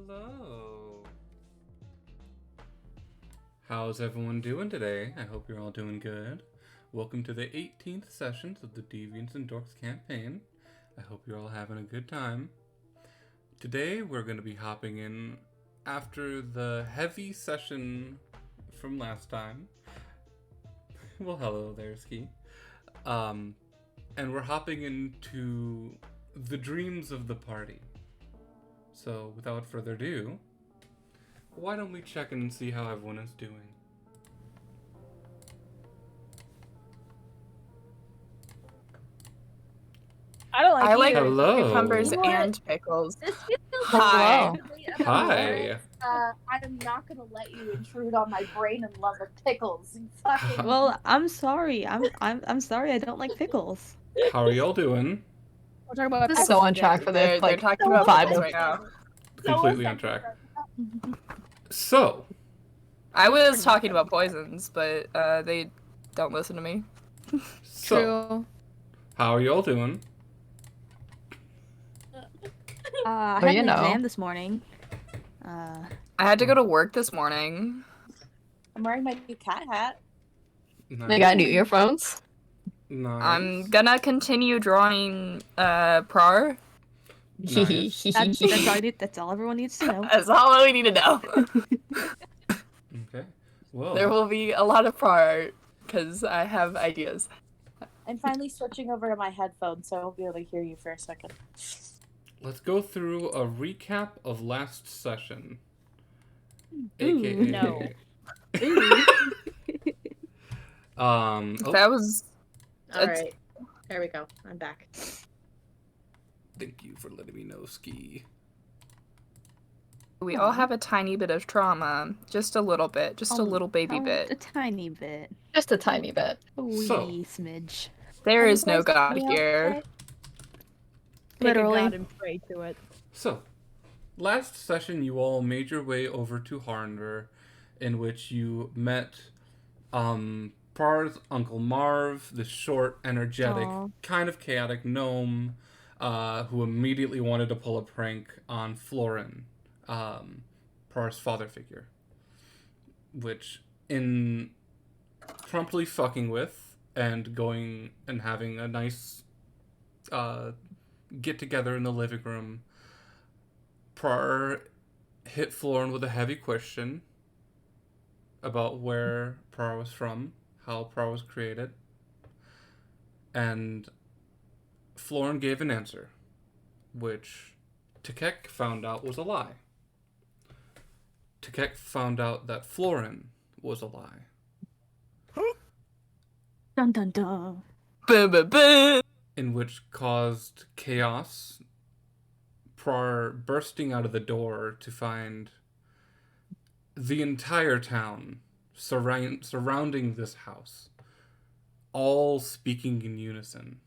Hello. How's everyone doing today? I hope you're all doing good. Welcome to the 18th sessions of the Deviants Dorks campaign. I hope you're all having a good time. Today we're going to be hopping in after the heavy session from last time. Well, hello there, Ski. And we're hopping into the dreams of the party. So, without further ado, why don't we check in and see how everyone is doing? I don't like I either. Hello. cucumbers You know what? and pickles. This feels Hi. Hi. I'm not gonna let you intrude on my brain and love of pickles. You fucking. Well, I'm sorry. I'm sorry. I don't like pickles. How are y'all doing? We're talking about This is pickles so on today. track for this. They're Like, talking about about pickles pickles right now. Completely on track. So, I was talking about poisons, but they don't listen to me. True. how are y'all doing? I Well, had you an know. exam this morning. I had to go to work this morning. I'm wearing my new cat hat. Nice. They got new earphones. Nice. I'm gonna continue drawing Prar. Nice. That's all everyone needs to know. That's all we need to know. Okay. Well, There will be a lot of Prar because I have ideas. I'm finally switching over to my headphones, so I won't be able to hear you for a second. let's go through a recap of last session. Ooh, AKA. no. That was. Alright. There we go. I'm back. Thank you for letting me know, Ski. We all have a tiny bit of trauma. Just a little bit. Just a little baby A bit. tiny bit. Just a tiny bit. A wee So. smidge. There Are you is no guys God okay? here. Literally. Take a God and pray to it. So, last session you all made your way over to Harnder, in which you met Prar's Uncle Marv, the short, energetic, Aw. kind of chaotic gnome, who immediately wanted to pull a prank on Florin, Prar's father figure. Which, in promptly fucking with and going and having a nice get together in the living room, Prar hit Florin with a heavy question about where Prar was from, how Prar was created, and Florin gave an answer, which Tekek found out was a lie. Tekek found out that Florin was a lie. Dun dun dun. In which caused chaos, Prar bursting out of the door to find the entire town surrounding this house, all speaking in unison.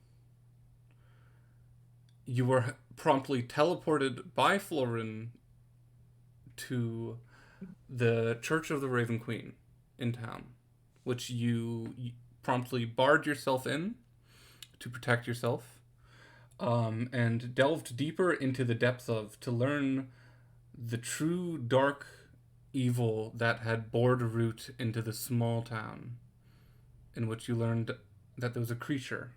You were promptly teleported by Florin to the Church of the Raven Queen in town, which you promptly barred yourself in to protect yourself, and delved deeper into the depths of to learn the true dark evil that had bored root into the small town, in which you learned that there was a creature,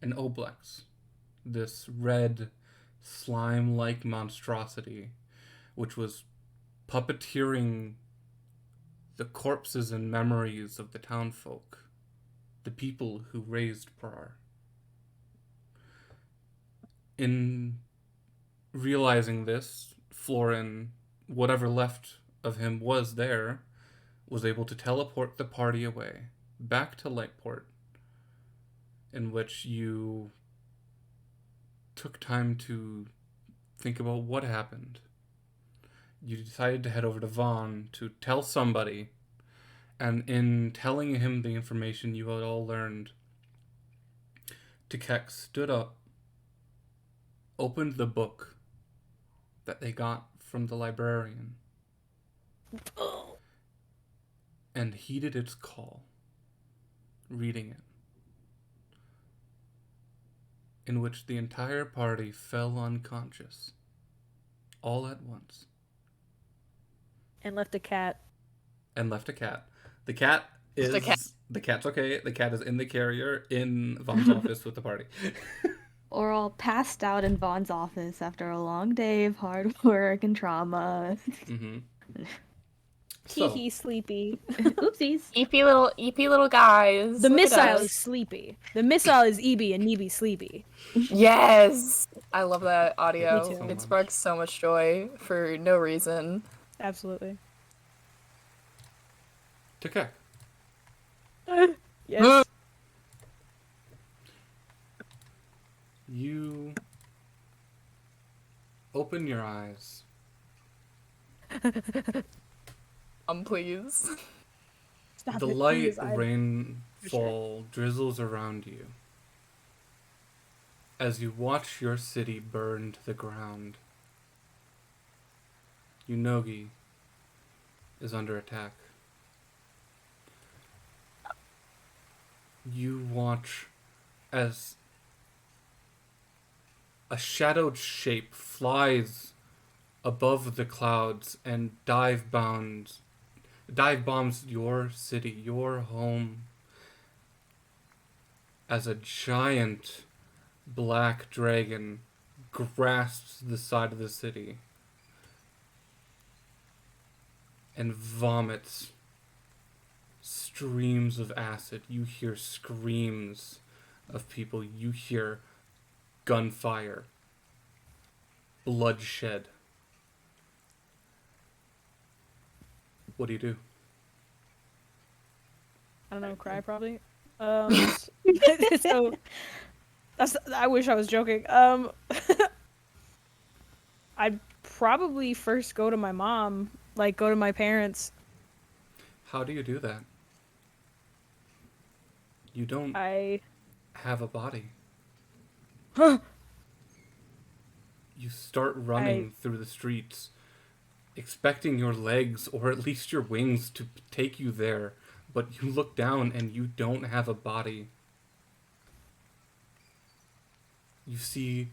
an Oblex, this red, slime-like monstrosity, which was puppeteering the corpses and memories of the townfolk, the people who raised Prar. In realizing this, Florin, whatever left of him was there, was able to teleport the party away, back to Lightport, in which you took time to think about what happened. You decided to head over to Vaughn to tell somebody, and in telling him the information you had all learned, Tekek stood up, opened the book that they got from the librarian, and heeded its call, reading it. in which the entire party fell unconscious. all at once. And left a cat. And left a cat. The cat is... The cat. The cat's okay. The cat is in the carrier in Vaughn's office with the party. Or all passed out in Vaughn's office after a long day of hard work and trauma. Mm-hmm. Tee hee, sleepy. Oopsies. EP little guys. The Look at missile us. is sleepy. The missile is EB and Neeby sleepy. Yes! I love that audio. Me too. It sparks so much joy for no reason. Absolutely. Takek. Yes. You open your eyes. Please. Stop The it, light please, rainfall drizzles around you as you watch your city burn to the ground. Unogi is under attack. You watch as a shadowed shape flies above the clouds and dive bombs your city, your home, as a giant black dragon grasps the side of the city and vomits streams of acid. You hear screams of people. You hear gunfire, bloodshed. What do you do? I don't know, cry probably. So I wish I was joking. I'd probably first go to my mom, like go to my parents. How do you do that? You don't I have a body. Huh. You start running through the streets, expecting your legs or at least your wings to take you there, but you look down and you don't have a body. You see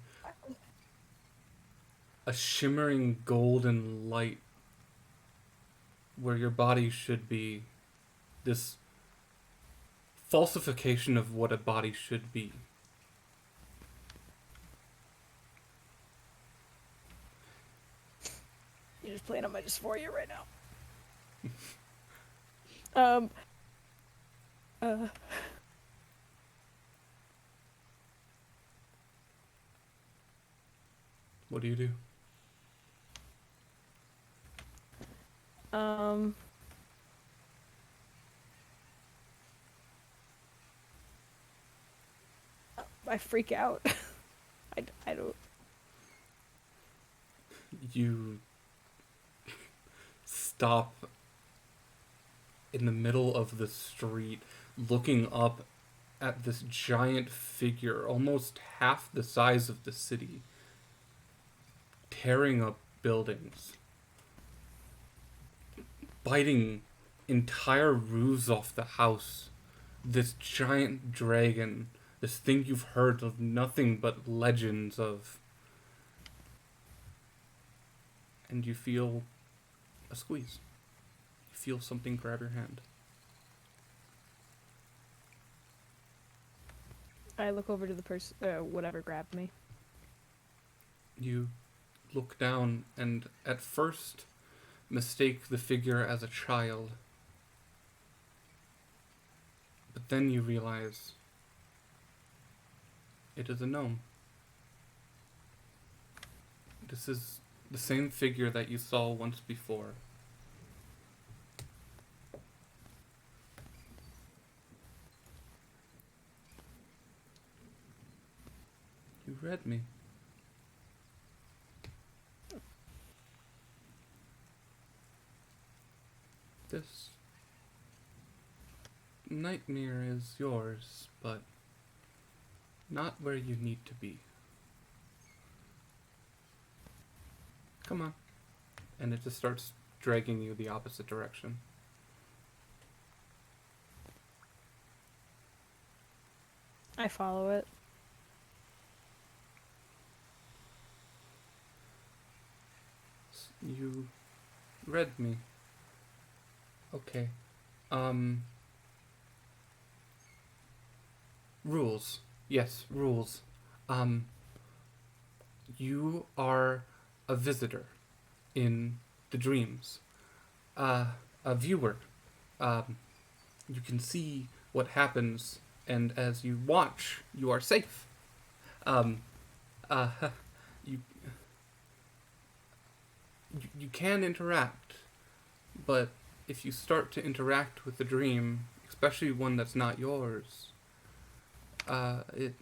a shimmering golden light where your body should be. This falsification of what a body should be. You're just playing on my dysphoria right now. What do you do? I freak out. I don't. You stop in the middle of the street, looking up at this giant figure, almost half the size of the city, tearing up buildings, biting entire roofs off the house. This giant dragon, this thing you've heard of nothing but legends of. And you feel a squeeze. You feel something grab your hand. I look over to the person, whatever grabbed me. You look down and at first mistake the figure as a child. But then you realize it is a gnome. This is the same figure that you saw once before. You read me. This nightmare is yours, but not where you need to be. Come on. And it just starts dragging you the opposite direction. I follow it. You read me. Okay. Rules. Yes, rules. Um, you are a visitor in the dreams. A viewer. You can see what happens, and as you watch, you are safe. Um, uh, you, you can interact, but if you start to interact with the dream, especially one that's not yours, it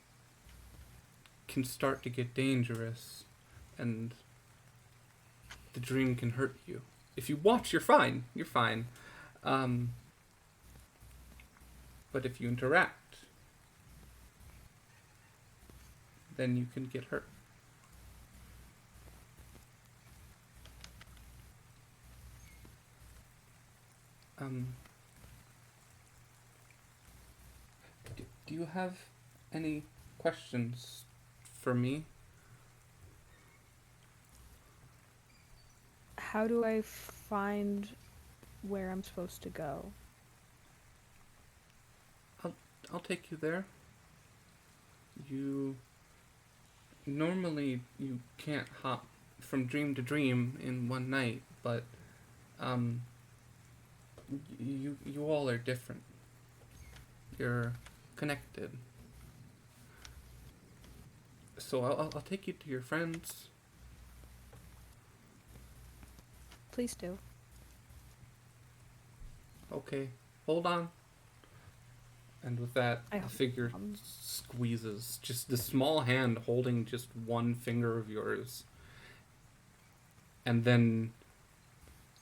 can start to get dangerous, and the dream can hurt you. If you watch, you're fine. You're fine. But if you interact, then you can get hurt. Do you have any questions for me? How do I find where I'm supposed to go? I'll take you there. Normally you can't hop from dream to dream in one night, but you all are different. You're connected. So I'll take you to your friends. Please do. Okay, hold on. And with that, I the figure squeezes, just the small hand holding just one finger of yours. And then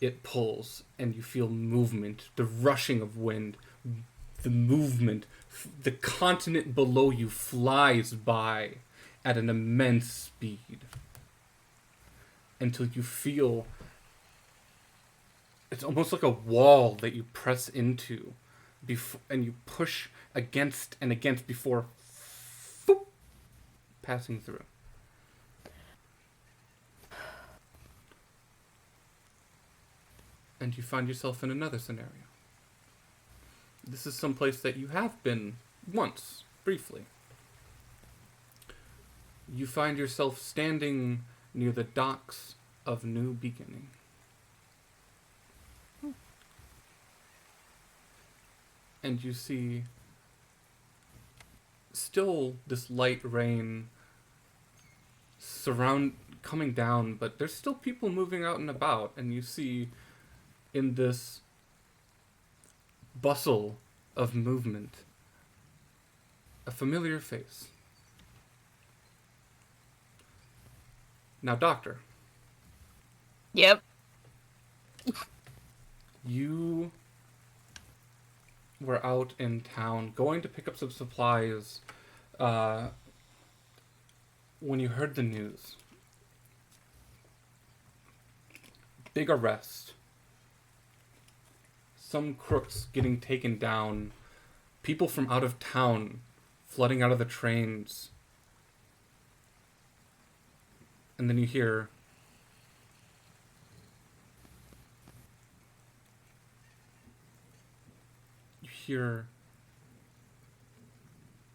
it pulls, and you feel movement, the rushing of wind, the movement. The continent below you flies by at an immense speed until you feel it's almost like a wall that you press into and you push against and against before passing through. And you find yourself in another scenario. This is someplace that you have been once, briefly. You find yourself standing near the docks of New Beginning. And you see still this light rain coming down, but there's still people moving out and about, and you see in this bustle of movement a familiar face. Now, Doctor. Yep. You were out in town going to pick up some supplies when you heard the news. Big arrest. Some crooks getting taken down. People from out of town flooding out of the trains. And then you hear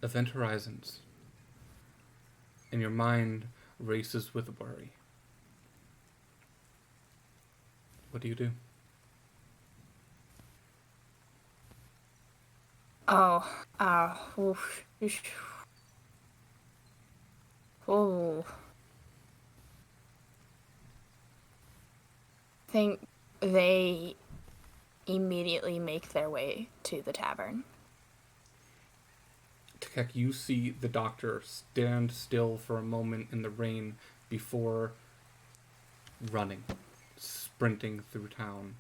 Event Horizons, and your mind races with worry. What do you do? Oof. Oh. I think they immediately make their way to the tavern. Tekek, you see the doctor stand still for a moment in the rain before running, sprinting through town.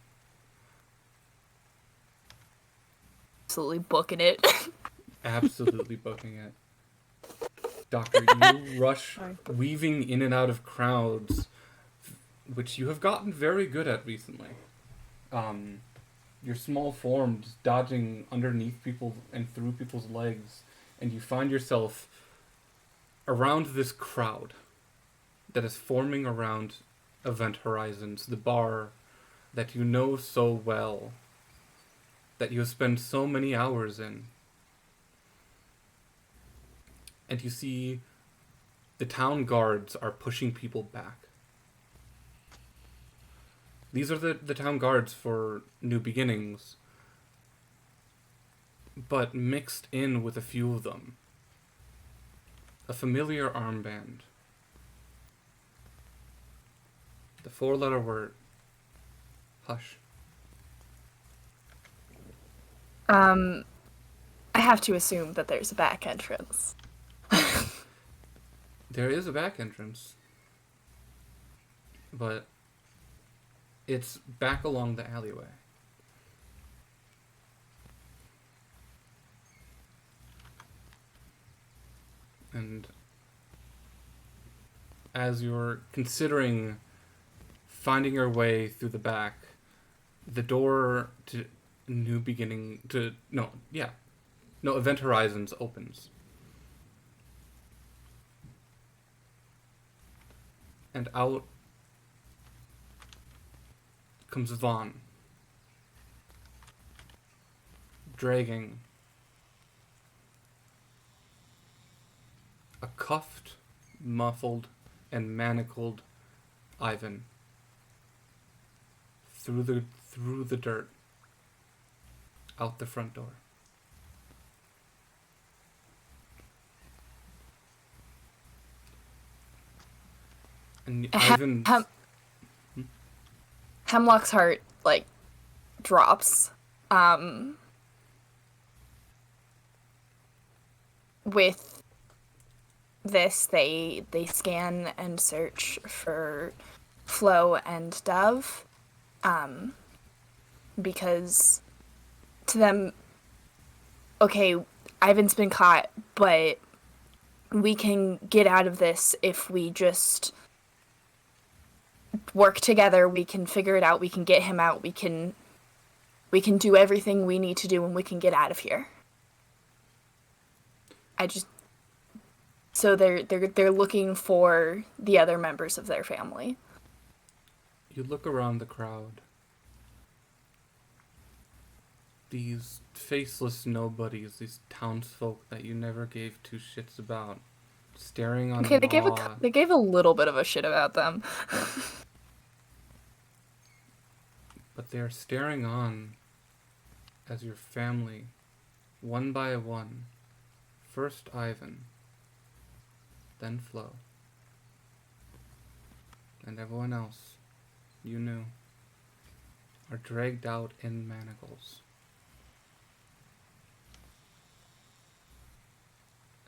Absolutely booking it. Absolutely booking it. Doctor, you rush, weaving in and out of crowds, which you have gotten very good at recently. Your small forms dodging underneath people and through people's legs, and you find yourself around this crowd that is forming around Event Horizons, the bar that you know so well, that you have spent so many hours in. And you see the town guards are pushing people back. These are the town guards for New Beginnings, but mixed in with a few of them. A familiar armband. The 4-letter word. Hush. I have to assume that there's a back entrance. There is a back entrance, but it's back along the alleyway. And as you're considering finding your way through the back, the door to Event Horizons opens. And out comes Vaughn, dragging a cuffed, muffled, and manacled Ivan through the dirt, out the front door. And Ivan... Hemlock's heart, like, drops. With this, they scan and search for Flo and Dove. Because to them, okay, Ivan's been caught, but we can get out of this if we just work together. We can figure it out. We can get him out. We can do everything we need to do, and we can get out of here. So they're looking for the other members of their family. You look around the crowd. These faceless nobodies, these townsfolk that you never gave two shits about, staring on Okay, awe. they gave a little bit of a shit about them. But they are staring on as your family, one by one, first Ivan, then Flo, and everyone else you knew, are dragged out in manacles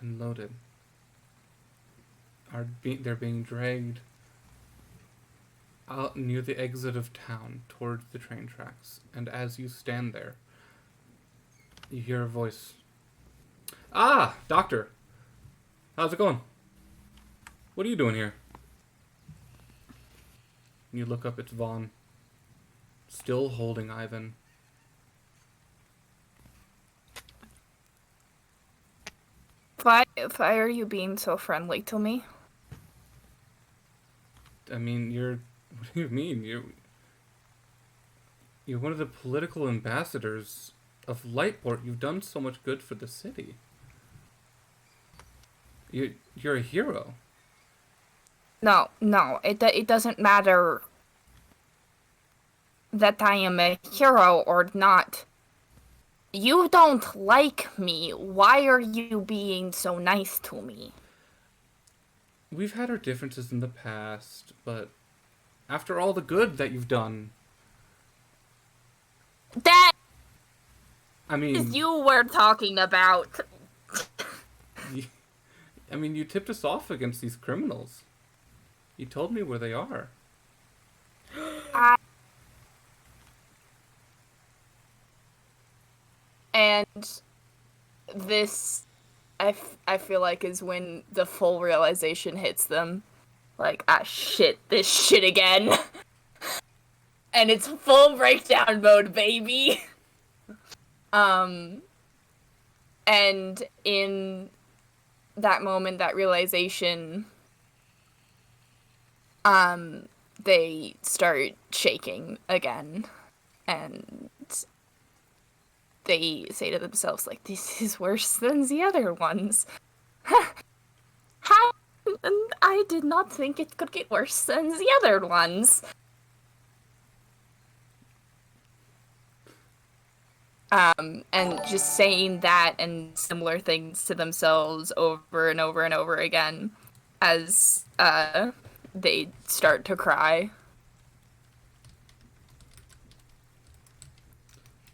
and loaded. They're being dragged out near the exit of town towards the train tracks, and as you stand there, you hear a voice. Ah, Doctor! How's it going? What are you doing here? And you look up, it's Vaughn, still holding Ivan. Why are you being so friendly to me? I mean, what do you mean? You're one of the political ambassadors of Lightport. You've done so much good for the city. You're a hero. No, it doesn't matter that I am a hero or not. You don't like me. Why are you being so nice to me? We've had our differences in the past, but after all the good that you've done... That I mean... is you were talking about. You tipped us off against these criminals. You told me where they are. And this, I feel like, is when the full realization hits them. Like, ah, shit, this shit again. And it's full breakdown mode, baby. And in that moment, that realization, they start shaking again, and they say to themselves, like, this is worse than the other ones. I did not think it could get worse than the other ones. And just saying that and similar things to themselves over and over and over again as they start to cry.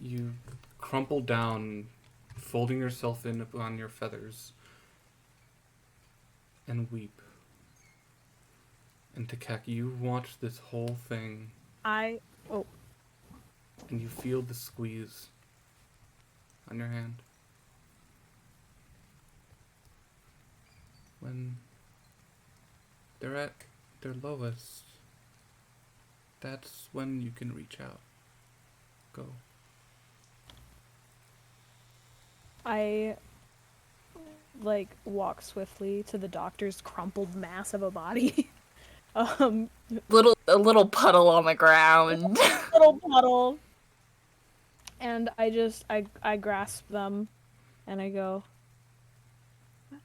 You crumple down, folding yourself in upon your feathers, and weep. And Takek, you watch this whole thing, and you feel the squeeze on your hand. When they're at their lowest, that's when you can reach out. Go. I walk swiftly to the doctor's crumpled mass of a body. A little puddle on the ground. Little puddle. And I grasp them and I go,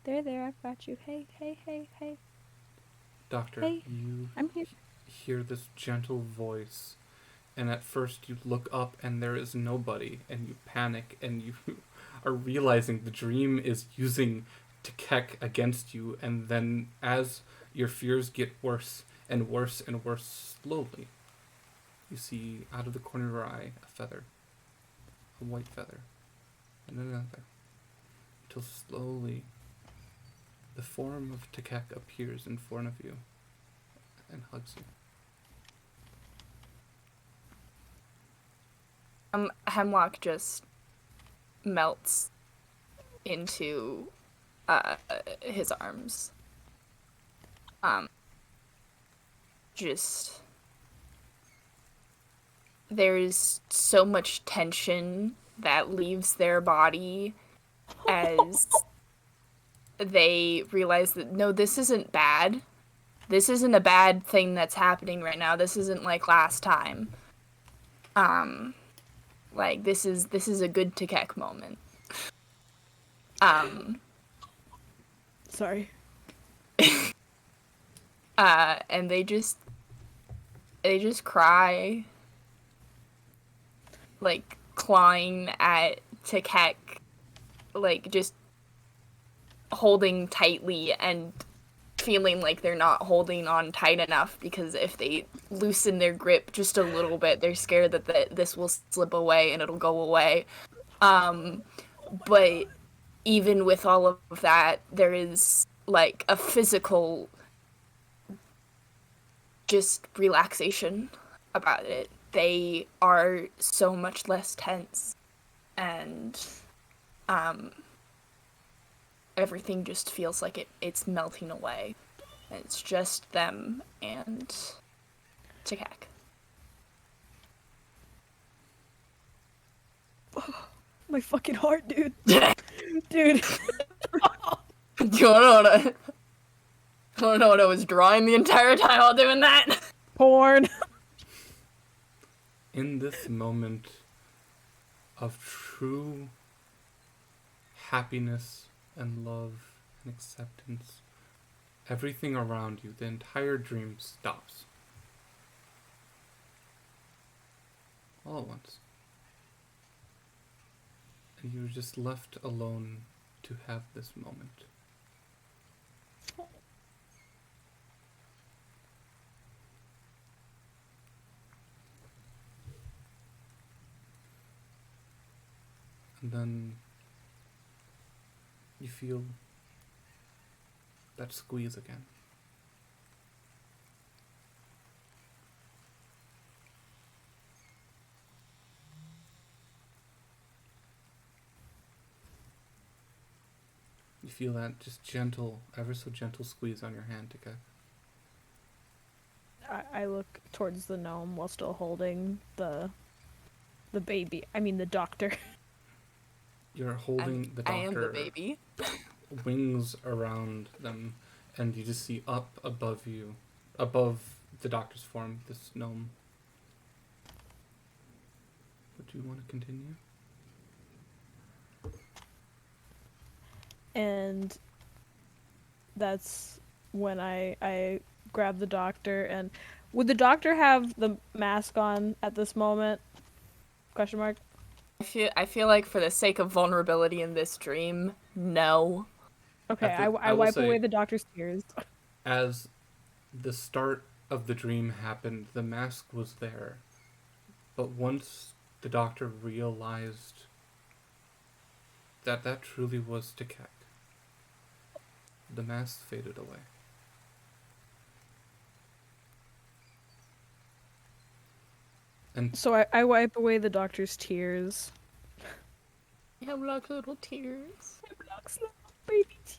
there, I've got you. Hey. Doctor, Hey, you I'm here. hear this gentle voice, and at first you look up and there is nobody, and you panic, and you are realizing the dream is using Takek against you, and then as your fears get worse and worse and worse, slowly, you see out of the corner of your eye a feather, a white feather, and another, until slowly the form of Takek appears in front of you and hugs you. Hemlock just melts into his arms. Just there's so much tension that leaves their body as they realize that no, this isn't bad. This isn't a bad thing that's happening right now. This isn't like last time. Like this is a good Takek moment. Sorry. And they just cry, like clawing at Takek, like just holding tightly and feeling like they're not holding on tight enough, because if they loosen their grip just a little bit, they're scared that this will slip away and it'll go away. But even with all of that, there is like a physical just relaxation about it. They are so much less tense, and everything just feels like it's melting away. It's just them and Takek. My fucking heart, dude. Dude. Do you wanna know what I was drawing the entire time while doing that? Porn. In this moment of true happiness and love and acceptance, everything around you, the entire dream stops. All at once. And you're just left alone to have this moment. And then you feel that squeeze again. You feel that just gentle, ever so gentle squeeze on your hand, Tika. I look towards the gnome while still holding the baby. I mean the doctor. You're holding the doctor. I am the baby. Wings around them, and you just see up above you, above the doctor's form, this gnome. Would you want to continue? And that's when I grab the doctor. And would the doctor have the mask on at this moment? Question mark. I feel like for the sake of vulnerability in this dream, no. Okay, I will wipe say, away the doctor's tears. as the start of the dream happened, the mask was there. But once the doctor realized that that truly was Tikek, the mask faded away. And So I wipe away the doctor's tears. Hemlock little tears. Hemlock's little baby tears.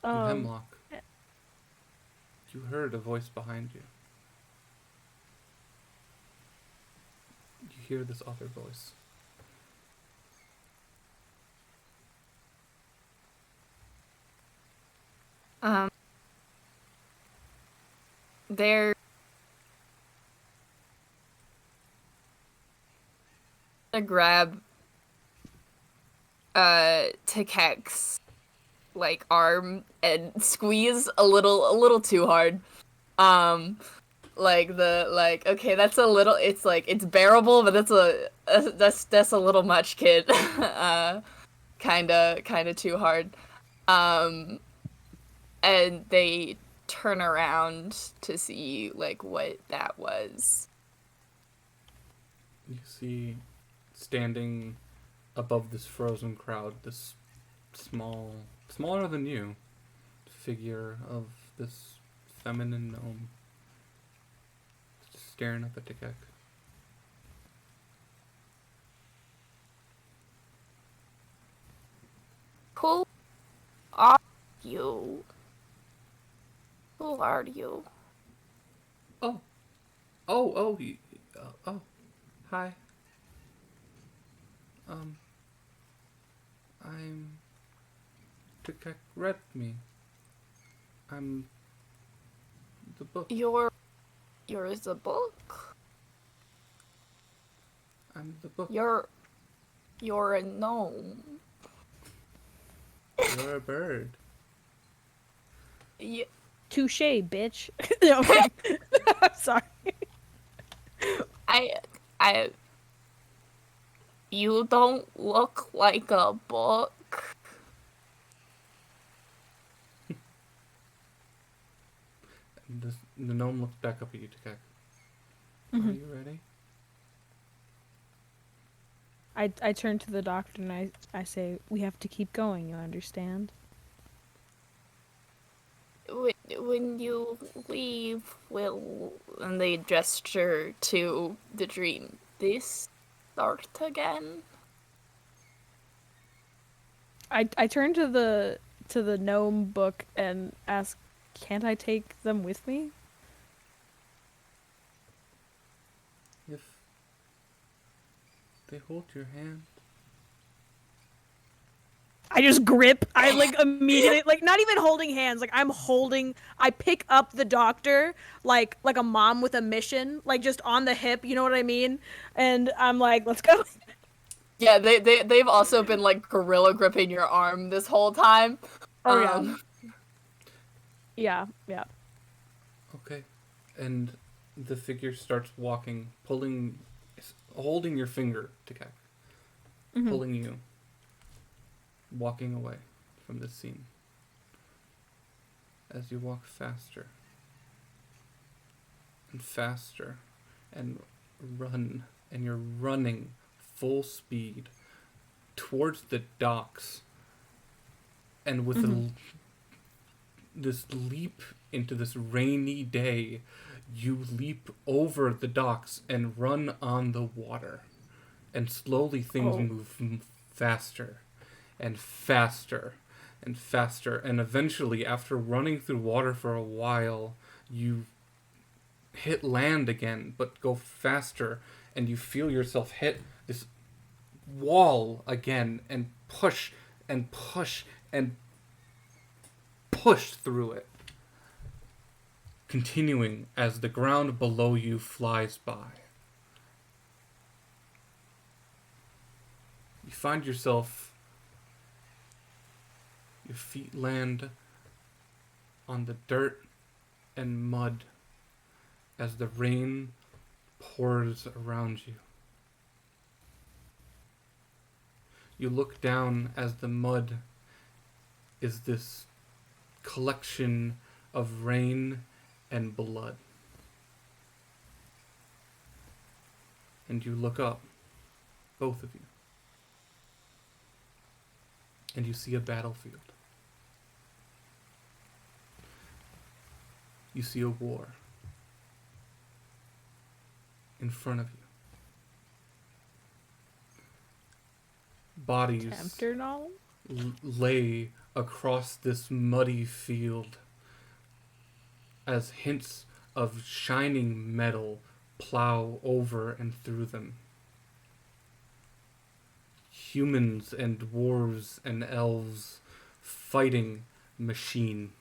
you Hemlock, you heard a voice behind you. You hear this other voice. They're gonna grab Tikek's like arm and squeeze a little too hard. Okay, that's a little, it's like it's bearable, but that's a little much, kid. Kinda too hard. And they turn around to see like what that was. You see, standing above this frozen crowd, this smaller than you, figure of this feminine gnome, just staring up at Tikek. Who are you? Who are you? Oh, hi. I'm Tikek read me. I'm the book. You're the book? I'm the book. You're a gnome. You're a bird. Yeah. Touche, bitch. Okay. I'm sorry. You don't look like a book. The gnome looks back up at you, Tikek. Mhm. Are you ready? I turn to the doctor and I say, we have to keep going, you understand? When you leave, and they gesture to the dream, this start again? I turn to the gnome book and ask, can't I take them with me? If they hold your hand, I just grip. I like immediately, like not even holding hands. Like I pick up the doctor like a mom with a mission, like just on the hip. You know what I mean? And I'm like, let's go. Yeah, they've also been like gorilla gripping your arm this whole time. Oh yeah. Yeah. okay. And the figure starts walking, holding your finger, Tikek, pulling you, walking away from this scene. As you walk faster and faster and run, and you're running full speed towards the docks, and with this leap into this rainy day, you leap over the docks and run on the water, and slowly things move faster and faster and faster, and eventually, after running through water for a while, you hit land again, but go faster, and you feel yourself hit this wall again, and push and push and push through it. continuing as the ground below you flies by. You find yourself, your feet land on the dirt and mud as the rain pours around you. You look down as the mud is this collection of rain and blood. And you look up, both of you, and you see a battlefield. You see a war in front of you. Bodies Tempter knowledge? lay across this muddy field as hints of shining metal plow over and through them. Humans and dwarves and elves fighting machine.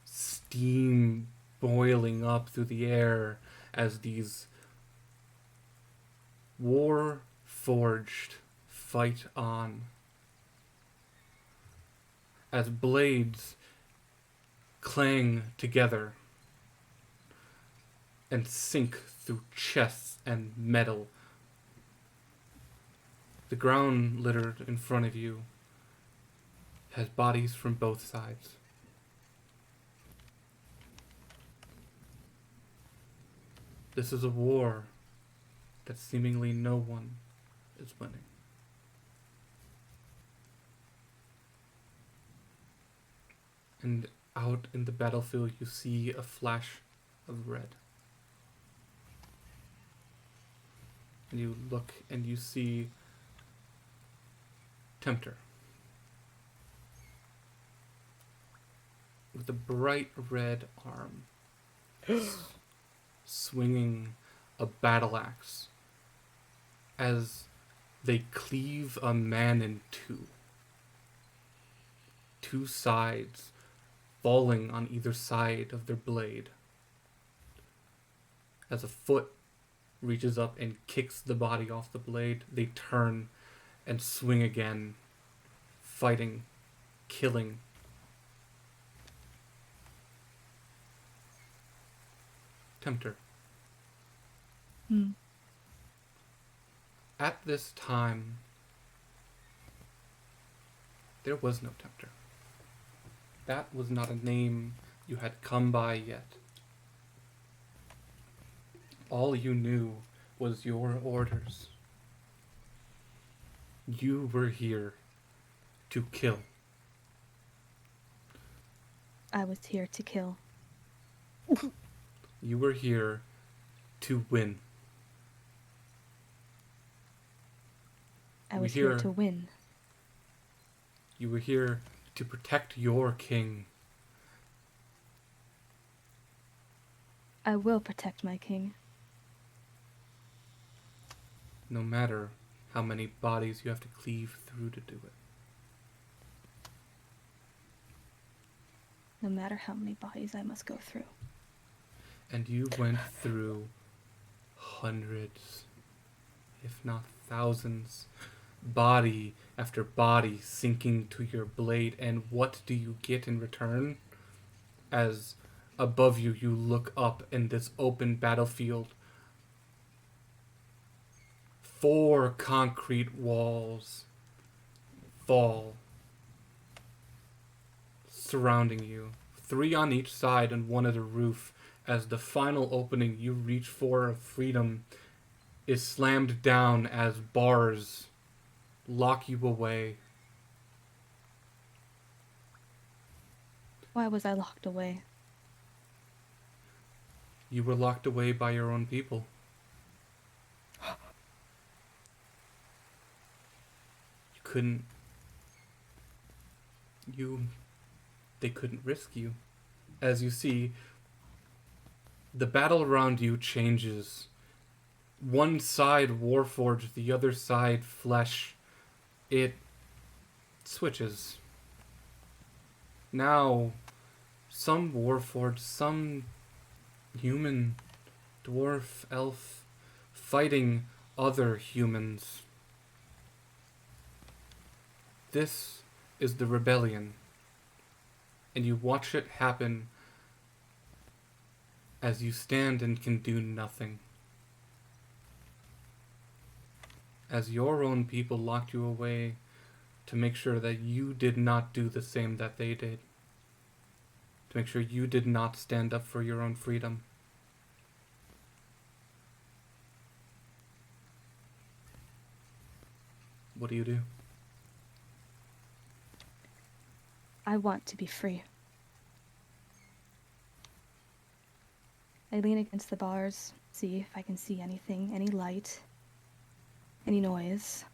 Steam boiling up through the air as these war-forged fight on. As blades clang together and sink through chests and metal. The ground littered in front of you has bodies from both sides. This is a war that seemingly no one is winning. And out in the battlefield you see a flash of red. And you look and you see Tempter with a bright red arm swinging a battle axe as they cleave a man in two. Two sides falling on either side of their blade. As a foot reaches up and kicks the body off the blade, they turn and swing again, fighting, killing. Tempter. At this time, there was no Tempter. That was not a name you had come by yet. All you knew was your orders. You were here to kill. I was here to kill. You were here to win. I was here to win. You were here to protect your king. I will protect my king. No matter how many bodies you have to cleave through to do it. No matter how many bodies I must go through. And you went through hundreds, if not thousands, body after body sinking to your blade. And what do you get in return? As above you, you look up in this open battlefield. 4 concrete walls fall, surrounding you. 3 on each side and 1 at the roof, as the final opening you reach for of freedom is slammed down as bars lock you away. Why was I locked away? You were locked away by your own people. You couldn't... They couldn't risk you. As you see, the battle around you changes. One side Warforged, the other side flesh. It switches. Now, some warforged, some human, dwarf, elf, fighting other humans. This is the rebellion, and you watch it happen as you stand and can do nothing. As your own people locked you away to make sure that you did not do the same that they did. To make sure you did not stand up for your own freedom. What do you do? I want to be free. I lean against the bars, see if I can see anything, any light, any noise,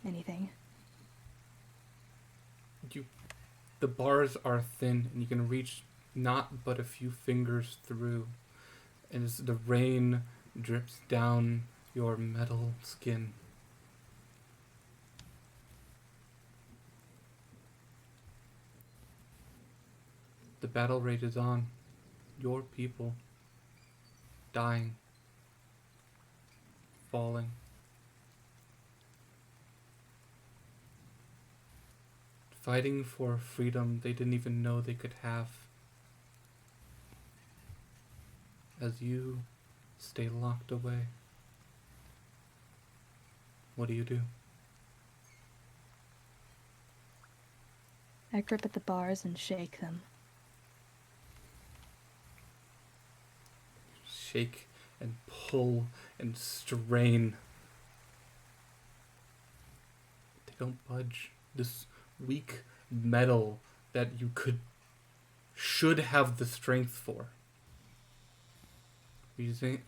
anything. The bars are thin, and you can reach not but a few fingers through, and as the rain drips down your metal skin. The battle rages on. Your people dying, falling. Fighting for freedom they didn't even know they could have. As you stay locked away, what do you do? I grip at the bars and shake them. Shake and pull and strain. They don't budge. This weak metal that you should have the strength for,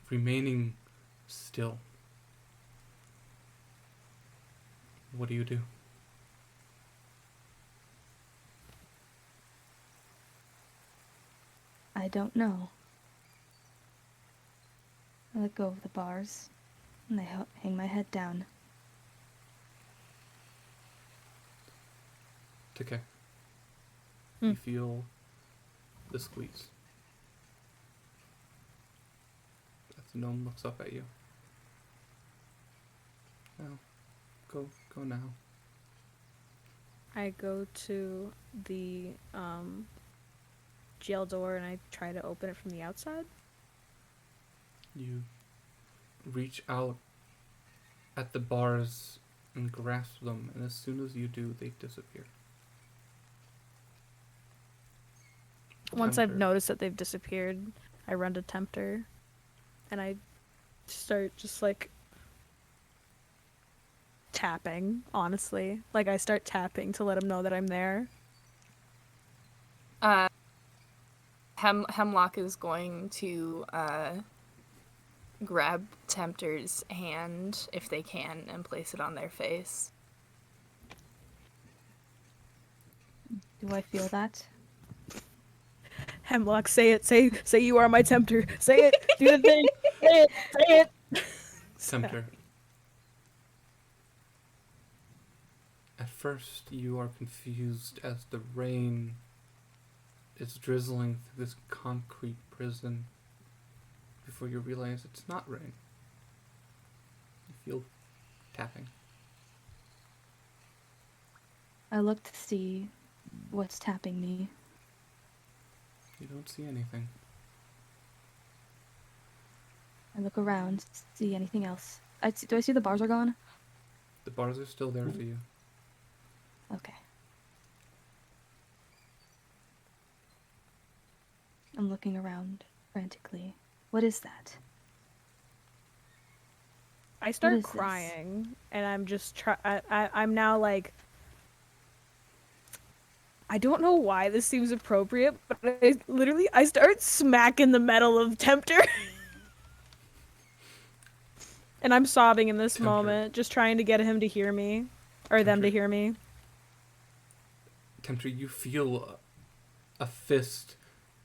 remaining still. What do you do? I don't know. I let go of the bars, and I hang my head down. It's okay. You feel the squeeze. As the gnome looks up at you. Now, go now. I go to the jail door and I try to open it from the outside. You reach out at the bars and grasp them, and as soon as you do, they disappear. Once I've Tempter. noticed that they've disappeared, I run to Tempter and I start just like tapping, honestly. Like I start tapping to let him know that I'm there. Hemlock is going to grab Tempter's hand, if they can, and place it on their face. Do I feel that? Hemlock, say it. Say you are my Tempter. Say it. Do the thing. Say it. Say it. Tempter. At first, you are confused as the rain is drizzling through this concrete prison before you realize it's not rain. You feel tapping. I look to see what's tapping me. You don't see anything. I look around, see anything else. Do I see the bars are gone? The bars are still there for you. Okay. I'm looking around frantically. What is that? I start is this? crying, and I'm just I'm now like, I don't know why this seems appropriate, but I start smacking the metal of Tempter. And I'm sobbing in this Tempter. moment, just trying to get him to hear me, or them to Tempter. hear me. Tempter, you feel a fist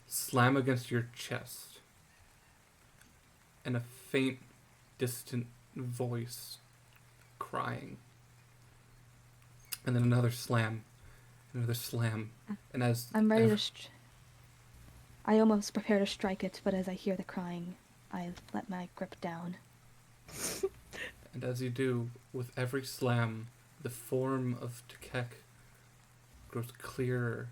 slam against your chest, and a faint, distant voice crying. And then another slam, and as I'm ready to I almost prepare to strike it, but as I hear the crying, I let my grip down. And as you do, with every slam, the form of Tekek grows clearer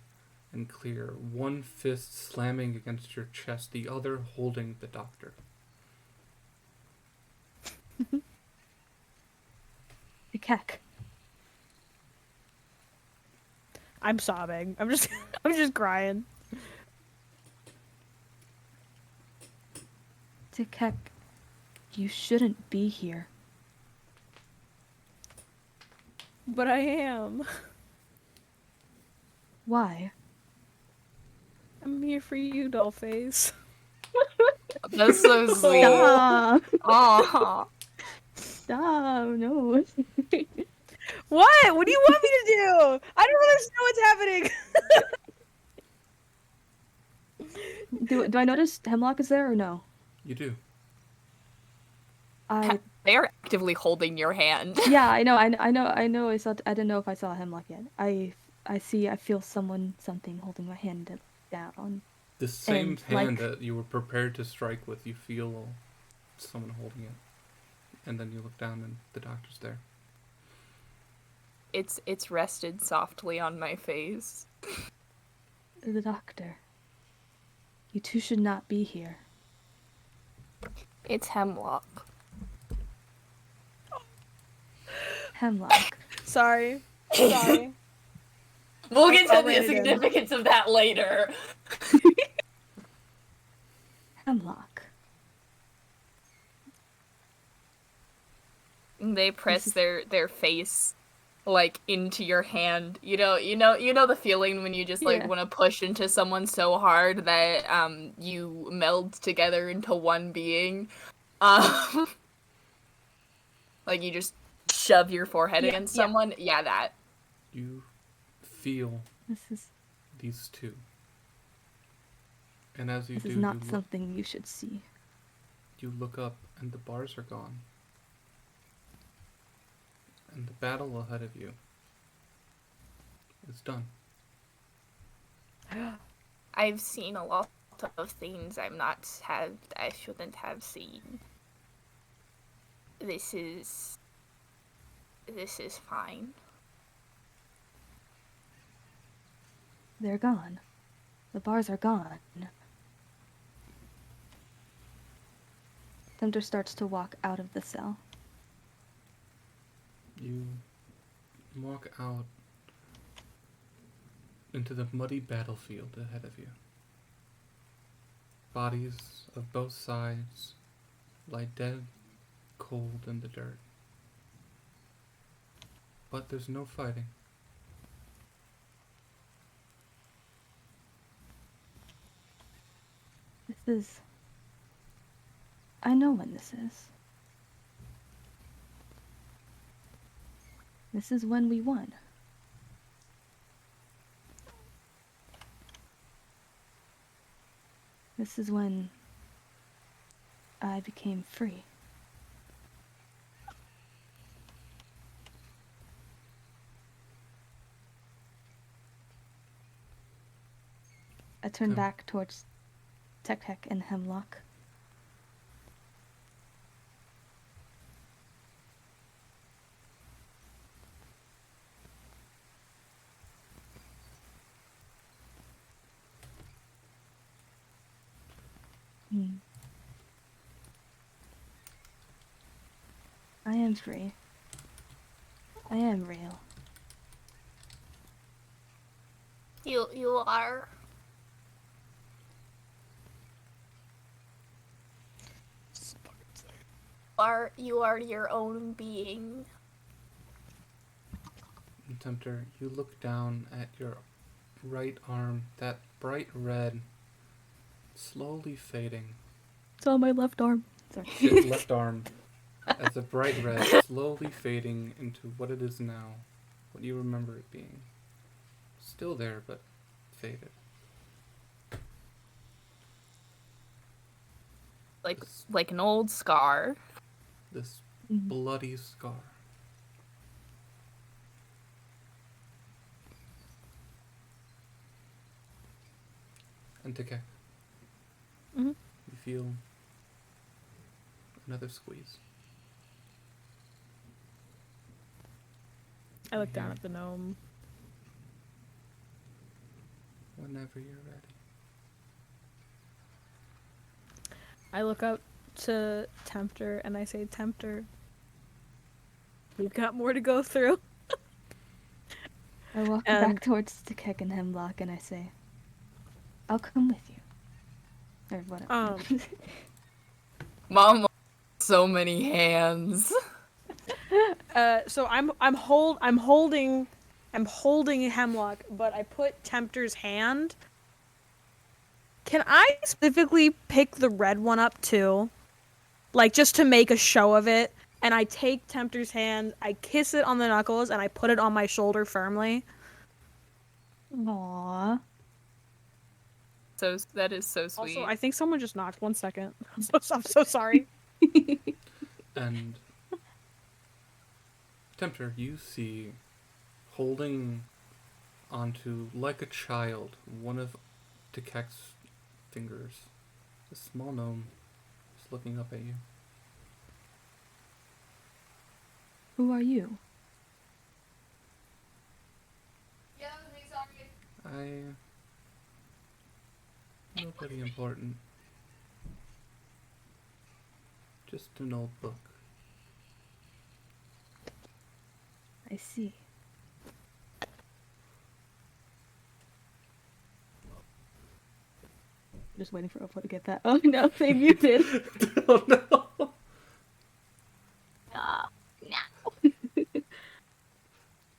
and clearer. One fist slamming against your chest, the other holding the doctor. Kek. I'm sobbing. I'm just I'm just crying. Kek, you shouldn't be here. But I am. Why? I'm here for you, Dollface. That's so sweet. Stop! Aw. Stop! No. What? What do you want me to do? I don't understand what's happening. Do I notice Hemlock is there or no? You do. They're actively holding your hand. Yeah, I know. I saw. I didn't know if I saw Hemlock yet. I feel something holding my hand down. The same And, hand like- that you were prepared to strike with, you feel someone holding it. And then you look down and the doctor's there. It's rested softly on my face. The doctor. You two should not be here. It's Hemlock. Hemlock. Sorry. Sorry. We'll get to I'll the write it in. significance of that later. Hemlock. They press their face like into your hand. You know the feeling when you just like Yeah. want to push into someone so hard that you meld together into one being. Like you just shove your forehead Yeah, against yeah. someone. Yeah, that. You feel This is these two. And as you this do, is not something you should see. you look up and the bars are gone. And the battle ahead of you is done. I've seen a lot of things I shouldn't have seen. This is fine. They're gone. The bars are gone. Thunder starts to walk out of the cell. You walk out into the muddy battlefield ahead of you. Bodies of both sides lie dead, cold in the dirt. But there's no fighting. This is... I know when this is. This is when we won. This is when I became free. I turn Okay. back towards Tek and Hemlock. I am free. I am real. You are your own being. And Tempter, you look down at your right arm, that bright red, slowly fading. It's on my left arm. Sorry. Shit, left arm, as a bright red, slowly fading into what it is now, what you remember it being. Still there, but faded. Like an old scar. This Mhm. bloody scar. And Tekek, feel another squeeze. I look down at the gnome. Whenever you're ready. I look up to Tempter and I say, Tempter, we've got more to go through. I walk And- back towards the Keck and Hemlock and I say, I'll come with you. Or whatever. Mom, so many hands. So I'm holding Hemlock, but I put Tempter's hand. Can I specifically pick the red one up too? Like, just to make a show of it. And I take Tempter's hand, I kiss it on the knuckles, and I put it on my shoulder firmly. Aww. So that is so sweet. Also, I think someone just knocked. 1 second. I'm so sorry. And Tempter, you see, holding onto, like a child, one of Tekek's fingers, a small gnome is looking up at you. Who are you? Nobody important. Just an old book. I see. Just waiting for Oppo to get that. Oh no, they muted. Oh no!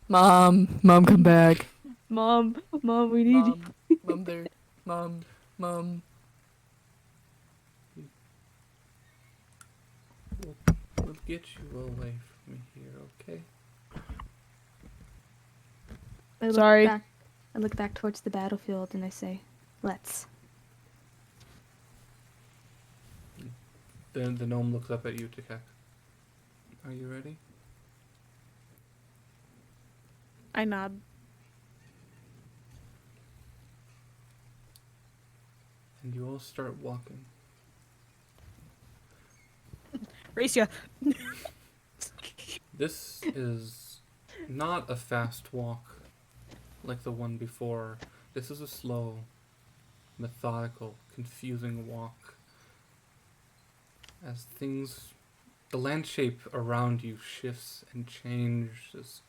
Mom, come back. Mom, we need you. Mom there. Mom. We'll get you away from here, okay? Sorry. I look back towards the battlefield and I say, let's. The gnome looks up at you, Tekek. Are you ready? I nod. And you all start walking. Racia. This is not a fast walk like the one before. This is a slow, methodical, confusing walk. As the landscape around you shifts and changes.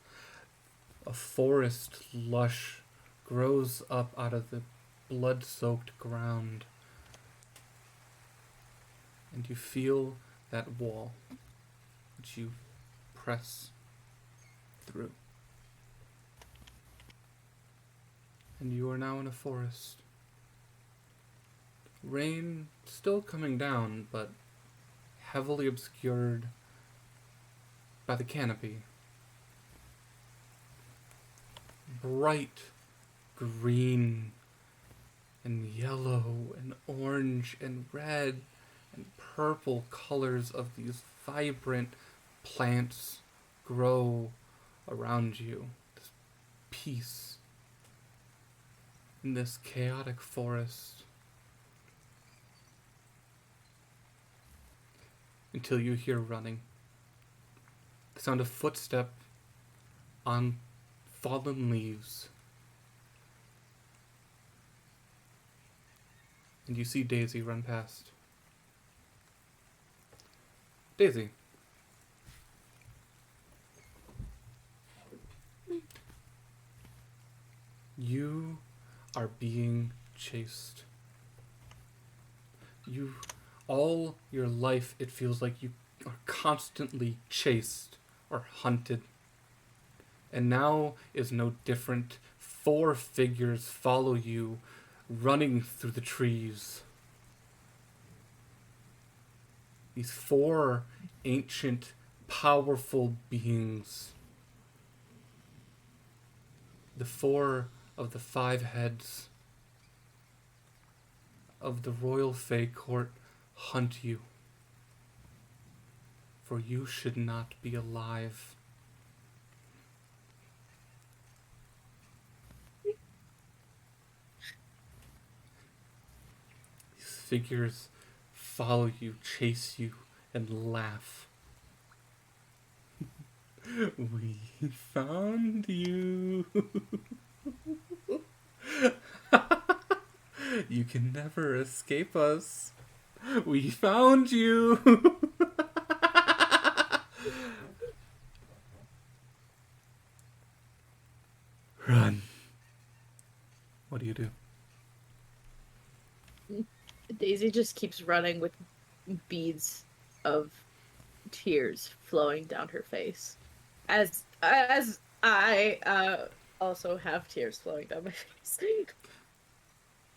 A forest lush grows up out of the blood-soaked ground. And you feel that wall, which you press through. And you are now in a forest. Rain still coming down, but heavily obscured by the canopy. Bright green and yellow and orange and red and purple colors of these vibrant plants grow around you. This peace in this chaotic forest. Until you hear running. The sound of footstep on fallen leaves. And you see Daisy run past. Daisy. You are being chased. All your life, it feels like you are constantly chased or hunted. And now is no different. 4 figures follow you, running through the trees. These 4 ancient, powerful beings. The 4 of the 5 heads of the royal Fae court hunt you. For you should not be alive. These figures follow you, chase you, and laugh. We found you. You can never escape us. We found you. Run. What do you do? Daisy just keeps running with beads of tears flowing down her face. As I also have tears flowing down my face.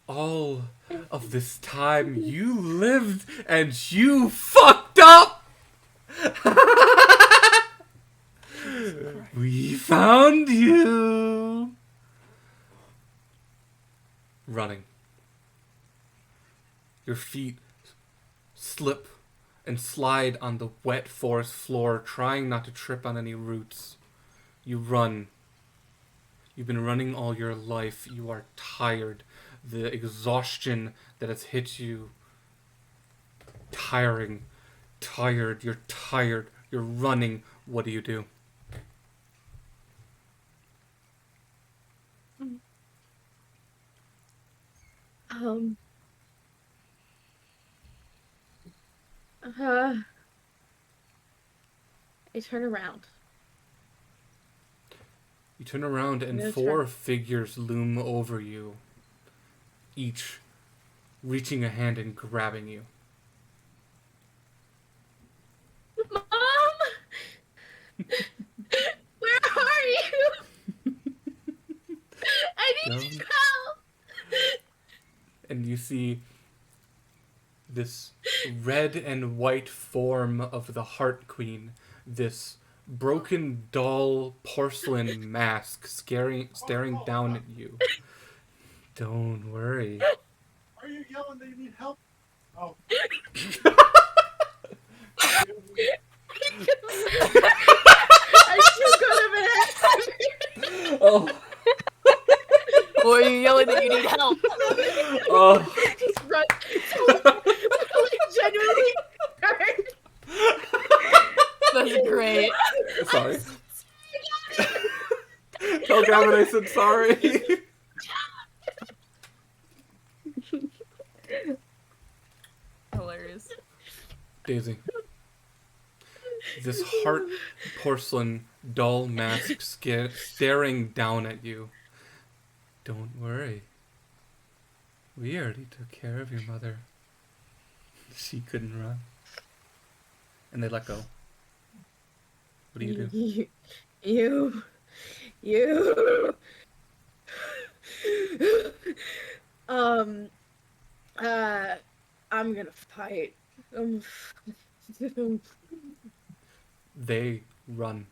All of this time you lived and you fucked up! We found you! Running. Your feet slip and slide on the wet forest floor, trying not to trip on any roots. You run. You've been running all your life. You are tired. The exhaustion that has hit you. Tired. You're tired. You're running. What do you do? I turn around. You turn around and four figures loom over you, each reaching a hand and grabbing you. Mom! Where are you? I need your help! And you see this red and white form of the Heart Queen, this broken doll porcelain mask staring down at you. Don't worry. Are you yelling that you need help? Oh. I'm too good of an actor. Oh. Or are you yelling that you need help? Oh. He's genuinely hurt. That's great. Sorry. Tell Gavin I said sorry. Hilarious. Daisy. This heart porcelain doll mask staring down at you. Don't worry. We already took care of your mother. She couldn't run. And they let go. What do you do? You. I'm gonna fight. They run.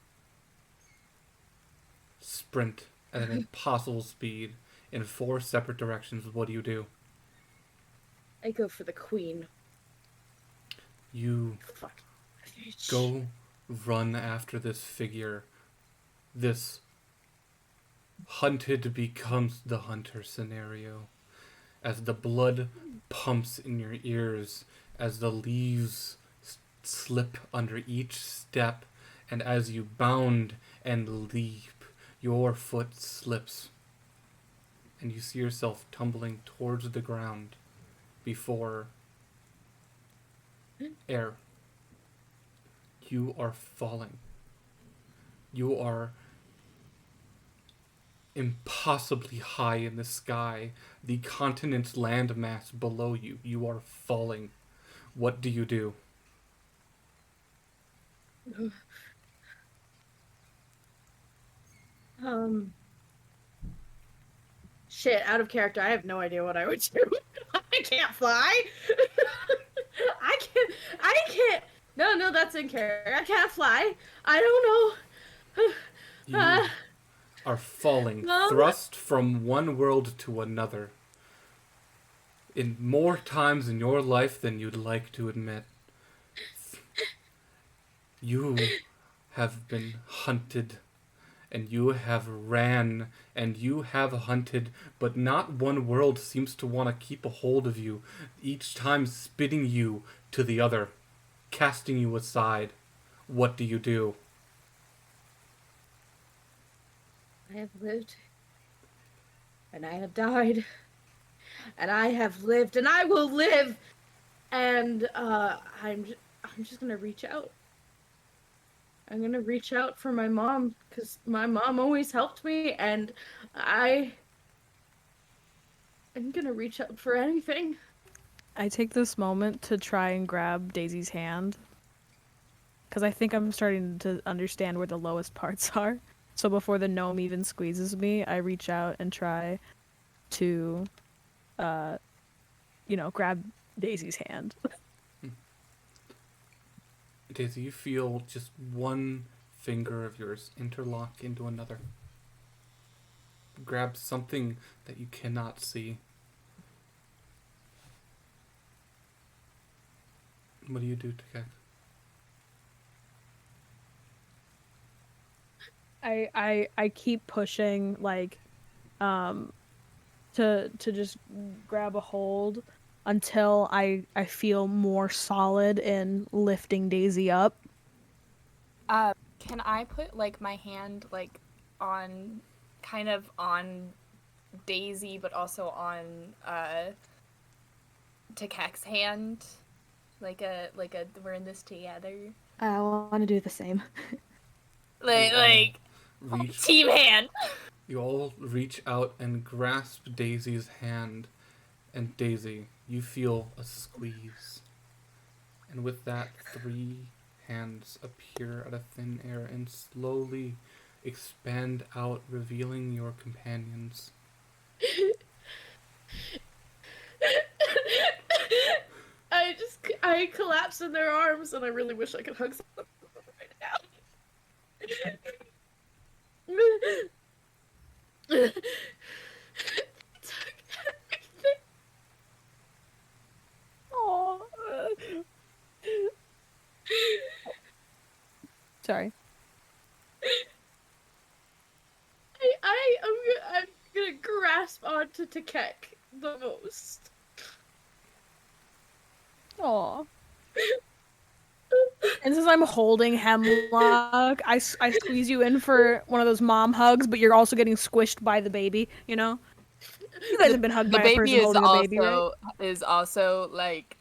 Sprint at an impossible speed in 4 separate directions. What do you do? I go for the queen. You Fuck. go run after this figure. This hunted becomes the hunter scenario. As the blood pumps in your ears, as the leaves slip under each step, and as you bound and leap, your foot slips, and you see yourself tumbling towards the ground before air. You are falling. You are impossibly high in the sky. The continent's landmass below you. You are falling. What do you do? Shit, out of character. I have no idea what I would do. I can't fly. I can't. No, that's in character. I can't fly. I don't know. You are falling, No. thrust from one world to another. In more times in your life than you'd like to admit. You have been hunted and you have ran, and you have hunted, but not one world seems to want to keep a hold of you, each time spitting you to the other, casting you aside. What do you do? I have lived, and I have died, and I have lived, and I will live, and I'm just gonna reach out. I'm gonna reach out for my mom, because my mom always helped me, and I'm gonna reach out for anything. I take this moment to try and grab Daisy's hand. Because I think I'm starting to understand where the lowest parts are. So before the gnome even squeezes me, I reach out and try to, grab Daisy's hand. Daisy, you feel just one finger of yours interlock into another. Grab something that you cannot see. What do you do, Takek? I keep pushing, like, to just grab a hold until I feel more solid in lifting Daisy up. Can I put like my hand like on kind of on Daisy but also on Takek's hand? Like a we're in this together. I want to do the same. Like Reach. team hand. You all reach out and grasp Daisy's hand, and Daisy, you feel a squeeze. And with that, 3 hands appear out of thin air and slowly expand out, revealing your companions. I collapse in their arms, and I really wish I could hug someone right now. Oh. Sorry. I'm gonna grasp onto Takek the most. Aw. And since I'm holding Hemlock, I squeeze you in for one of those mom hugs, but you're also getting squished by the baby, you know? You guys have been hugged The by a baby person is holding a baby, right? also like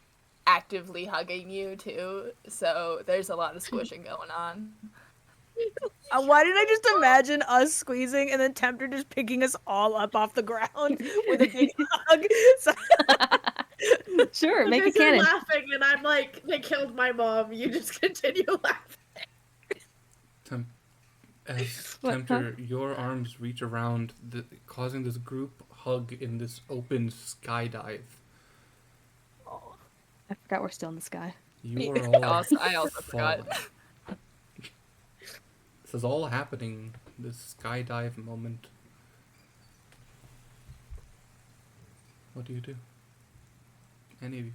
actively hugging you too. So there's a lot of squishing going on. Why did I just imagine us squeezing and then Tempter just picking us all up off the ground with a big hug? Sure, You make it guys are canon. laughing, and I'm like, they killed my mom. You just continue laughing. As What, Tempter, your arms reach around, causing this group hug in this open skydive. I forgot we're still in the sky. You are all I also falling. forgot. This is all happening, this skydive moment. What do you do? Any of you?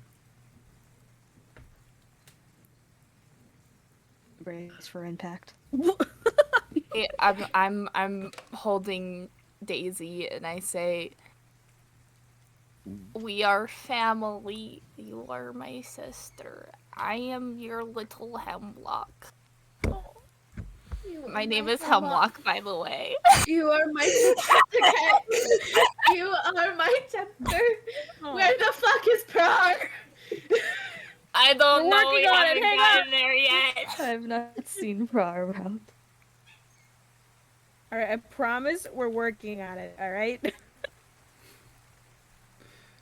Brace for impact. I'm holding Daisy and I say, "We are family. You are my sister. I am your little Hemlock. My name is Hemlock, by the way." You are my Takek. You are my Tempter. Where the fuck is Prar? I don't We're know. working We on it, haven't hang gotten there yet. I've not seen Prar around. Alright, I promise we're working on it, alright?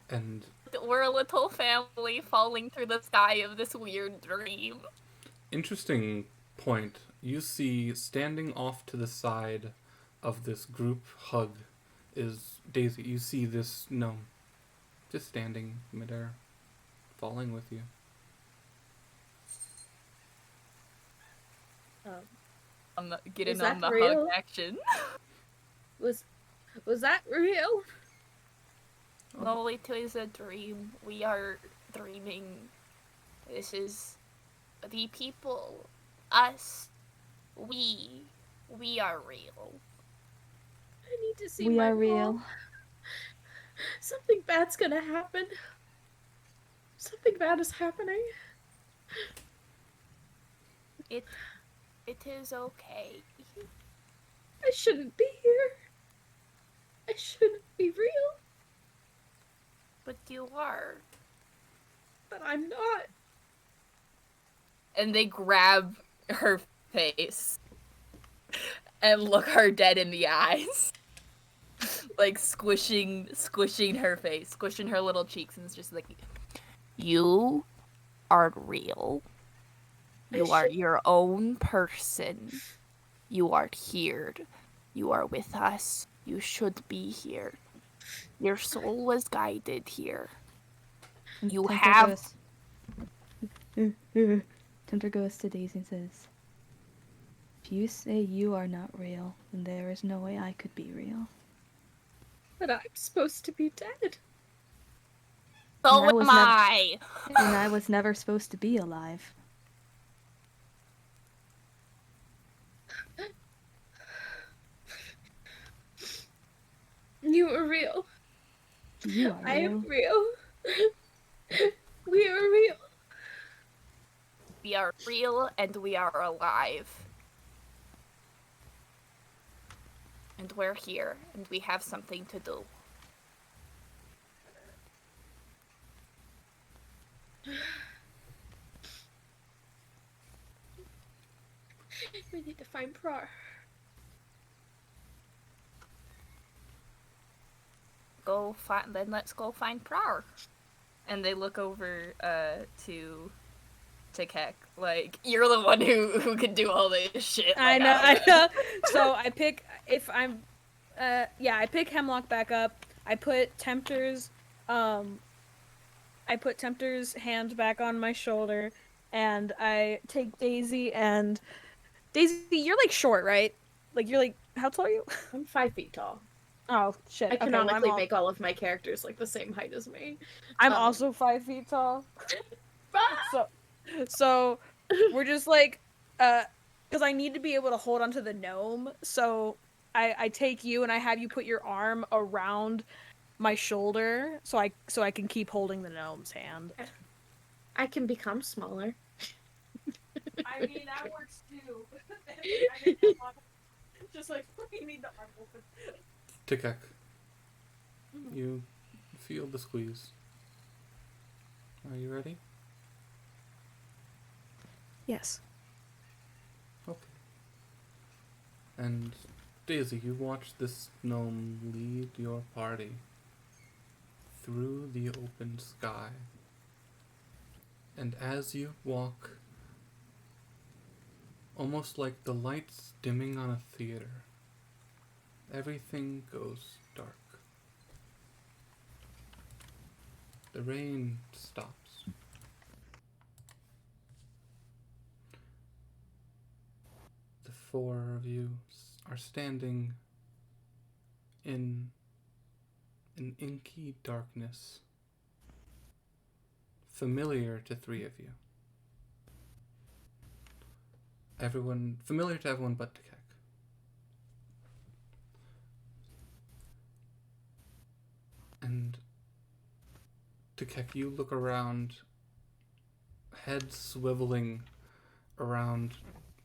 And We're a little family falling through the sky of this weird dream. interesting point. You see, standing off to the side of this group hug is Daisy. You see this gnome just standing midair, falling with you. Getting Was on that the real? hug action. Was that real? No, it is a dream. We are dreaming. This is the people. Us. We. We are real. I need to see We my are mom. real. I need to see We my are mom. real. Something bad's gonna happen. Something bad is happening. It is okay. I shouldn't be here. I shouldn't be real, But you are. but I'm not. And they grab her face and look her dead in the eyes. Like squishing her face, squishing her little cheeks, and it's just like, you are real. You are your own person. You are here. You are with us. You should be here. Your soul was guided here. And You Tempter have... goes. Tempter goes to Daisy and says, "If you say you are not real, then there is no way I could be real." But I'm supposed to be dead. So And I was am never- I. And I was never supposed to be alive. You are real. You are I real. am real. We are real. We are real and we are alive. And we're here and we have something to do. We need to find Prar. Then let's go find Prar. And they look over to Keck. Like, you're the one who can do all this shit. I Like, know, I don't know. So I pick I pick Hemlock back up. I put Tempter's hand back on my shoulder, and I take Daisy. And Daisy, you're like short, right? Like you're like, how tall are you? I'm 5 feet tall. Oh shit. I Okay, canonically well, make all of my characters like the same height as me. I'm also 5 feet tall. Ah! So we're just like, because I need to be able to hold onto the gnome. So I take you and I have you put your arm around my shoulder, so I can keep holding the gnome's hand. I can become smaller. I mean that works too. Just like we need the arm open. Tikek, you feel the squeeze. Are you ready? Yes. Okay. And Daisy, you watch this gnome lead your party through the open sky. And as you walk, almost like the lights dimming on a theater, everything goes dark. The rain stops. The four of you are standing in an inky darkness, familiar to three of you. Familiar to everyone but Tikek. And Tikek, you look around, head swiveling around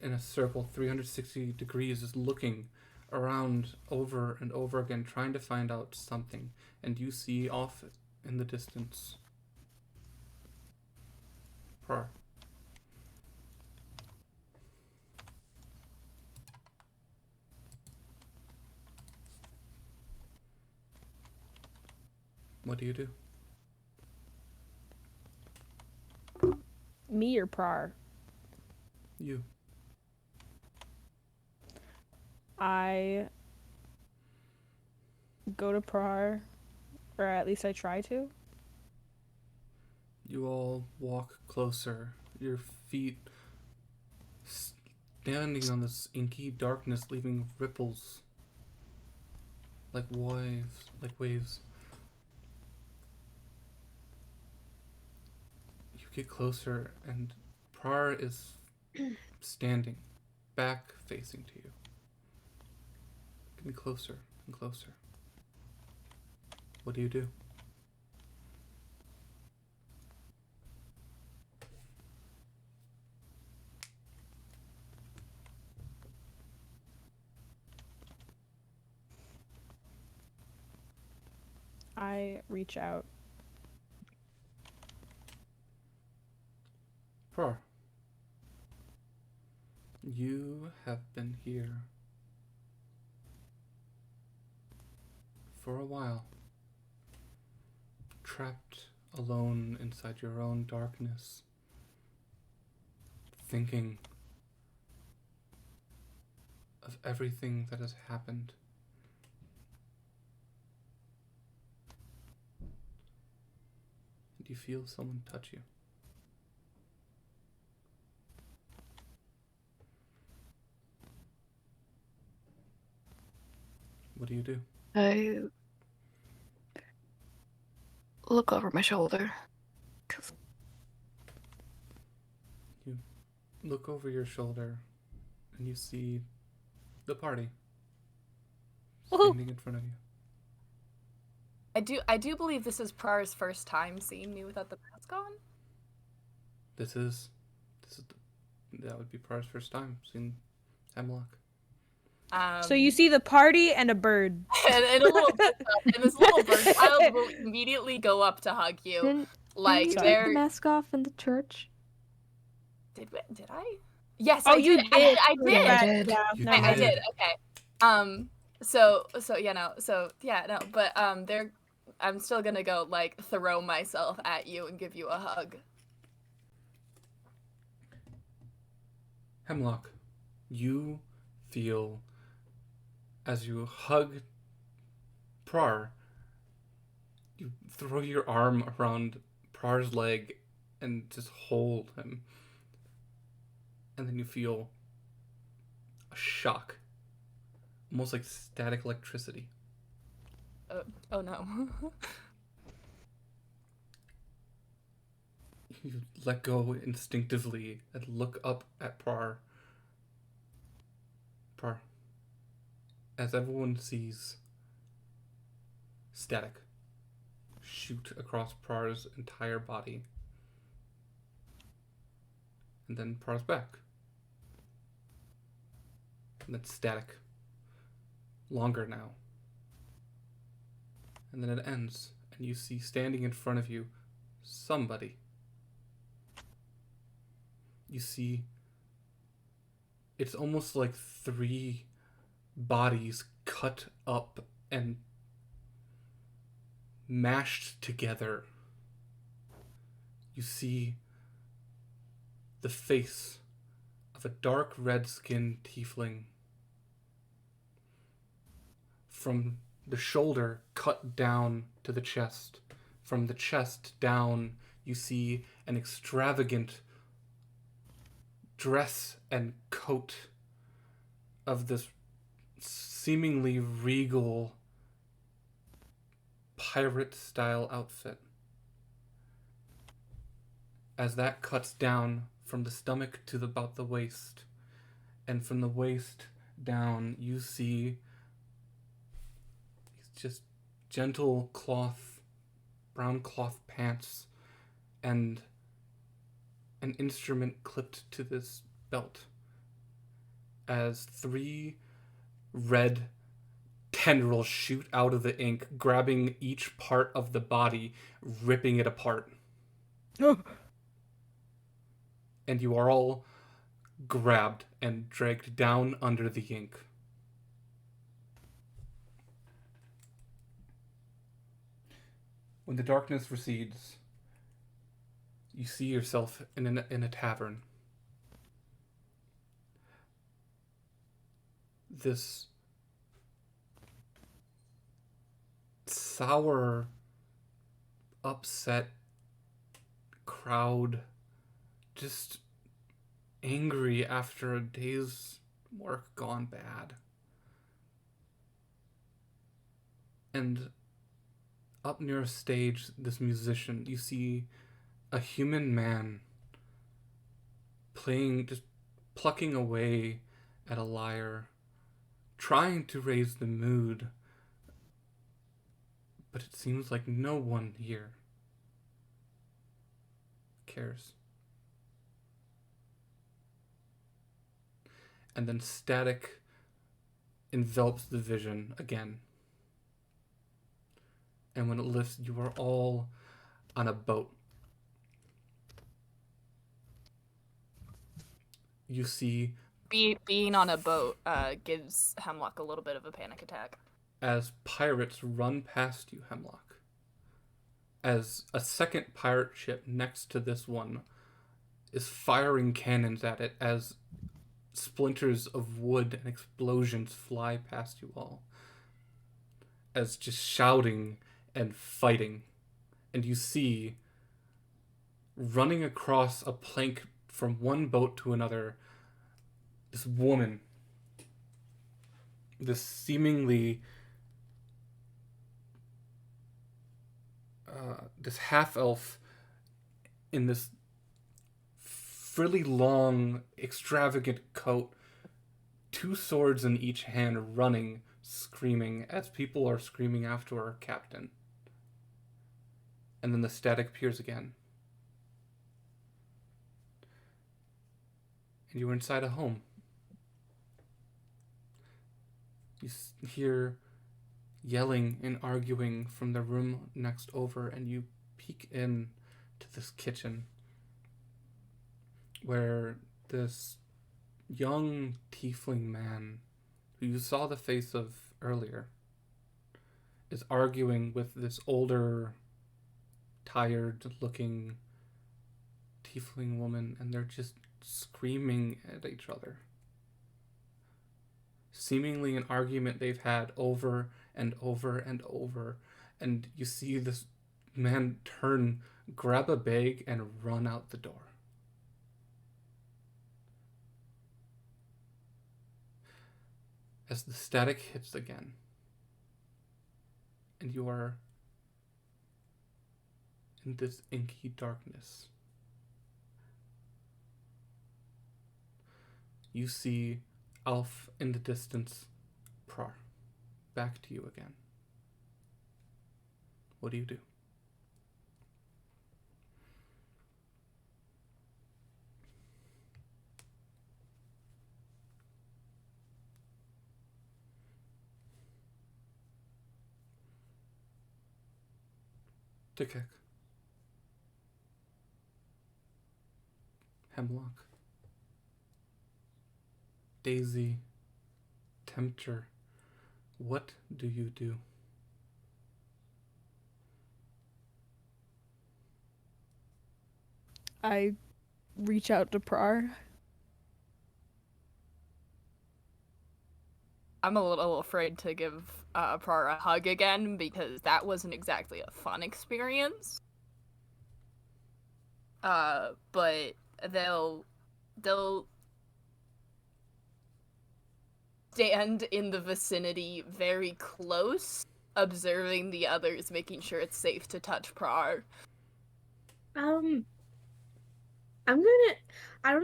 in a circle 360 degrees, is looking around over and over again, trying to find out something. And you see off in the distance Prar. What do you do? Me or Prar? You. I go to Prar, or at least I try to. You all walk closer, your feet standing on this inky darkness, leaving ripples like waves. You get closer, and Prar is standing, back facing to you. Getting closer and closer. What do you do? I reach out. Prar. You have been here for a while, trapped alone inside your own darkness, thinking of everything that has happened. And you feel someone touch you. What do you do? I look over my shoulder. You look over your shoulder and you see the party standing in front of you. I do believe this is Prar's first time seeing me without the mask on. That would be Prar's first time seeing Hemlock. So you see the party and a bird. And this little bird child will immediately go up to hug you. Didn't Like you take they're the mask off in the church? Did I? Yes, Oh, I you did. did. I did. I did. Yeah, You never I mind. did. Okay. So but I'm still gonna go like throw myself at you and give you a hug. Hemlock, you feel as you hug Prar, you throw your arm around Prar's leg and just hold him. And then you feel a shock, almost like static electricity. Oh no. You let go instinctively and look up at Prar. Prar. As everyone sees static shoot across Prar's entire body. And then Prar's back. And then static. Longer now. And then it ends, and you see standing in front of you somebody. You see, it's almost like 3 bodies cut up and mashed together. You see the face of a dark red-skinned tiefling, from the shoulder cut down to the chest. From the chest down, you see an extravagant dress and coat of this seemingly regal pirate-style outfit. As that cuts down from the stomach to about the waist, and from the waist down, you see just gentle cloth, brown cloth pants, and an instrument clipped to this belt, as 3 red tendrils shoot out of the ink, grabbing each part of the body, ripping it apart. And you are all grabbed and dragged down under the ink. When the darkness recedes, you see yourself in a tavern. This sour, upset crowd, just angry after a day's work gone bad. And up near a stage, this musician, you see a human man playing, just plucking away at a lyre, trying to raise the mood, but it seems like no one here cares. And then static envelops the vision again. And when it lifts, you are all on a boat. You see Being on a boat gives Hemlock a little bit of a panic attack. as pirates run past you, Hemlock. As a second pirate ship next to this one is firing cannons at it as splinters of wood and explosions fly past you all. As just shouting and fighting. And you see, running across a plank from one boat to another, this woman. This seemingly this half-elf in this frilly long, extravagant coat, two swords in each hand, running, screaming, as people are screaming after our captain. And then the static appears again. And you are inside a home. You hear yelling and arguing from the room next over, and you peek in to this kitchen where this young tiefling man who you saw the face of earlier is arguing with this older, tired looking tiefling woman, and they're just screaming at each other. Seemingly an argument they've had over and over and over, and you see this man turn, grab a bag, and run out the door. As the static hits again, and you are in this inky darkness, you see Alf in the distance, Prar. Back to you again. What do you do? Tikek. Hemlock. Daisy. Tempter. What do you do? I reach out to Prar. I'm a little afraid to give Prar a hug again because that wasn't exactly a fun experience. But they'll stand in the vicinity very close, observing the others, making sure it's safe to touch Prar. I don't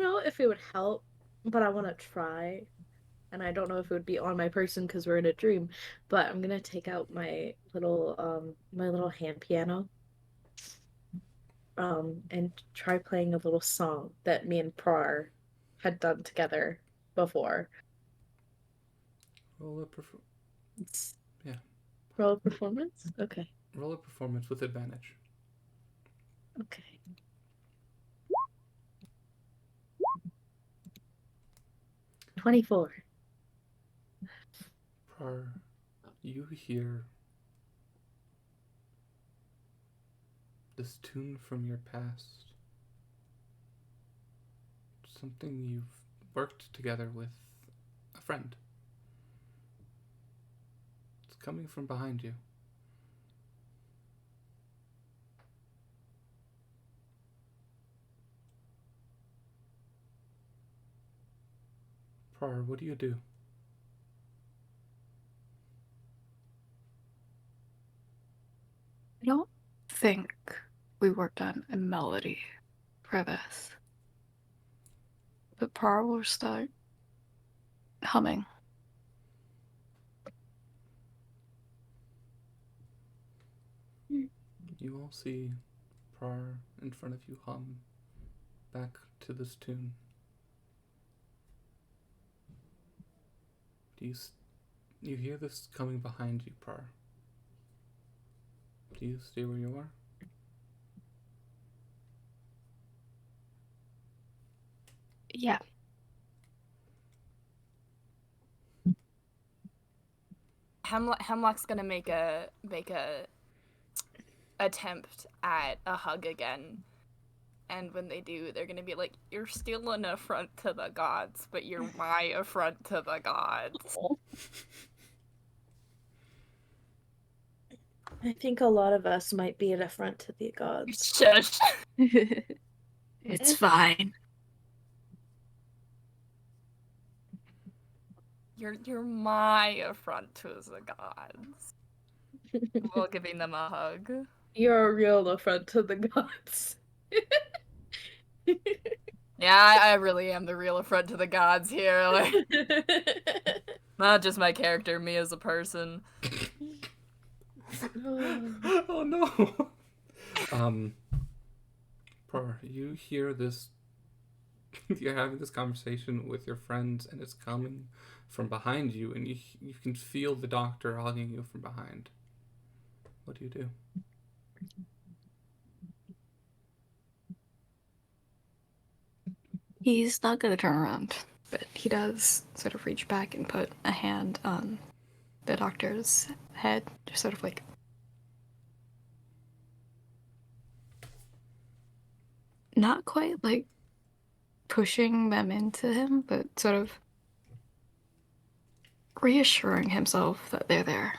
know if it would help, but I want to try. And I don't know if it would be on my person because we're in a dream, but I'm gonna take out my little hand piano, and try playing a little song that me and Prar had done together before. Roll a yeah. Roll a performance? Okay. Roll a performance with advantage. Okay. $24. Prar, you hear this tune from your past. Something you've worked together with a friend. It's coming from behind you. Prar, what do you do? I don't think we worked on a melody for this. But Par will start humming. you all see Prar in front of you hum back to this tune. You hear this coming behind you, Prar? Do you stay where you are? Yeah. Hemlock's gonna make a attempt at a hug again. And when they do, they're gonna be like, "You're still an affront to the gods, but you're my affront to the gods." I think a lot of us might be an affront to the gods. Shush. It's fine. You're my affront to the gods. While giving them a hug. You're a real affront to the gods. Yeah, I really am the real affront to the gods here. Like, not just my character, me as a person. Oh no! Prar, you hear this. You're having this conversation with your friends, and it's coming from behind you, and you can feel the doctor hugging you from behind. What do you do? He's not gonna turn around, but he does sort of reach back and put a hand on the doctor's head, just sort of like. Not quite like pushing them into him, but sort of reassuring himself that they're there.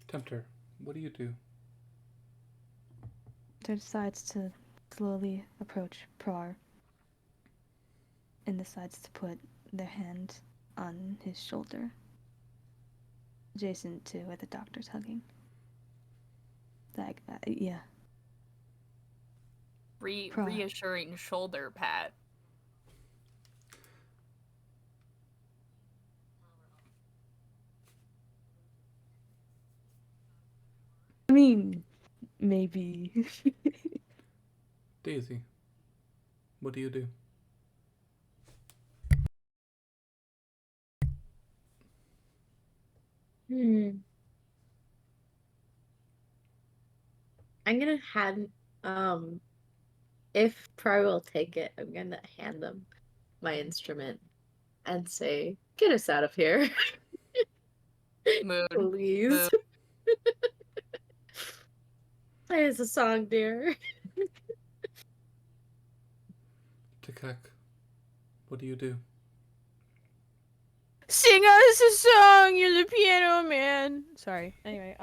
Tempter, what do you do? Tempter decides to slowly approach Prar and decides to put their hand on his shoulder, adjacent to where the doctor's hugging. Like, yeah. Prar. Reassuring shoulder pat. I mean, maybe. Daisy, what do you do? I'm gonna hand if Pry will take it, I'm gonna hand them my instrument and say, "Get us out of here." Mood. Please. Mood. Play us a song, dear. Tikek, what do you do? Sing us a song, you're the piano man. Sorry. Anyway,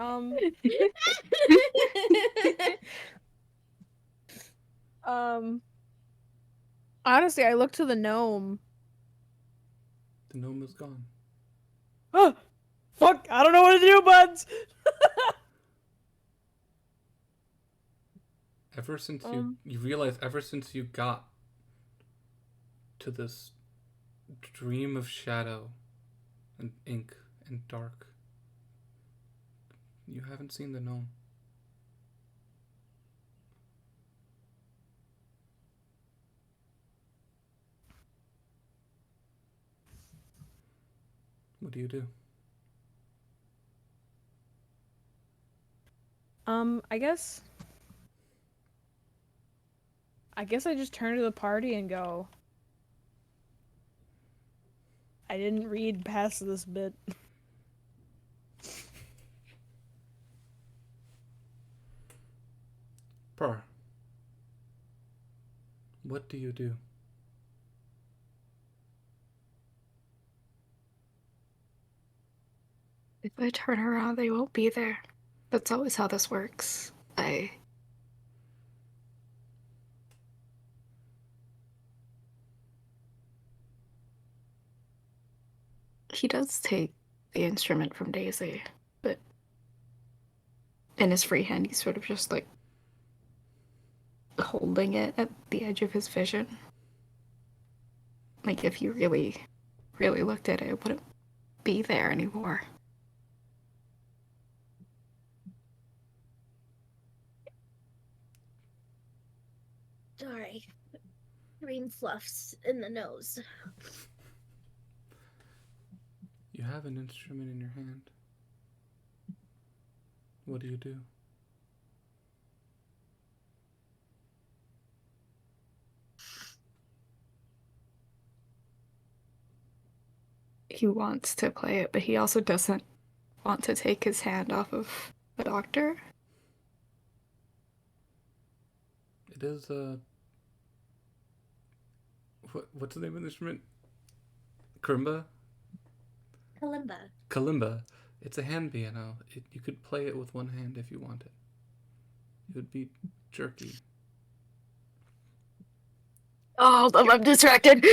honestly, I looked to the gnome. The gnome is gone. Oh, fuck! I don't know what to do, buds. Ever since you realize, ever since you got to this dream of shadow and ink and dark, you haven't seen the gnome. What do you do? I guess I just turn to the party and go, I didn't read past this bit. Prar, what do you do? If I turn around, they won't be there. That's always how this works. He does take the instrument from Daisy, but in his free hand, he's sort of just like holding it at the edge of his vision. Like if you really, really looked at it, it wouldn't be there anymore. Sorry. Green fluffs in the nose. You have an instrument in your hand. What do you do? He wants to play it, but he also doesn't want to take his hand off of the doctor. It is what's the name of the instrument? Kalimba? Kalimba. It's a hand piano. You could play it with one hand if you wanted. It would be jerky. Oh, hold on, I'm distracted.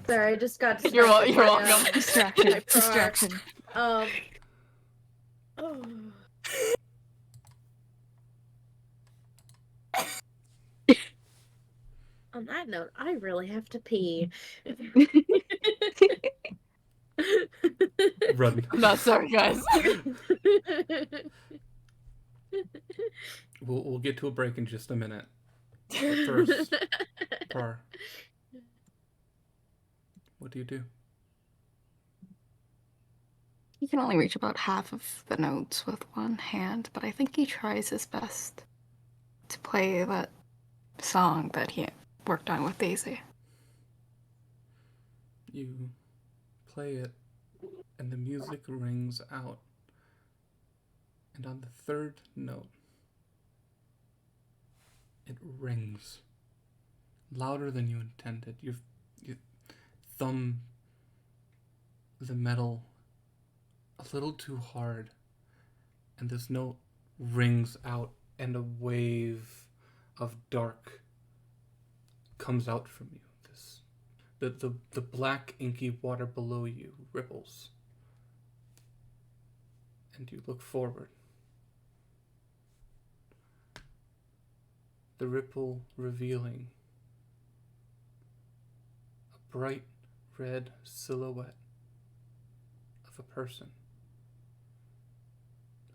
Sorry, I just got distracted. You're by, welcome. Distraction. my car. Distraction. Oh. On that note, I really have to pee. Run. I'm not sorry, guys. We'll get to a break in just a minute. But first, Par, what do you do? He can only reach about half of the notes with one hand, but I think he tries his best to play that song that he worked on with Daisy. You play it, and the music rings out. And on the third note, it rings louder than you intended. You thumb the metal a little too hard, and this note rings out, and a wave of dark comes out from you. The black inky water below you ripples, and you look forward. The ripple revealing a bright red silhouette of a person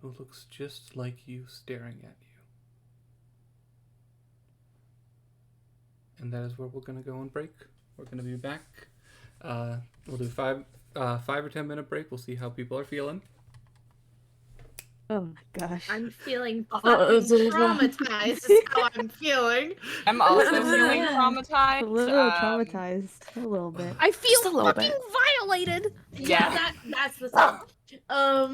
who looks just like you staring at you. And that is where we're going to go on break. We're going to be back. We'll do 5 or 10 minute break. We'll see how people are feeling. Oh my gosh. I'm feeling fucking traumatized is how I'm feeling. I'm also feeling traumatized. A little traumatized. A little bit. I Just a feel little fucking bit. violated. Yeah. That's the thing. How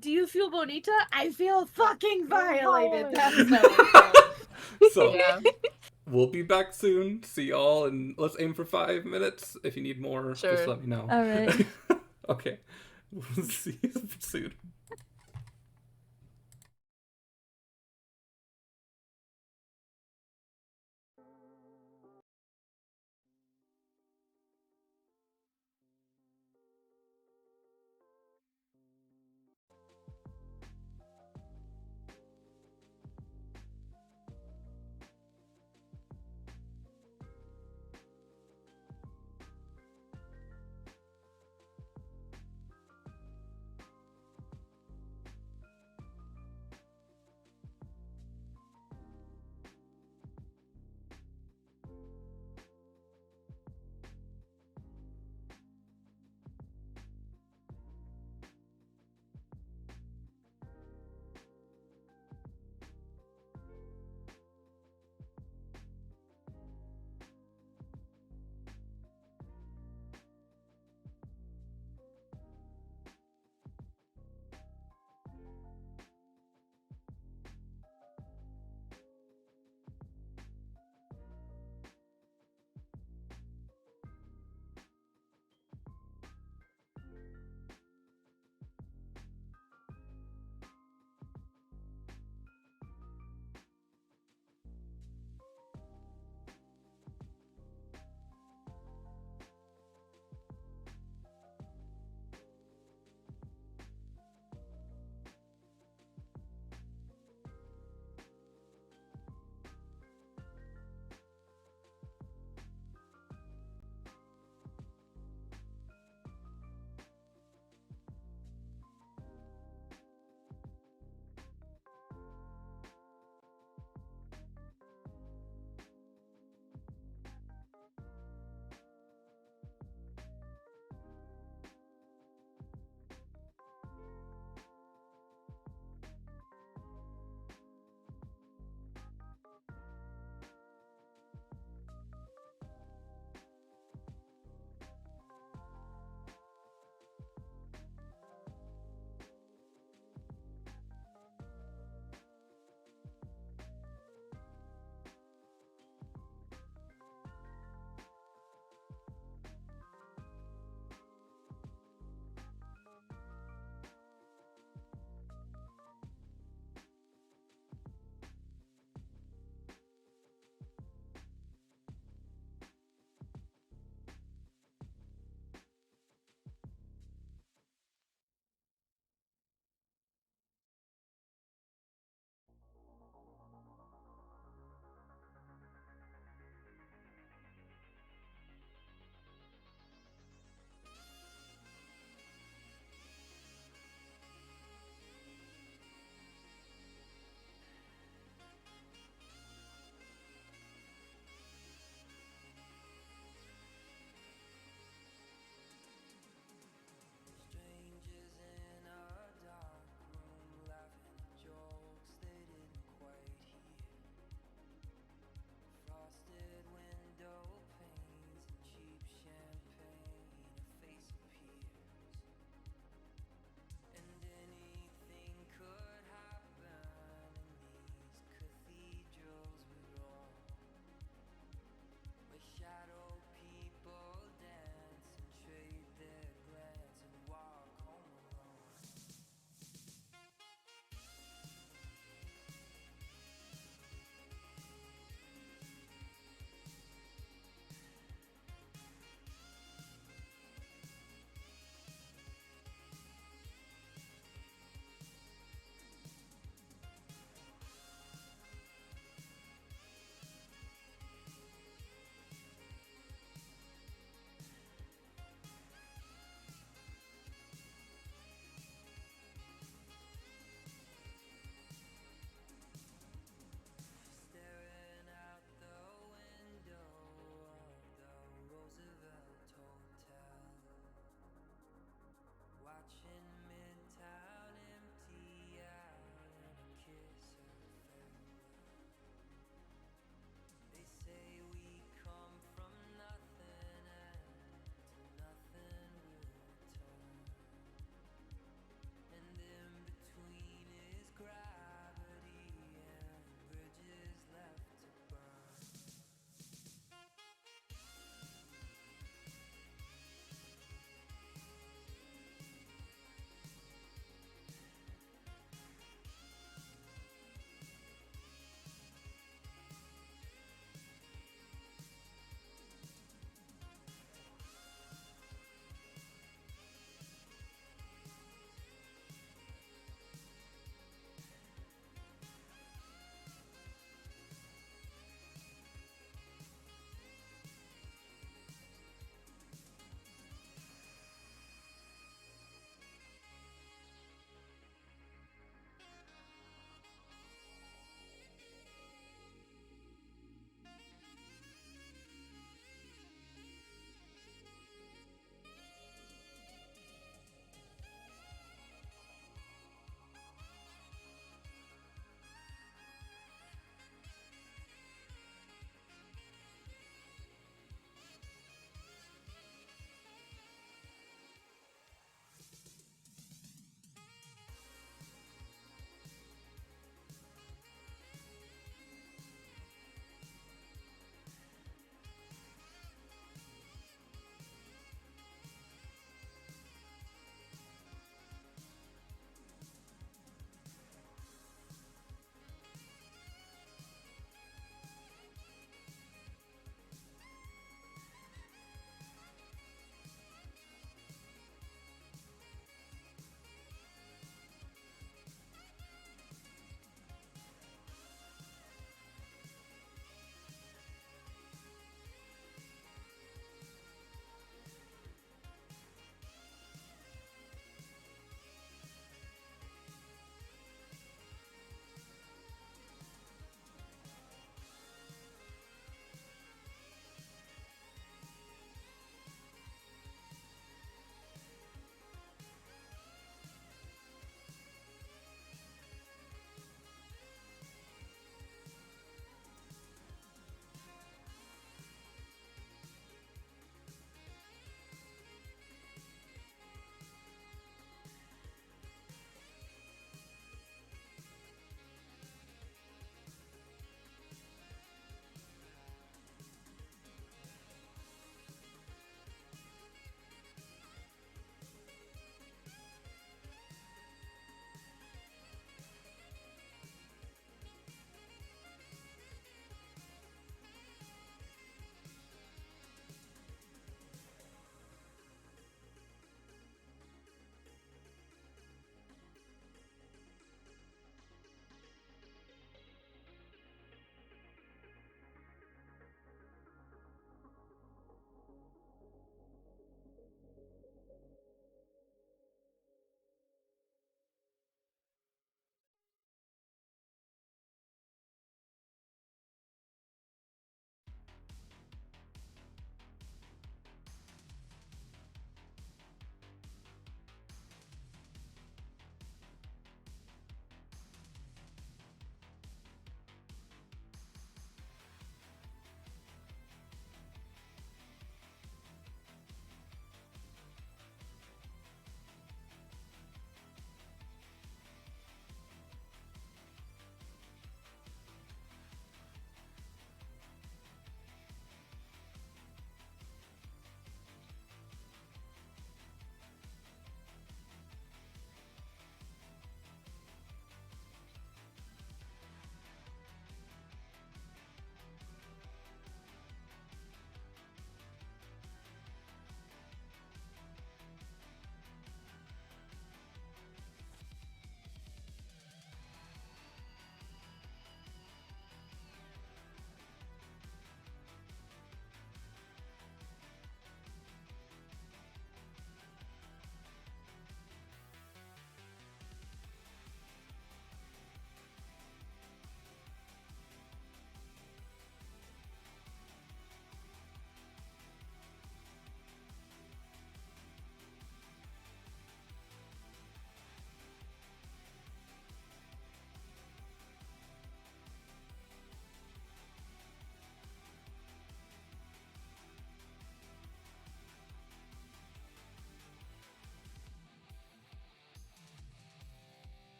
do you feel, Bonita? I feel fucking violated. That's how I feel. So, Yeah. we'll be back soon. See y'all, and let's aim for 5 minutes. If you need more, just Sure. let me know. All right. Okay. We'll see you soon.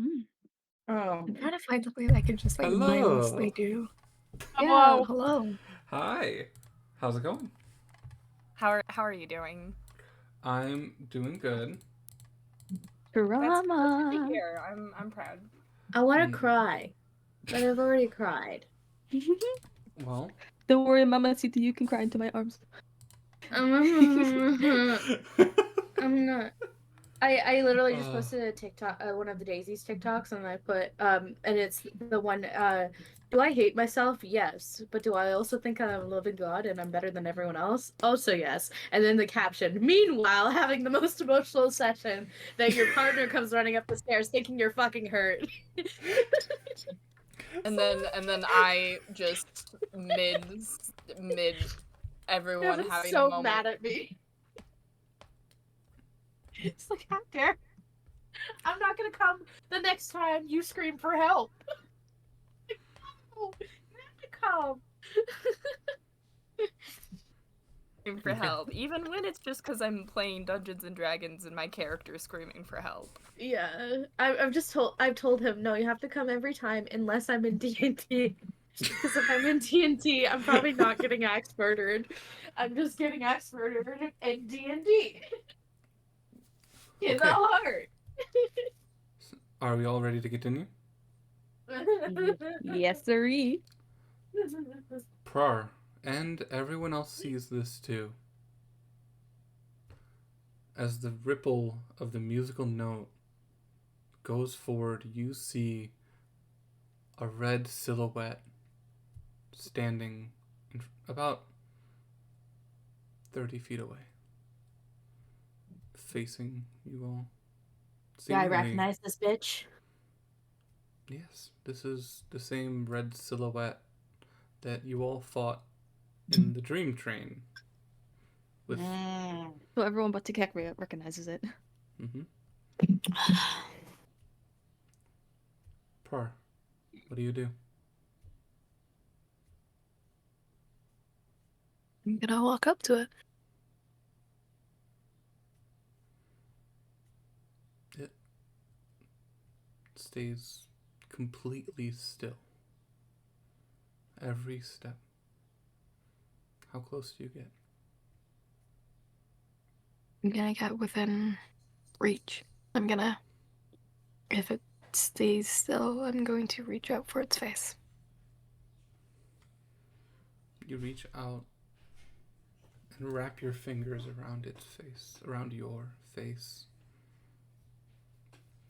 Mm. Oh. I'm trying to find something that I can just like mindlessly Hello. do. Hello. Yeah, hello. Hi. How's it going? How are you doing? I'm doing good. That's good to Drama. hear. I'm proud. I want Mm. to cry, but I've already cried. Well. Don't worry, Mamacita, you can cry into my arms. I'm not. I literally just Uh. posted a TikTok, one of the Daisy's TikToks, and I put and it's the one. Do I hate myself? Yes, but do I also think I'm loving God and I'm better than everyone else? Also yes. And then the caption: Meanwhile, having the most emotional session, that your partner comes running up the stairs thinking you're fucking hurt. And then I just mid everyone Evan's having a so moment. mad at me. It's like, how dare! I'm not gonna come the next time you scream for help. No, you have to come. For help, even when it's just because I'm playing Dungeons and Dragons and my character's screaming for help. Yeah, I've told him no. You have to come every time unless I'm in D&D. Because if I'm in D&D, I'm probably not getting axe murdered. I'm just getting axe murdered in D&D. In the Okay. heart. Are we all ready to continue? Yes, sirree. Prar, and everyone else sees this too. As the ripple of the musical note goes forward, you see a red silhouette standing about 30 feet away, facing you all. Do I Seemingly, recognize this bitch? yes, this is the same red silhouette that you all fought in the dream train with. So everyone but Takek recognizes it. Mm-hmm. Prar, what do you do? I'm gonna walk up to it. It stays completely still. Every step. How close do you get? I'm gonna get within reach. I'm gonna, if it stays still, I'm going to reach out for its face. You reach out and wrap your fingers around its face, around your face.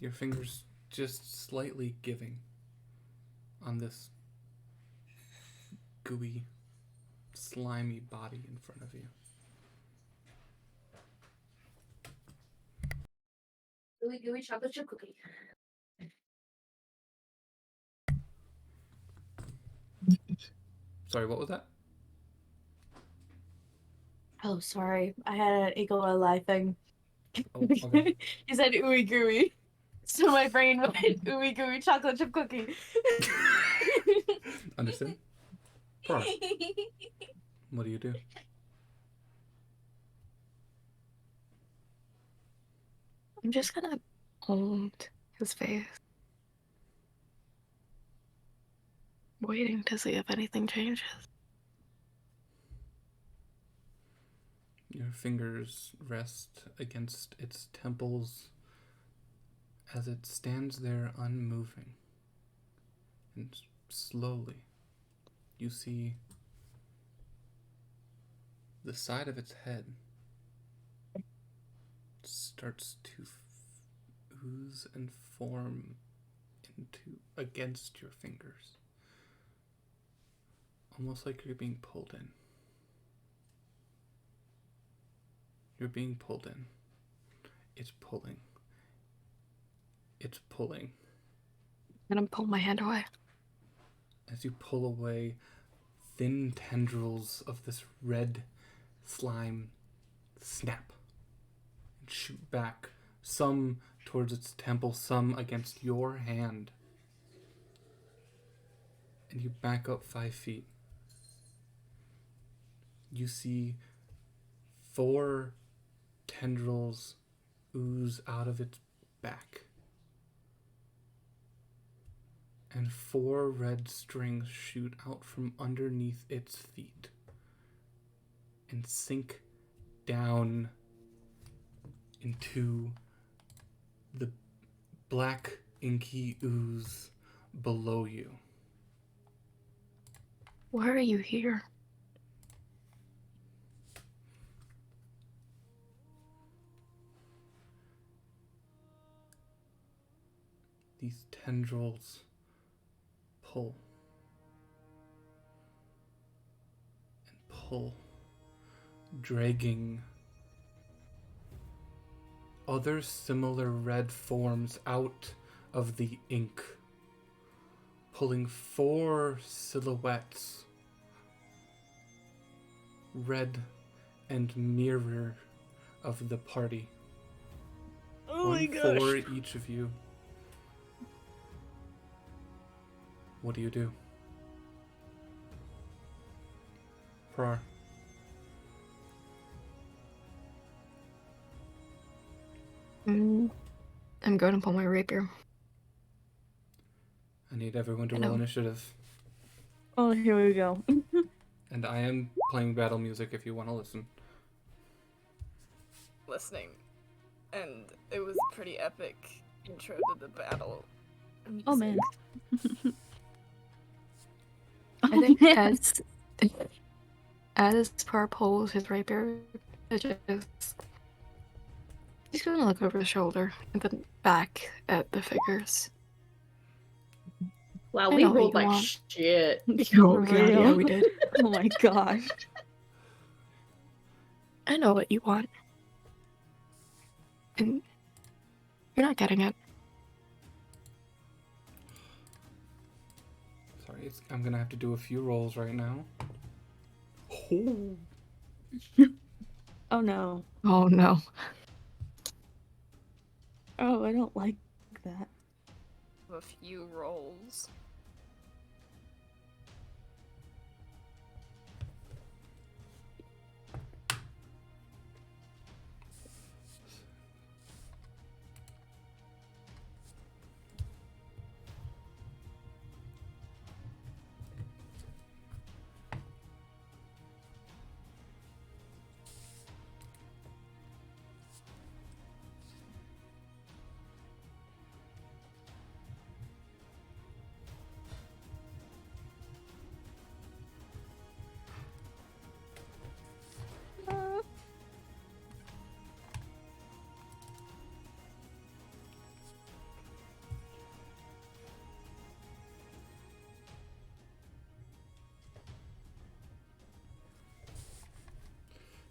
Your fingers just slightly giving on this gooey, slimy body in front of you. Gooey gooey chocolate chip cookie. Sorry, what was that? Oh, sorry. I had an Eagle Eye thing. Oh, okay. You said ooey gooey. So my brain went ooey gooey chocolate chip cookie. Understood? Prar, what do you do? I'm just gonna hold his face, waiting to see if anything changes. Your fingers rest against its temples as it stands there unmoving. And slowly, you see the side of its head starts to ooze and form into against your fingers, almost like you're being pulled in. You're being pulled in. It's pulling. It's pulling. I'm gonna pull my hand away. As you pull away, thin tendrils of this red slime snap and shoot back, some towards its temple, some against your hand. And you back up 5 feet. You see 4 tendrils ooze out of its back. and 4 red strings shoot out from underneath its feet and sink down into the black inky ooze below you. Why are you here? These tendrils pull and pull, dragging other similar red forms out of the ink, pulling 4 silhouettes, red and mirror of the party. Oh my One gosh. for each of you. What do you do? Prar. I'm going to pull my rapier. I need everyone to I roll know. initiative. Oh, here we go. And I am playing battle music if you want to listen. Listening, and it was a pretty epic intro to the battle. Oh man. I think as Par pulls his rapier, he's gonna look over his shoulder and then back at the figures. Wow, I we know what rolled you like want. shit. Oh For god, yeah, real? we did. Oh my gosh. I know what you want. And you're not getting it. Sorry, I'm gonna have to do a few rolls right now. Oh no. Oh no. Oh, I don't like that. A few rolls.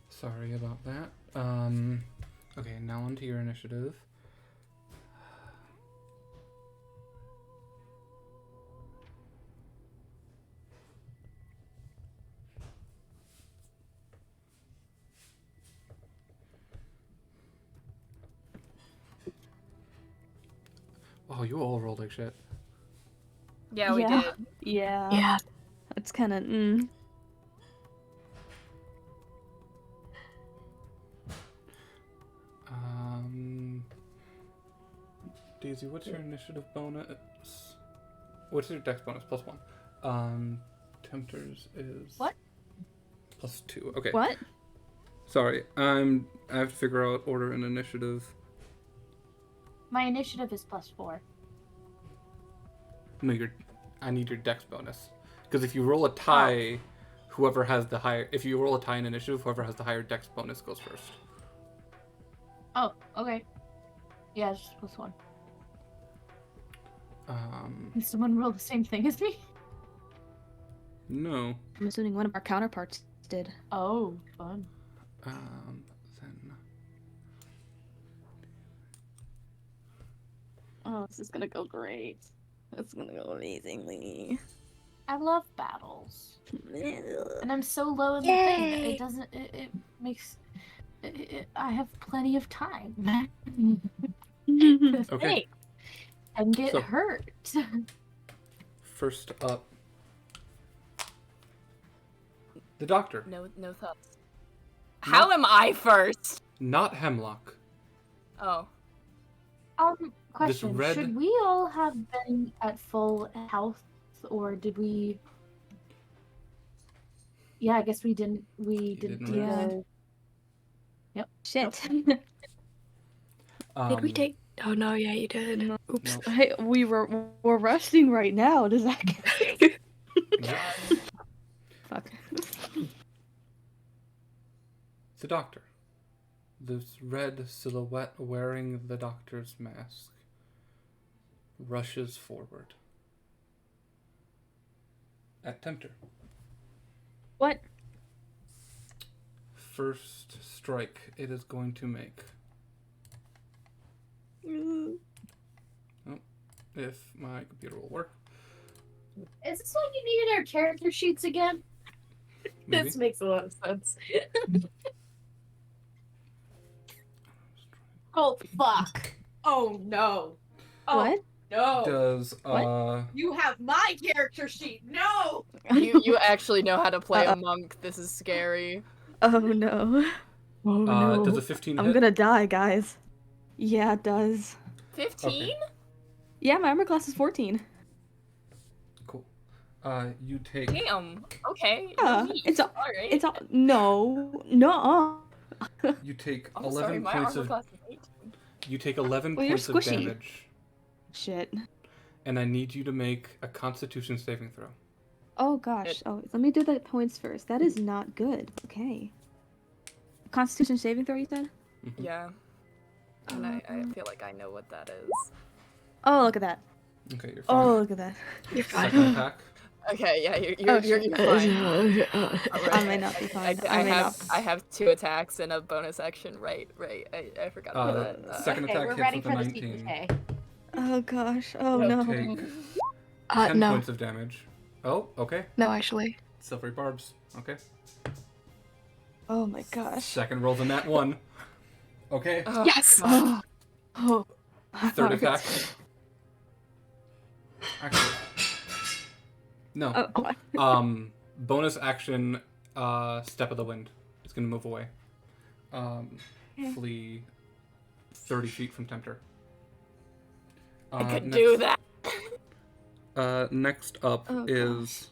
Sorry about that. Okay, now onto your initiative. Wow, you all rolled like shit. Yeah, we Yeah. did. Yeah. Yeah. It's kind of. Daisy, what's your initiative bonus? What's your dex bonus? +1. Tempters is What? +2. Okay. What? Sorry, I have to figure out order and initiative. My initiative is +4. No, I need your dex bonus. Because if you roll a tie, whoever has the higher. If you roll a tie in initiative, whoever has the higher dex bonus goes first. Oh, okay. Yeah, it's just +1. Did someone roll the same thing as me? No. I'm assuming one of our counterparts did. Oh, fun. Then. Oh, this is gonna go great. It's gonna go amazingly. I love battles. And I'm so low in the thing that it doesn't. It makes. I have plenty of time. The Okay. thing. And get So- hurt. First up, the doctor. No thoughts. How am I first? Not Hemlock. Oh. Question: red- Should we all have been at full health, or did we? Yeah, I guess we didn't. We didn't do Yeah. the. Yep. Shit. Did we take? Oh no, yeah, you did. No. Oops. No. Hey, we're resting right now. Does that count? Yep. Fuck. The doctor. This red silhouette wearing the doctor's mask rushes forward at Tempter. What? First strike it is going to make. Oh, if my computer will work. Is this what you needed our character sheets again? Maybe. This makes a lot of sense. Oh fuck! Oh no! Oh What? no! Does You have my character sheet. No! You actually know how to play a monk. This is scary. Oh no. Oh no. does a 15 I'm hit? gonna die, guys. Yeah, it does. 15? Okay. Yeah, my armor class is 14. Cool. You take Damn. Okay. Yeah, neat. it's all- Alright. It's all no. you take I'm 11 sorry, my points armor of class is 18. you take 11 Well, you're points of squishy. damage, Shit. and I need you to make a Constitution saving throw. Oh gosh. Oh, let me do the points first. That is not good. Okay. Constitution saving throw, you said? Mhm. Yeah. And I feel like I know what that is. Oh, look at that. Okay, you're fine. Oh, look at that. You're Second fine. attack. Okay, yeah, you're Oh, you're shit. fine. I may not be fine. I may not. I have 2 attacks and a bonus action. Right. I forgot about that. Second Okay, attack we're hits ready with a for the 19. CPK. Oh gosh. Oh Yep. no. Take 10 No. points of damage. Oh, okay. No, actually. Silvery barbs. Okay. Oh my gosh. Second roll's a nat 1. Okay. Oh, Yes! God. Oh. Third attack. Actually. No. Oh. Bonus action, Step of the Wind. It's gonna move away. Flee 30 feet from Tempter. I could do that. Next up Oh, is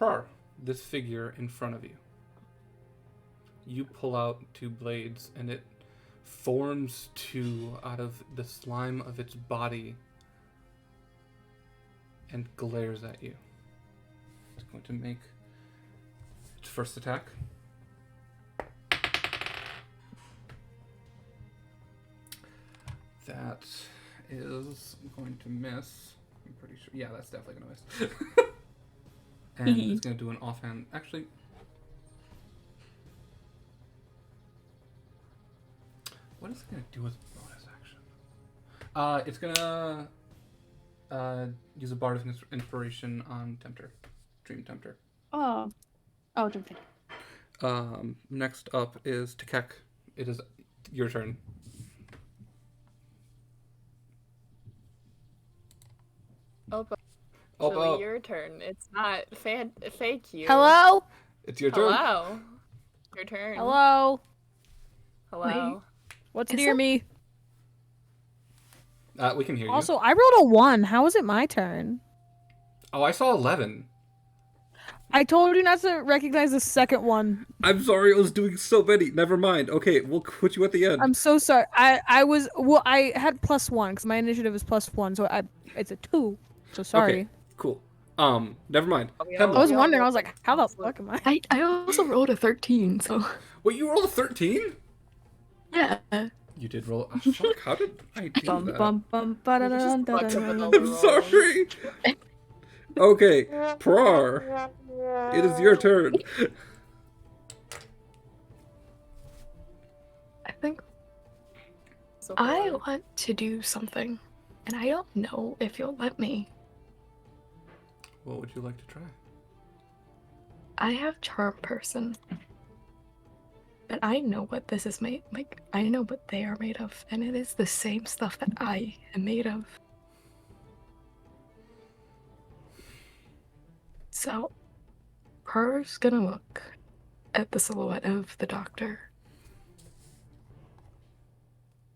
Prar, this figure in front of you. You pull out 2 blades, and it forms 2 out of the slime of its body and glares at you. It's going to make its first attack. That is going to miss. I'm pretty sure. Yeah, that's definitely going to miss. And it's going to do an offhand. Actually, what is it going to do with bonus action? It's going to use a Bardic Inspiration on Tempter. Dream Tempter. Oh. Oh, don't think. Next up is Tekek. It is your turn. Actually, your turn. It's not fake you. Hello? It's your turn. Hello. Your turn. Hello? Hello. What's Is near it- me? We can hear you. Also, I rolled a 1. How is it my turn? Oh, I saw 11. I told you not to recognize the second one. I'm sorry, I was doing so many. Never mind. Okay, we'll put you at the end. I'm so sorry. I had +1 because my initiative is +1, so it's a 2. So sorry. Okay, cool. Never mind. Yeah. I was We all wondering. I rolled was like, how the fuck am I? I also rolled a 13, so. Wait, you rolled a 13? Yeah. You did roll. Oh, fuck, how did I do Bum that? bum bum You just fucked up ba-da-dun, another I'm roll. sorry. Okay, Prar, it is your turn. I think So I bored. want to do something, and I don't know if you'll let me. What would you like to try? I have Charm Person. But I know what this is made, like, I know what they are made of, and it is the same stuff that I am made of. So, Prar's gonna look at the silhouette of the doctor.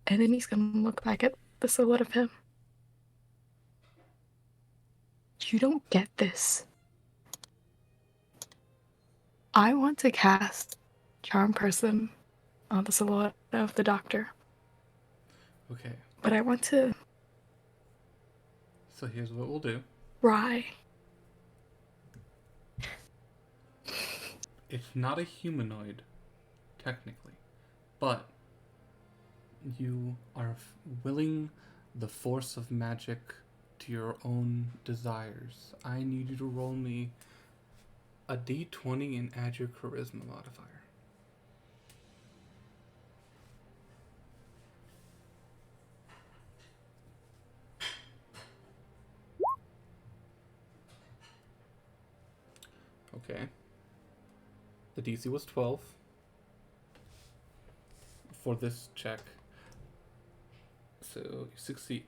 And then he's gonna look back at the silhouette of him. You don't get this. I want to cast Charm Person on the silhouette of the doctor, Okay, but I want to so here's what we'll do. try. It's not a humanoid, technically, but you are willing the force of magic to your own desires. I need you to roll me a d20 and add your charisma modifier. Okay. The DC was 12 for this check. So you succeed.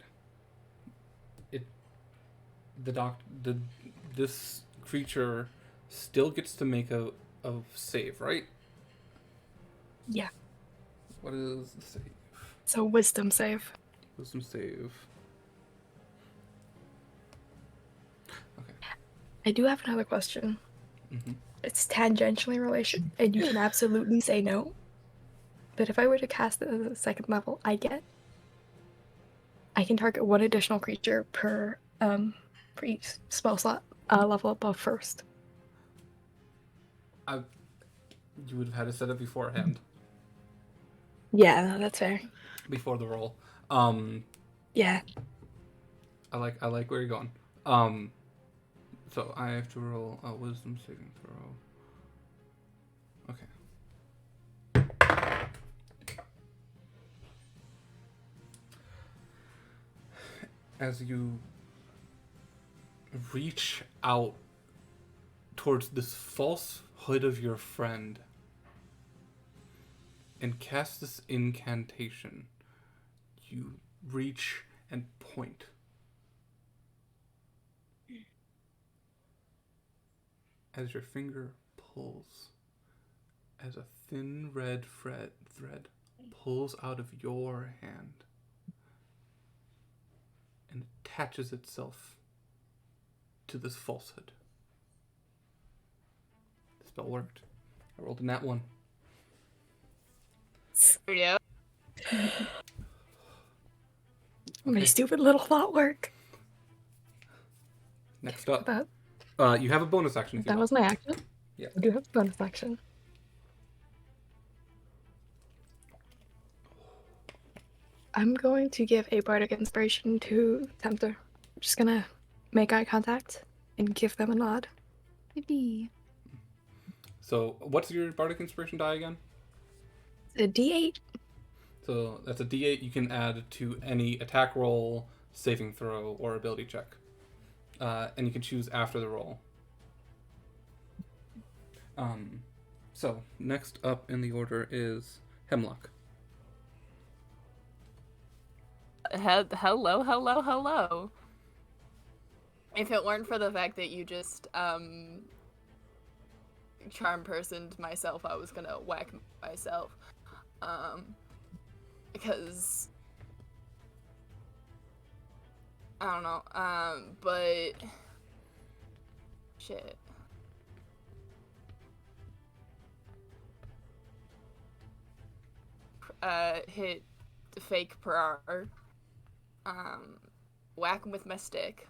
This creature still gets to make a save, right? Yeah. What is the save? So wisdom save. Wisdom save. Okay. I do have another question. Mm-hmm. It's tangentially related, and you can absolutely say no. But if I were to cast it as a second level, I can target one additional creature per for each spell slot level above first. You would have had to set it beforehand. Yeah, no, that's fair. Before the roll. Yeah. I like where you're going. So I have to roll a wisdom saving throw. Okay. As you reach out towards this falsehood of your friend and cast this incantation, you reach and point. As your finger pulls, as a thin red thread pulls out of your hand and attaches itself to this falsehood. The spell worked. I rolled a nat 1. Yeah. My stupid little thought work. Next up, That you have a bonus action if you that want. was my action. Yeah. I do have a bonus action. I'm going to give a bardic inspiration to Tempter. I'm just gonna make eye contact and give them a nod. Maybe. So, what's your bardic inspiration die again? A D8. So that's a D8 you can add to any attack roll, saving throw, or ability check. And you can choose after the roll. So next up in the order is Hemlock. Hello. If it weren't for the fact that you just charm personed myself, I was gonna whack myself. Because I don't know. But shit. Hit the fake per hour. Whack him with my stick.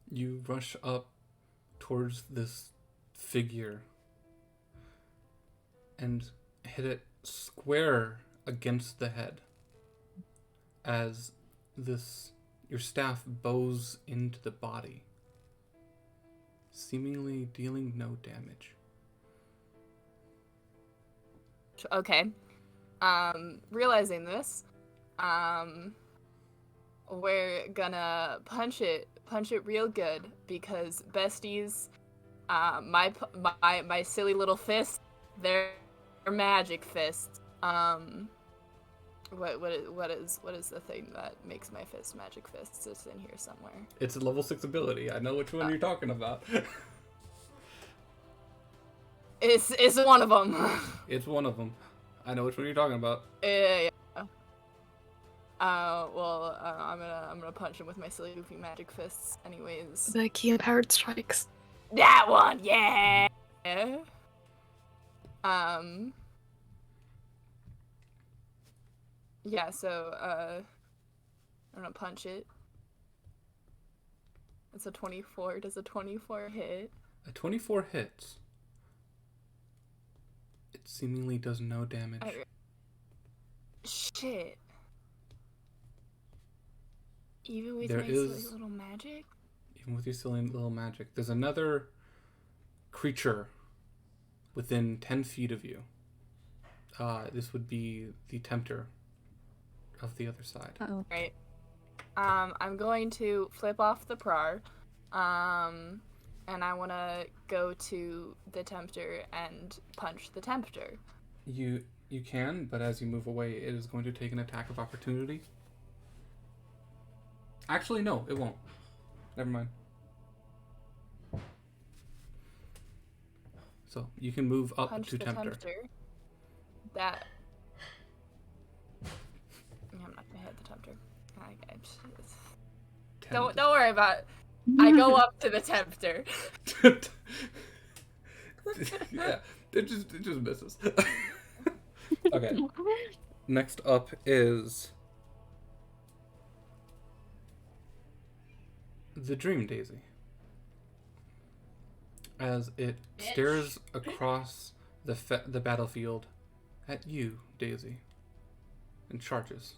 You rush up towards this figure and hit it square against the head as your staff bows into the body, seemingly dealing no damage. Okay. Realizing this, we're gonna punch it real good because besties, my silly little fists, they're magic fists. What is the thing that makes my fist magic fists? It's in here somewhere. It's a level 6 ability. I know which one you're talking about. It's one of them. It's one of them. I know which one you're talking about. Yeah. I'm gonna punch him with my silly goofy magic fists, anyways. The key empowered strikes. That one, yeah. Yeah. So, I'm gonna punch it. It's a 24. Does a 24 hit? A 24 hits. It seemingly does no damage. Shit. Even with There my is- silly little magic? Even with your silly little magic. There's another creature within 10 feet of you. This would be the Tempter of the other side. Uh-oh. Right. I'm going to flip off the Prar. And I want to go to the Tempter and punch the Tempter. You can, but as you move away, it is going to take an attack of opportunity. Actually, no, it won't. Never mind. So you can move up Punch to the Tempter. That. I'm not gonna hit the Tempter. Don't worry about it. I go up to the Tempter. Yeah, it just misses. Okay. Next up is the Dream Daisy. As it stares across the battlefield at you, Daisy, and charges.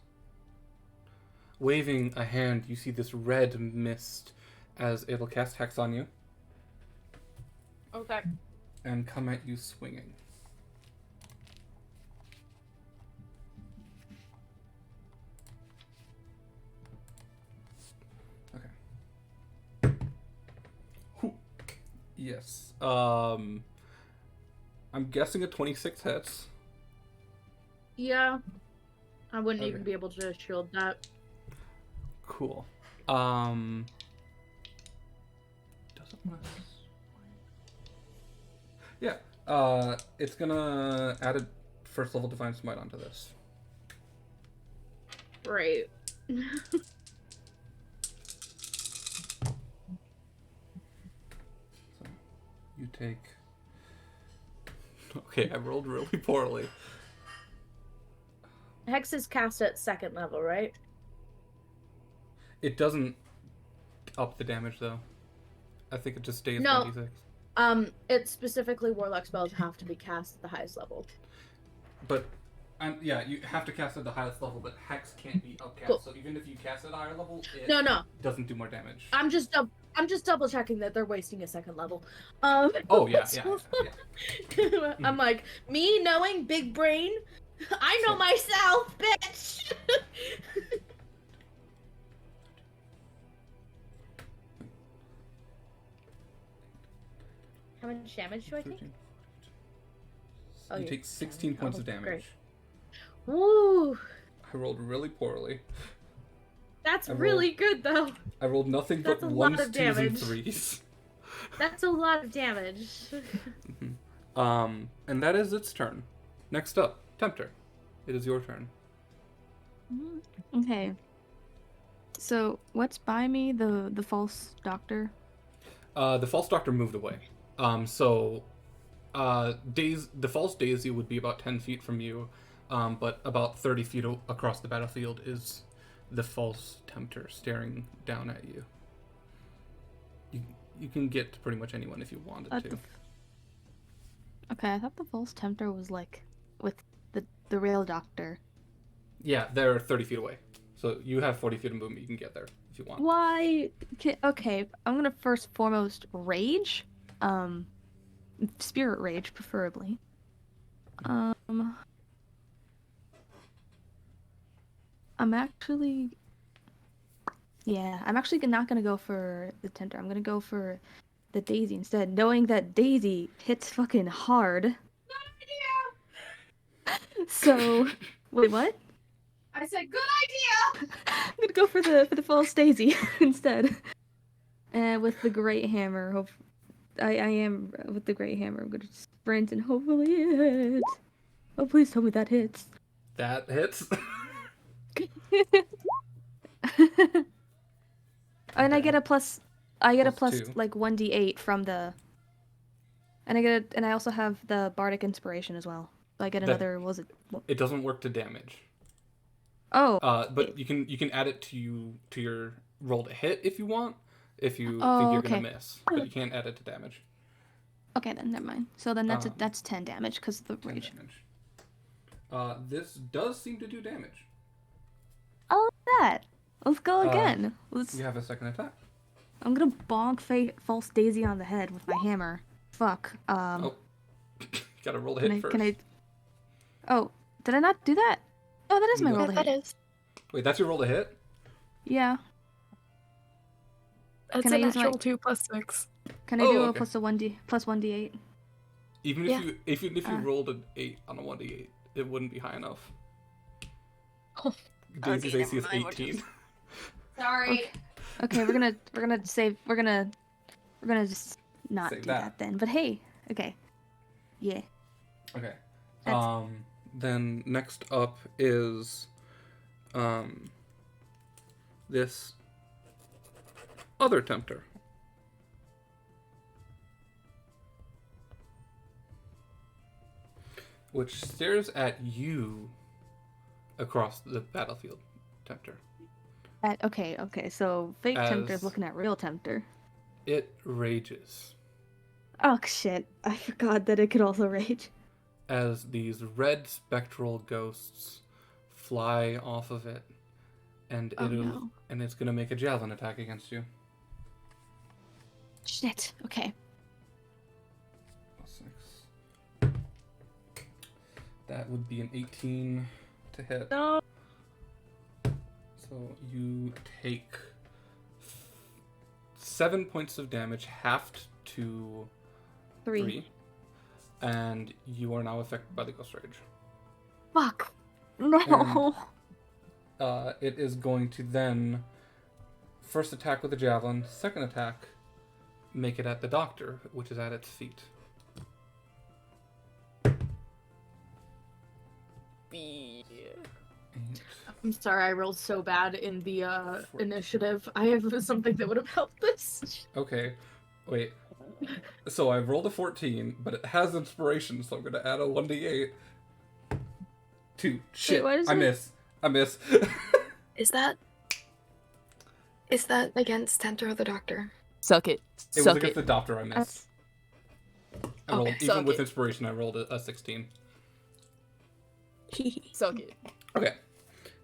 Waving a hand, you see this red mist as it'll cast Hex on you Okay. and come at you swinging. Okay. Whew. Yes. I'm guessing a 26 hits. Yeah. I wouldn't Okay. even be able to shield that. Cool. Doesn't want to. Yeah. It's gonna add a first level Divine Smite onto this. Right. So you take. Okay, I rolled really poorly. Hex is cast at 2nd level, right? It doesn't up the damage though. I think it just stays No. 1d6. It's specifically Warlock spells have to be cast at the highest level. But, yeah, you have to cast at the highest level, but Hex can't be upcast. Cool. So even if you cast at a higher level, it No. doesn't do more damage. I'm just double checking that they're wasting a 2nd level. Oh yeah. I'm like, me knowing big brain, I know myself, bitch. How much damage do I take? 13. Oh, You yeah. take 16 points of damage. great. Woo! I rolled really poorly. That's I rolled- really good though. I rolled nothing but That's a lot 1s, of 2s, and damage. 3s. That's a lot of damage. And that is its turn. Next up, Tempter. It is your turn. Okay. So what's by me? The false doctor. The false doctor moved away. The false Daisy would be about 10 feet from you, but about 30 feet across the battlefield is the false Tempter staring down at you. You can get to pretty much anyone if you wanted to. Okay, I thought the false tempter was like with the real doctor. Yeah, they're 30 feet away. So you have 40 feet of movement. You can get there if you want. Why? Okay, I'm gonna first foremost rage, spirit rage preferably. I'm actually not gonna go for the tempter. I'm gonna go for the Daisy instead, knowing that Daisy hits fucking hard. So, wait, what? I said good idea. I'm gonna go for the false Daisy instead. And with the great hammer, I am with the great hammer. I'm gonna sprint and hopefully it hits. Oh, please tell me that hits. That hits. And I Okay. get a plus. I get a Plus plus two. like 1d8 from the. And I also have the bardic inspiration as well. I get That- another. What was it? It doesn't work to damage. Oh. But you can add it to your roll to hit if you want. If you Oh, think you're okay. gonna miss, but you can't add it to damage. Okay, then never mind. So then Um, that's 10 damage because the 10 rage. damage. This does seem to do damage. Oh, look at that. Let's go Uh, again. Let's. You have a second attack. I'm gonna bonk false Daisy on the head with my hammer. Fuck. Oh, gotta roll the Can hit I? first. Can I? Oh, did I not do that? Oh, that is my No. roll to hit. That is. Wait, that's your roll to hit? Yeah. That's Can a I use my- natural 2 plus 6. Can I Oh, do a okay. plus 1d8? Even Yeah. if you Ah. rolled an 8 on a 1d8, it wouldn't be high enough. Oh, Daisy's okay, AC is never mind, we'll 18. just- Sorry. Okay, we're gonna save. We're gonna just not Save do that. that then. But hey, okay. Yeah. Okay. That's- Then next up is this other tempter. Which stares at you across the battlefield, tempter. Okay. So fake tempter's As- looking at real tempter. It rages Oh shit! I forgot that it could also rage. as these red spectral ghosts fly off of it, and Oh, no. it's gonna make a javelin attack against you. Shit. Okay. +6. That would be an 18 to hit. No. So you take 7 points of damage, halved to 3. And you are now affected by the Ghost Rage. Fuck. No. It is going to then first attack with a javelin, second attack, make it at the doctor, which is at its feet. Be... 8. I'm sorry, I rolled so bad in the initiative. I have something that would have helped this. Okay, wait. So I rolled a 14, but it has inspiration, so I'm gonna add a 1d8. 2. Shit, what is I it? miss. I miss. Is that against Tempter or the Doctor? Suck it. It was Suck against it. the doctor I missed. I rolled, Okay, even suck with it. inspiration, I rolled a 16. Suck it. Okay.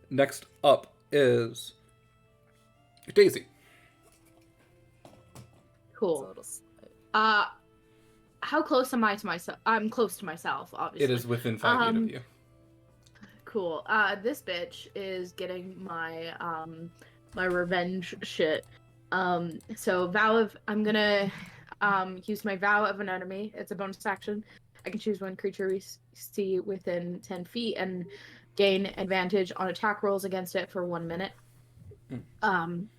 Next up is Daisy. Cool. How close am I to myself? I'm close to myself, obviously. It is within 5 feet of you. Cool. This bitch is getting my my revenge shit. So I'm gonna use my vow of an enemy. It's a bonus action. I can choose one creature we see within 10 feet and gain advantage on attack rolls against it for 1 minute. I'm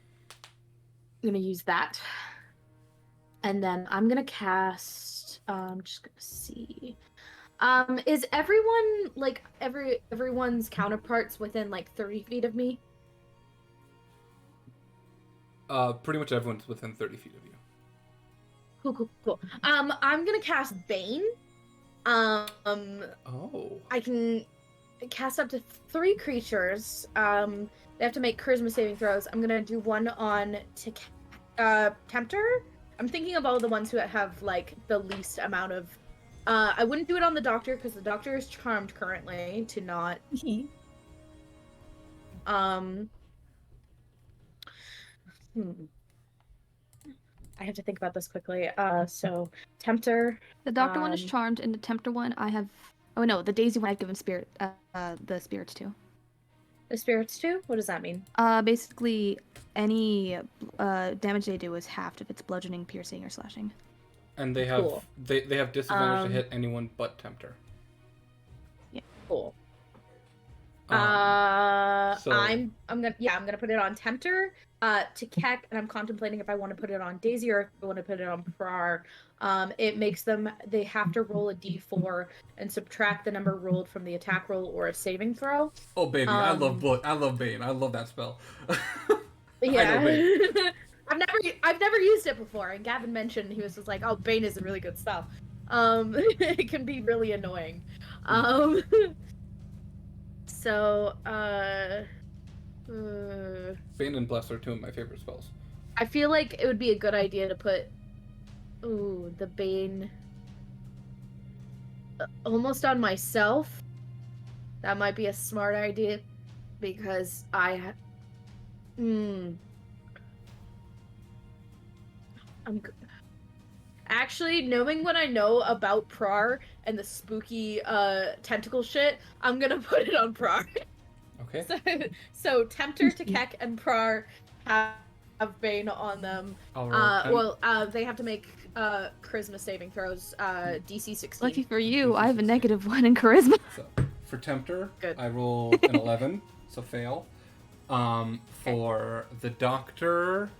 gonna use that. And then I'm gonna cast I'm just gonna see. Is everyone like everyone's counterparts within like 30 feet of me? Pretty much everyone's within 30 feet of you. Cool. I'm gonna cast Bane. Oh. I can cast up to 3 creatures. They have to make charisma saving throws. I'm gonna do one on Tempter. I'm thinking of all the ones who have like the least amount of. I wouldn't do it on the doctor because the doctor is charmed currently to not. I have to think about this quickly. So Tempter. The doctor one is Um, charmed, and the tempter one I have. Oh no, the Daisy one I've given spirit. The spirits to. The spirits too? What does that mean? Basically, any damage they do is halved if it's bludgeoning, piercing, or slashing. And they have Cool. they have disadvantage to Um, hit anyone but Tempter. Cool. Um, So- I'm gonna put it on Tempter, to Keck, and I'm contemplating if I want to put it on Daisy or if I want to put it on Prar. It makes them, they have to roll a d4 and subtract the number rolled from the attack roll or a saving throw. Oh baby, I love Bane. I love that spell. Yeah. I know Bane. I've never used it before, and Gavin mentioned, he was just like, "Oh, Bane is a really good spell." It can be really annoying. So, Bane and Bless are two of my favorite spells. I feel like it would be a good idea to put, the Bane almost on myself. That might be a smart idea, because actually, knowing what I know about Prar and the spooky tentacle shit, I'm gonna put it on Prar. Okay. So Tempter, Tekek, and Prar have Bane on them. I'll roll 10. They have to make charisma saving throws, DC 16. Lucky for you, I have a -1 in charisma. So for Tempter, Good. I roll an 11, so fail. For the Doctor.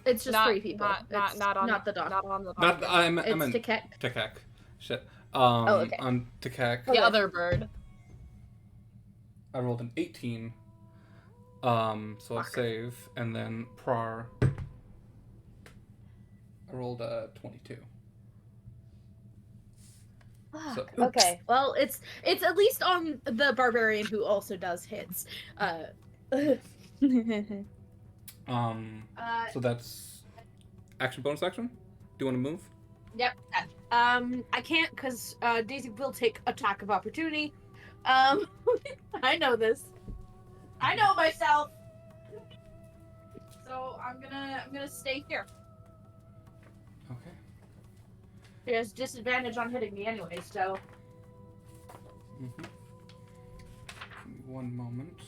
It's just Not- 3 people. Not It's not on not the doctor. Not on the Not doctor. I'm It's Tekek. Tekek. Shit. okay. On Tekek, The other bird. I rolled an 18. So I'll save, and then Prar. I rolled a 22. So, Okay, well, it's at least on the barbarian who also does hits. So that's action, bonus action. Do you want to move? Yep. I can't because Daisy will take attack of opportunity. I know this. I know myself. So I'm gonna stay here. Okay. She has disadvantage on hitting me anyway, so. Mm-hmm. Give me one moment.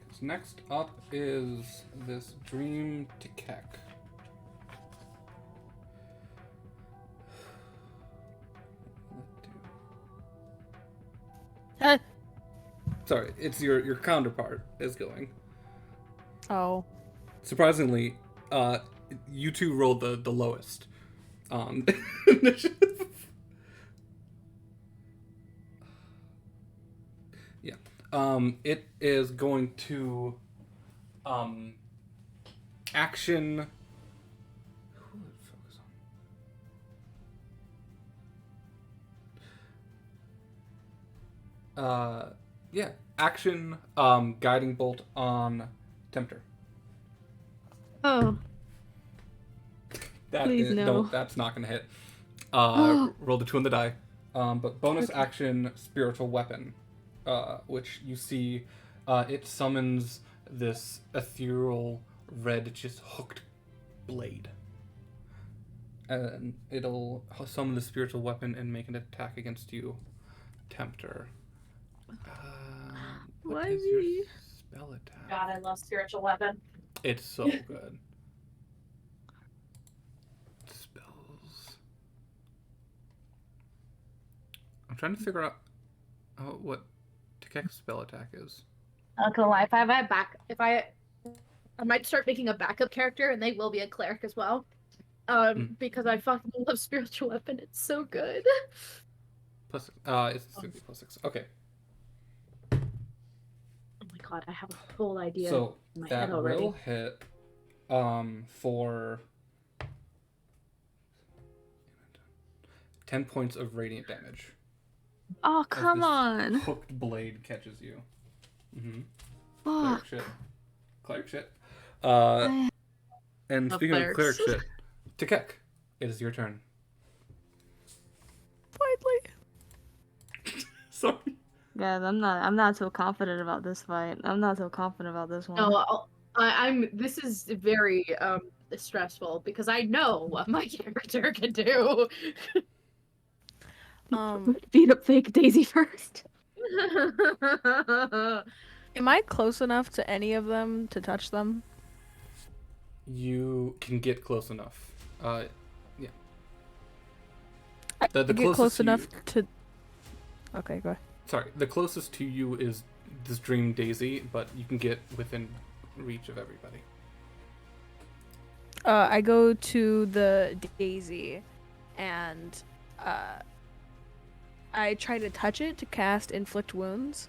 'Cause next up is this Dream Tekek. Sorry, it's your counterpart is going. Oh. Surprisingly, you two rolled the lowest. Initiative. Yeah. It is going to action. Who would it focus on? Yeah, action. Guiding bolt on Tempter. Oh. Please no. No, that's not gonna hit. Roll the 2 on the die. But bonus action, spiritual weapon, which you see, it summons this ethereal red, just hooked blade, and it'll summon the spiritual weapon and make an attack against you, Tempter. What Why is your me? spell attack? God, I love spiritual weapon. It's so good. Spells. I'm trying to figure out what Tekek's spell attack is. Not gonna lie, I might start making a backup character, and they will be a cleric as well. Because I fucking love spiritual weapon. It's so good. It's gonna be +6. Okay. Oh my god, I have a whole idea So in my that head already. will hit for 10 points of radiant damage. Oh, as come this on. Hooked blade catches you. Mm-hmm. Fuck. Cleric shit. And Love speaking of cleric clerics. shit, Tekek, it is your turn. Finally. Sorry. Guys, I'm not so confident about this fight. I'm not so confident about this one. No, I'm. This is very stressful because I know what my character can do. Beat up fake Daisy first. Am I close enough to any of them to touch them? You can get close enough. Yeah. I The get closest close to enough you- to. Okay, go ahead. Sorry, the closest to you is this dream daisy, but you can get within reach of everybody. I go to the daisy, and I try to touch it to cast inflict wounds.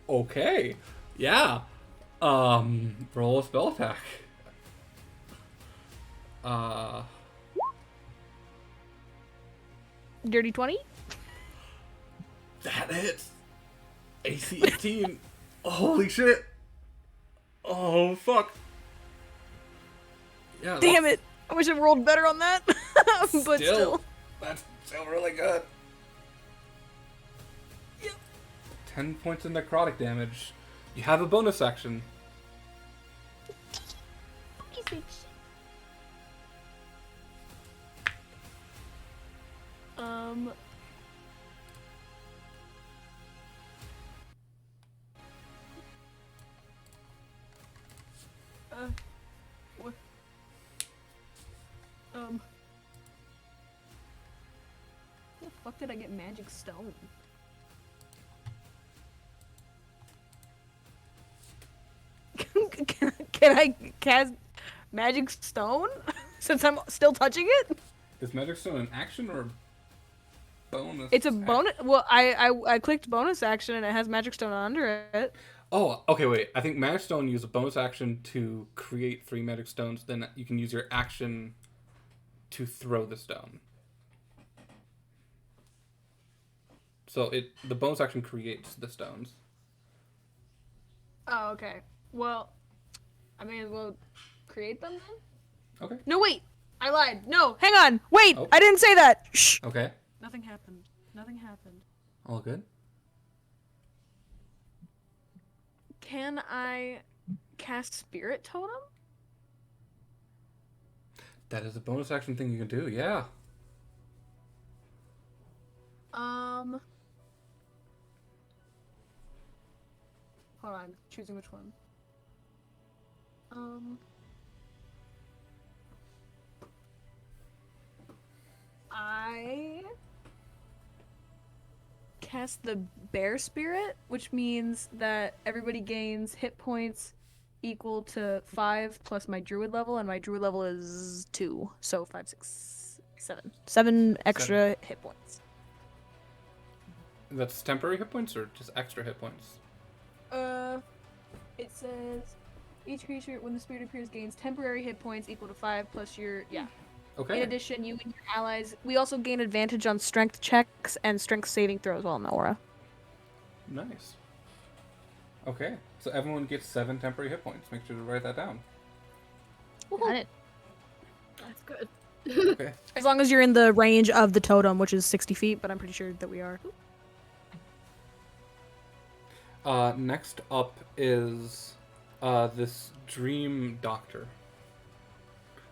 Okay. Yeah. Roll a spell attack. Dirty 20? That hits. AC 18. Holy shit. Oh, fuck. Yeah. Damn it! I wish I rolled better on that. But still. That's still really good. Yep. 10 points of necrotic damage. You have a bonus action. What? The fuck did I get magic stone? Can I cast magic stone since I'm still touching it? Is magic stone an action or bonus? It's a bonus. Well, I clicked bonus action and it has magic stone under it. Oh, okay, wait. I think magic stone use a bonus action to create 3 magic stones. Then you can use your action to throw the stone. So the bonus action creates the stones. Oh, okay. Well, I may as well create them then. Okay. No, wait. I lied. No, hang on. Wait, Oh. I didn't say that. Shh. Okay. Nothing happened. Nothing happened. All good. Can I cast Spirit Totem? That is a bonus action thing you can do, yeah. Hold on. Choosing which one. I cast the Bear Spirit, which means that everybody gains hit points equal to 5 plus my Druid level, and my Druid level is 2, so 5, 6, 7. 7 extra hit points. That's temporary hit points or just extra hit points? It says each creature, when the spirit appears, gains temporary hit points equal to 5 plus your, yeah. Okay. In addition, you and your allies, we also gain advantage on strength checks and strength saving throws while in the aura. Nice. Okay, so everyone gets 7 temporary hit points. Make sure to write that down. Got it. That's good. Okay. As long as you're in the range of the totem, which is 60 feet, but I'm pretty sure that we are. Next up is this dream doctor,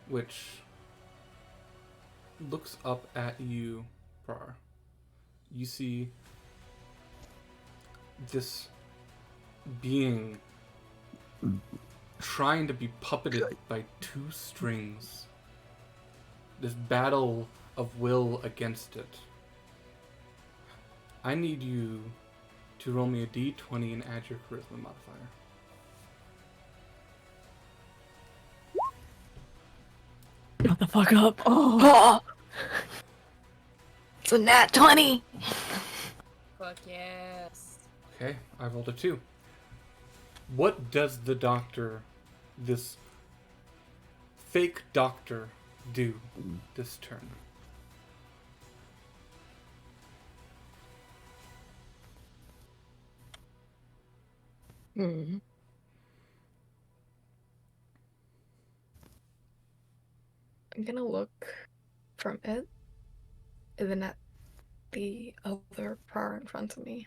which looks up at you, Prar. You see this being trying to be puppeted by 2 strings. This battle of will against it. I need you to roll me a d20 and add your charisma modifier. Shut the fuck up. Oh. It's a nat 20. Fuck yes. Okay, I rolled a 2. What does the doctor, this fake doctor, do this turn? Hmm. I'm gonna look from it, and then at the other Prar in front of me.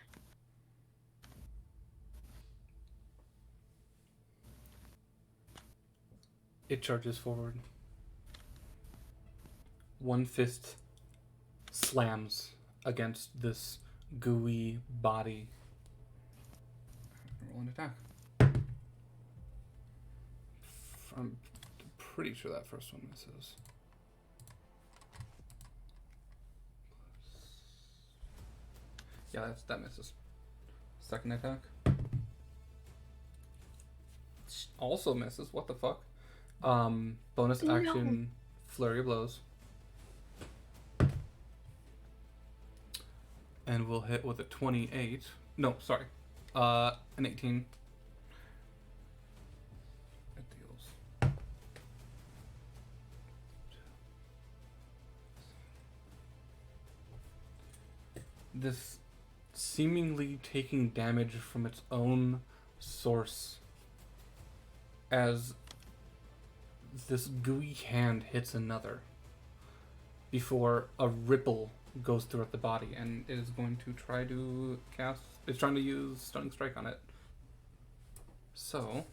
It charges forward. One fist slams against this gooey body. Roll an attack. I'm pretty sure that first one misses. Yeah, that misses. Second attack. Also misses. What the fuck? Bonus action, flurry of blows. And we'll hit with a 28. No, sorry. An 18. It deals. This seemingly taking damage from its own source as this gooey hand hits another before a ripple goes throughout the body and it is going to try to cast. It's trying to use Stunning Strike on it. So,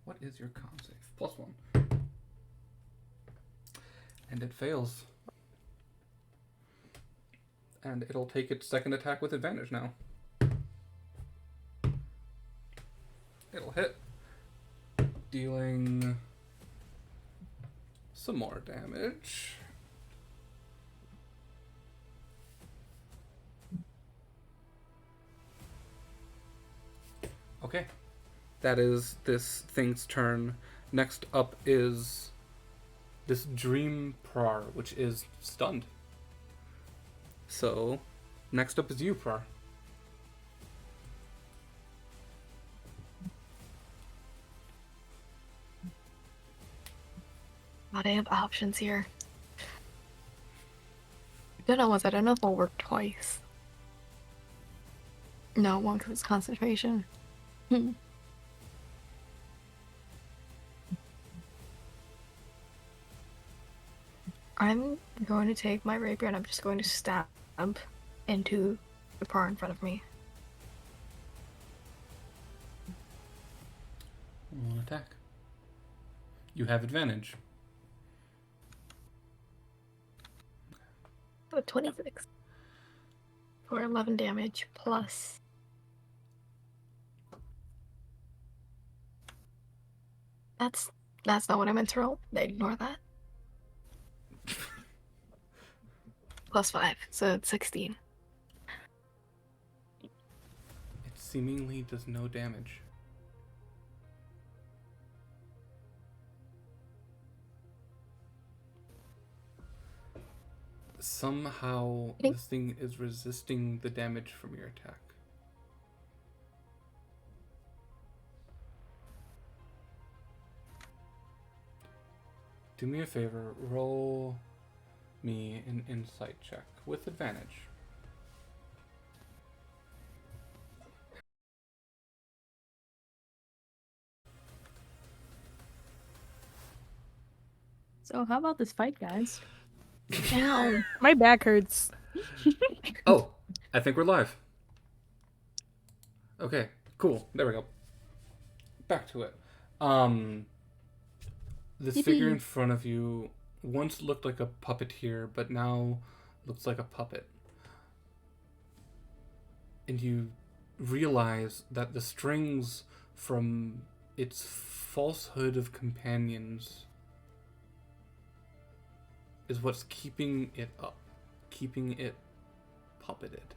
what is your con save? +1. And it fails. And it'll take its second attack with advantage now. It'll hit, dealing some more damage. Okay, that is this thing's turn. Next up is this Dream Prar, which is stunned. So, next up is you, Prar. God, I have options here. Don't know I don't know if it'll work twice. No, one because it's concentration. I'm going to take my rapier and I'm just going to stab into the par in front of me. One attack. You have advantage. So 26 for 11 damage plus. That's not what I meant to roll. Ignore that. +5, so it's 16. It seemingly does no damage. Somehow, this thing is resisting the damage from your attack. Do me a favor, roll me an insight check with advantage. So how about this fight, guys? Ow. My back hurts. Oh, I think we're live. Okay, cool. There we go. Back to it. This figure in front of you once looked like a puppeteer, but now looks like a puppet. And you realize that the strings from its falsehood of companions is what's keeping it up, keeping it puppeted.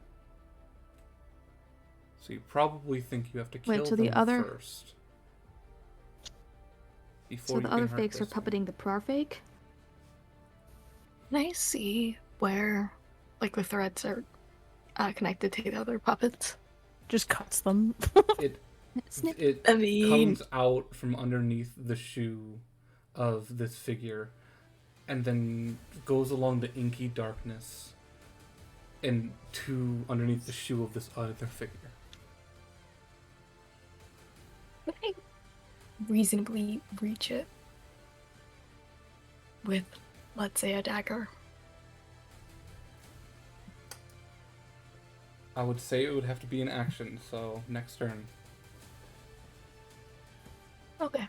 So you probably think you have to kill them first. So the other fakes are puppeting the Prar fake? Can I see where, like, the threads are connected to the other puppets? Just cuts them. It comes out from underneath the shoe of this figure and then goes along the inky darkness and to underneath the shoe of this other figure. Would I reasonably reach it with, let's say, a dagger? I would say it would have to be an action, so next turn. Okay.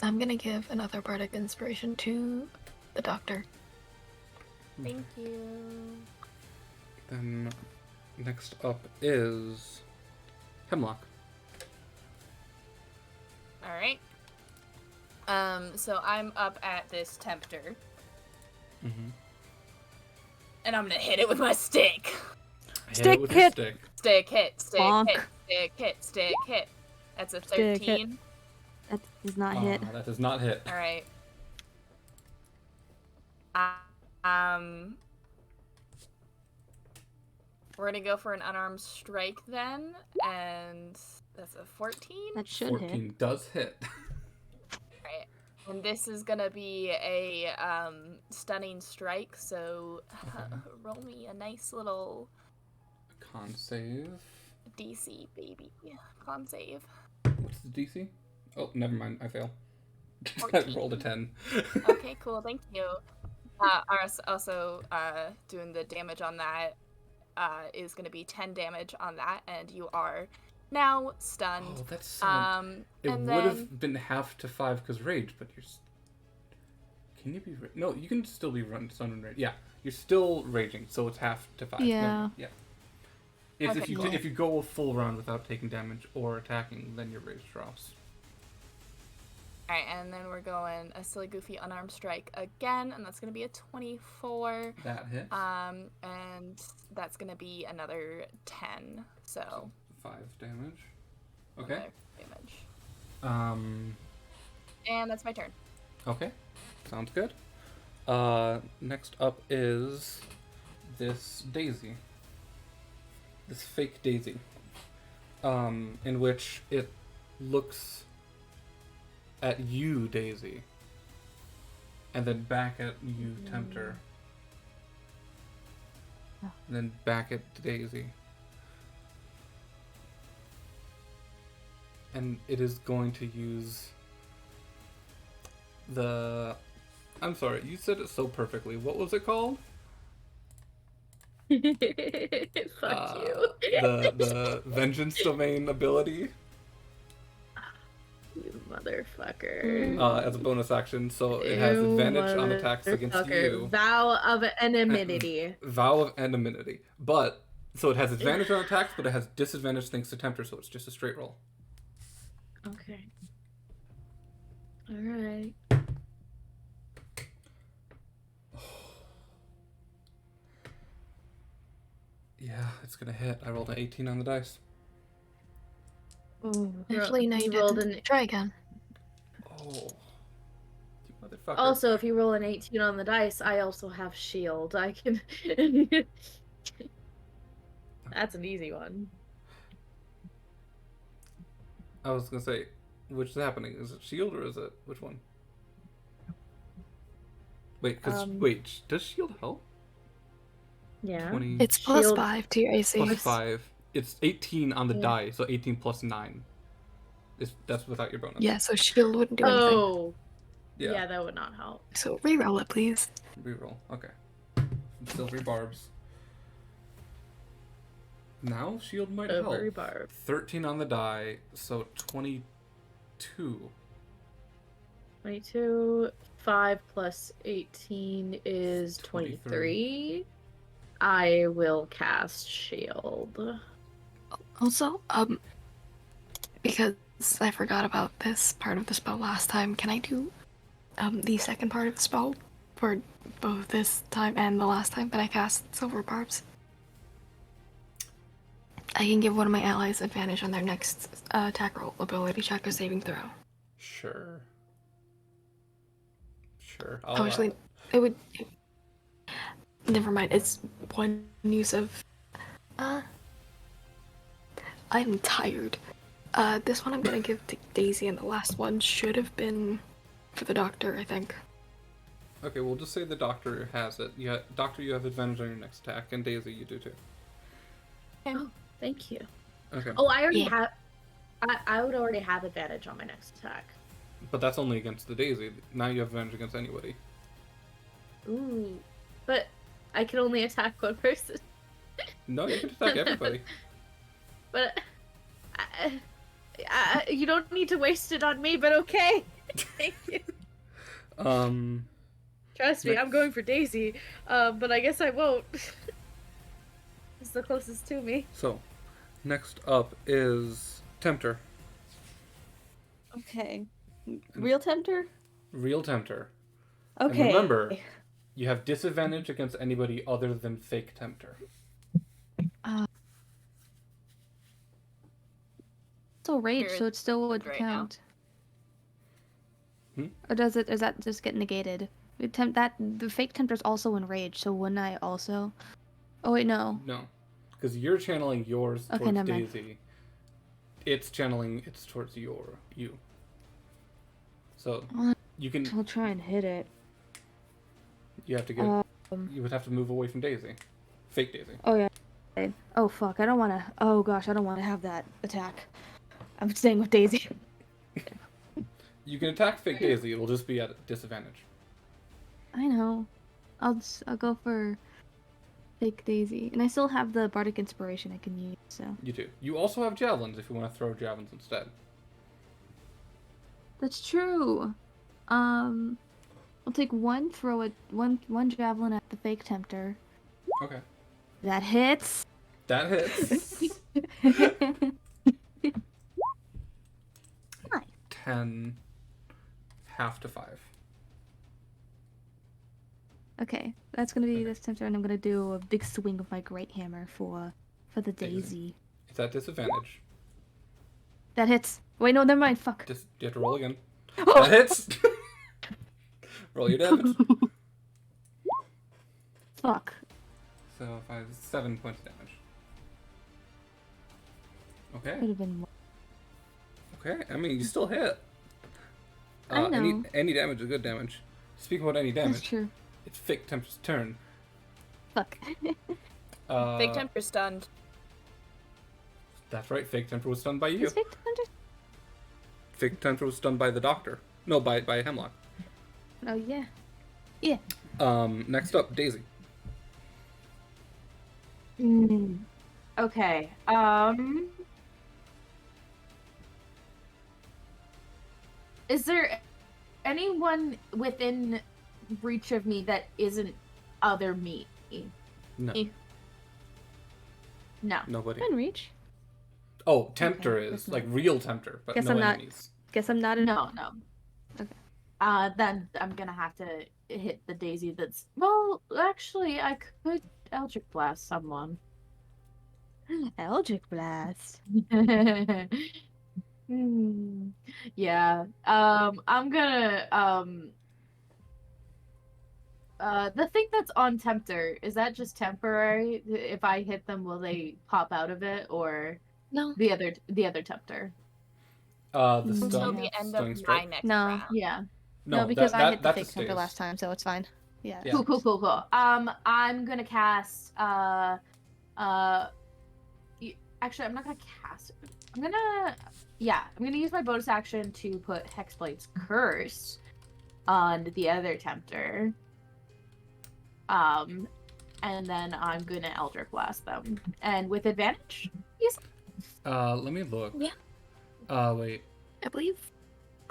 I'm gonna give another bardic inspiration to the doctor. Thank you. Then next up is Hemlock. Alright. So I'm up at this tempter. Mm-hmm. And I'm gonna hit it with my stick. Hit it with your hit. stick. Stick hit, stick Bonk. hit, stick hit, stick hit. That's a Stick hit. 13. That does not hit. That does not hit. Alright. We're gonna go for an unarmed strike then, and that's a 14. That should 14 hit. does hit. Right. And this is gonna be a stunning strike, so roll me a nice little Con save. DC, baby. Con save. What's the DC? Oh, never mind. I fail. I 14. rolled a 10. Okay, cool. Thank you. Also, doing the damage on that is going to be 10 damage on that, and you are now stunned. Oh, that's so... It and would then... have been half to 5 because rage, but you're... Can you be... No, you can still be stunned and rage. Yeah, you're still raging, so it's half to 5. Yeah. Yeah. If Okay, you cool. if you go a full round without taking damage or attacking, then your rage drops. Alright, and then we're going a silly goofy unarmed strike again, and that's going to be a 24. That hits. And that's going to be another 10, so... 5 damage. Okay. another damage. And that's my turn. Okay. Sounds good. Next up is this Daisy. This fake Daisy. In which it looks at you, Daisy. And then back at you, Tempter. Oh. And then back at Daisy. And it is going to use the... I'm sorry, you said it so perfectly. What was it called? Fuck you. The Vengeance Domain ability. You motherfucker. As a bonus action, so it has You advantage on attacks against motherfucker. you. Vow of anonymity. Vow of Anonymity. But, so it has advantage on attacks, but it has disadvantage thanks to Tempter, so it's just a straight roll. Okay. Alright. Yeah, it's gonna hit. I rolled an 18 on the dice. Ooh, Actually, no, you rolled didn't. an... Try again. Oh. You motherfucker. Also, if you roll an 18 on the dice, I also have shield. I can... That's an easy one. I was gonna say, which is happening? Is it shield or is it which one? Wait, wait, does shield help? Yeah. 20 It's plus Shield 5 to your AC. plus 5. It's 18 on the Yeah. die, so 18 plus 9. That's without your bonus. Yeah, so shield wouldn't do anything. Oh. Yeah. Yeah, that would not help. So reroll it, please. Reroll. Okay. Silvery barbs. Now shield might Silvery help. barb. 13 on the die, so 22. 22. 5 plus 18 is 23. I will cast shield. Also, because I forgot about this part of the spell last time, can I do the second part of the spell for both this time and the last time that I cast Silver Barbs? I can give one of my allies advantage on their next attack roll, ability check, or saving throw. Sure. Oh, actually, it would... Never mind, it's one use of... I'm tired. This one I'm gonna give to Daisy, and the last one should have been for the doctor, I think. Okay, we'll just say the doctor has it. Yeah, doctor, you have advantage on your next attack, and Daisy, you do too. Oh, thank you. Okay. Oh, I already Yeah. have... I would already have advantage on my next attack. But that's only against the Daisy. Now you have advantage against anybody. Ooh. But I can only attack one person. No, you can attack everybody. But you don't need to waste it on me, but okay. Thank you. Trust me, I'm going for Daisy. But I guess I won't. It's the closest to me. So, next up is Tempter. Okay. Real Tempter? Real Tempter. Okay. And remember, You have disadvantage against anybody other than Fake Tempter. So rage, You're so it still would right now. count. Hmm? Or does that just get negated? The fake tempter's also in rage, so wouldn't I also? Oh wait, no. No. Because you're channeling yours Okay, towards never mind. Daisy. It's channeling its towards you. So you can. I'll try and hit it. You have to get. You would have to move away from Daisy. Fake Daisy. Oh yeah. Okay. Oh fuck! I don't want to. Oh gosh, I don't want to have that attack. I'm staying with Daisy. You can attack Fake Daisy. It'll just be at disadvantage. I know. I'll go for fake Daisy, and I still have the bardic inspiration I can use. So You do. You also have javelins if you want to throw javelins instead. that's true. I'll take one one javelin at the fake tempter. Okay. That hits. That hits. 10, half to 5. Okay, that's gonna be this tempter, and I'm gonna do a big swing of my great hammer for the Daisy. It's at disadvantage. That hits. Wait, no, never mind. Fuck. Just you have to roll again. Oh. That hits. Roll your damage. Fuck. So 7 points of damage. Okay. Could have been more. Okay. I mean, you still hit. I know. Any damage is good damage. Speaking about any damage, That's true. it's Fake Tempter's turn. Fuck. Fake Tempter stunned. That's right. Fake Tempter was stunned by you. Is fake tempter? Fake Tempter was stunned by the doctor. No, by Hemlock. Oh yeah. Yeah. Next up, Daisy. Okay. Is there anyone within reach of me that isn't other me? No. No. Nobody. In reach. Oh, Tempter Okay, is guess like not. real Tempter, but Guess no I'm not- enemies. Guess I'm not in. No. Okay. Then I'm gonna have to hit the Daisy that's. Well, actually, I could Eldritch Blast someone. Eldritch blast. Yeah. I'm gonna the thing that's on Tempter, is that just temporary? If I hit them, will they pop out of it, or No. the other Tempter? The Until Until stun. the end stunning of strike. my next No. round. Yeah. No, because I hit the that fake just tempter stays. last time, so it's fine. Yeah. Yeah. Cool. I'm gonna cast actually, I'm not gonna cast it. I'm gonna use my bonus action to put Hexblade's Curse on the other Tempter. And then I'm gonna Eldritch Blast them. And with advantage? Yes. Let me look. Yeah. Wait. I believe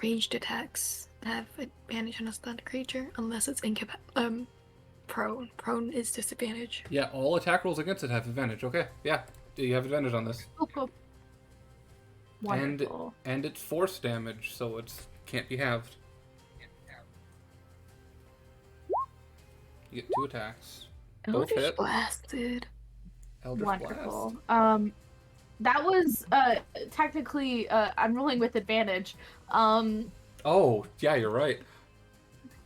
ranged attacks have advantage on a stunned creature unless it's prone. Prone is disadvantage. Yeah, all attack rolls against it have advantage. Okay. Yeah. You have advantage on this. Cool. Wonderful. And it's force damage, so it can't be halved. You get 2 attacks. Both Eldritch hit. blasted. Eldritch Wonderful. Blast. That was technically I'm rolling with advantage. Oh, yeah, you're right.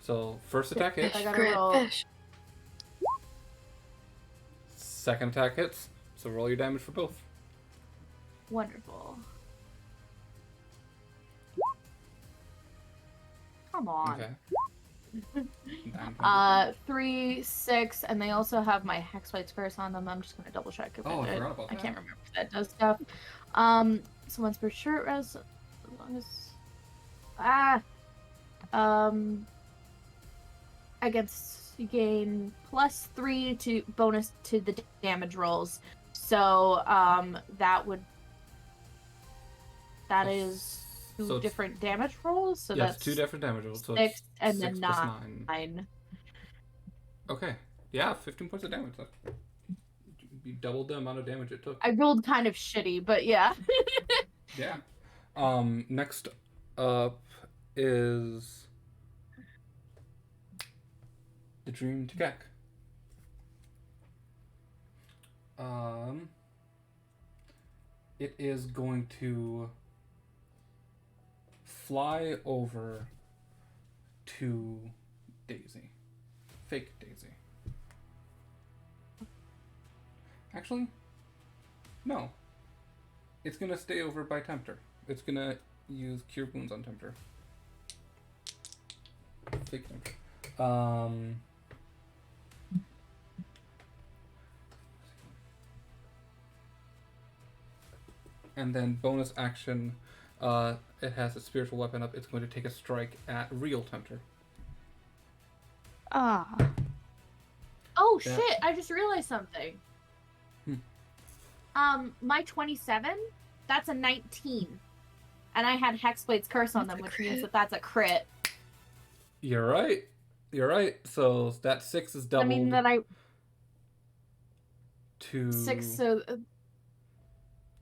So, first attack hits. I gotta Grit roll. fish. Second attack hits. So roll your damage for both. Wonderful. Come on. Okay. 9 3, 6, and they also have my Hexblade's Curse on them. I'm just gonna double check if Oh, I it, forgot about I that. can't remember if that does stuff. So once per short rest, as long as against you gain +3 to bonus to the damage rolls. So that is two So it's- different damage rolls. So yes, that's 2 different damage rolls. So 6 it's and 6 then plus 9. 9. Okay. Yeah, 15 points of damage. You doubled the amount of damage it took. I rolled kind of shitty, but yeah. Yeah. Next up is the dream Tegek. It is going to fly over to Daisy. Fake Daisy. Actually, no. It's gonna stay over by Tempter. It's gonna use Cure Wounds on Tempter. Fake Tempter. And then bonus action, it has a spiritual weapon up. It's going to take a strike at real Tempter. Ah. Oh Yeah. shit! I just realized something. My 27, that's a 19, and I had Hexblade's Curse on them, which means that that's a crit. You're right. You're right. So that 6 is doubled I mean that I to 6, so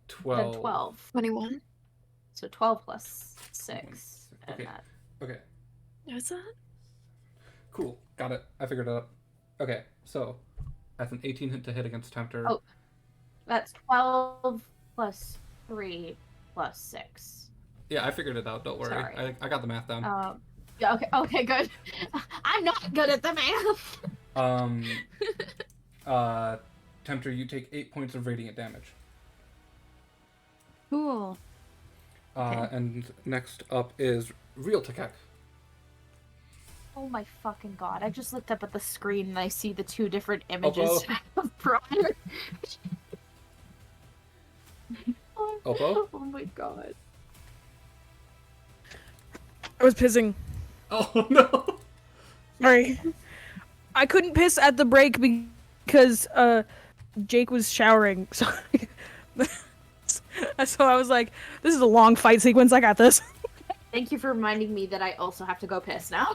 12. then 12. 21. So 12 plus 6. Okay. And that. Okay. What's that? Cool. Got it. I figured it out. Okay. So that's an 18 to hit against Tempter. Oh. That's 12 plus 3 plus 6. Yeah, I figured it out. Don't worry. Sorry. I got the math down. Yeah, okay, good. I'm not good at the math. Tempter, you take 8 points of radiant damage. Cool. And next up is real Tekek. Oh my fucking god. I just looked up at the screen and I see the 2 different images Oppo. of Briar. Oppo? Oh my god. I was pissing. Oh no! Sorry. I couldn't piss at the break because Jake was showering. So, so I was like, this is a long fight sequence. I got this. Thank you for reminding me that I also have to go piss now.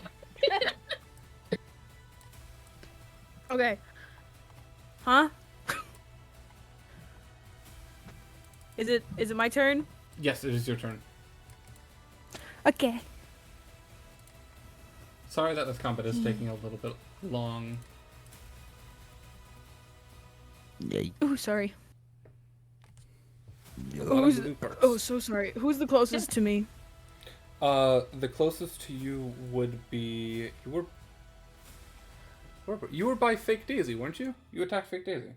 Okay. Huh? Is it my turn? Yes, it is your turn. Okay. Sorry that this combat is taking a little bit long. Ooh, sorry. A lot of Who's- moving parts. Oh, so sorry. Who's the closest to me? The closest to you would be you were by Fake Daisy, weren't you? You attacked Fake Daisy.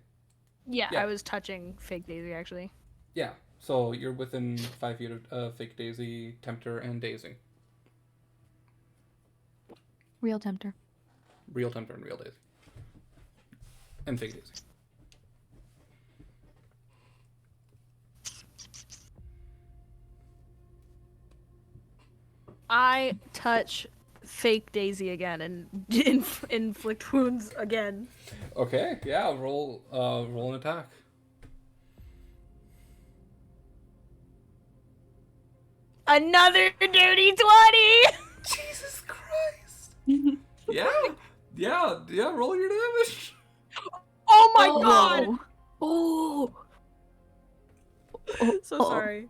Yeah, Yeah. I was touching Fake Daisy actually. Yeah, so you're within 5 feet of Fake Daisy, Tempter, and Daisy. Real Tempter. Real Tempter and real Daisy. And Fake Daisy. I touch Fake Daisy again and inflict wounds again. Okay, yeah, roll an attack. Another dirty 20! Jesus Christ! yeah, roll your damage. Oh my god! Oh. So sorry.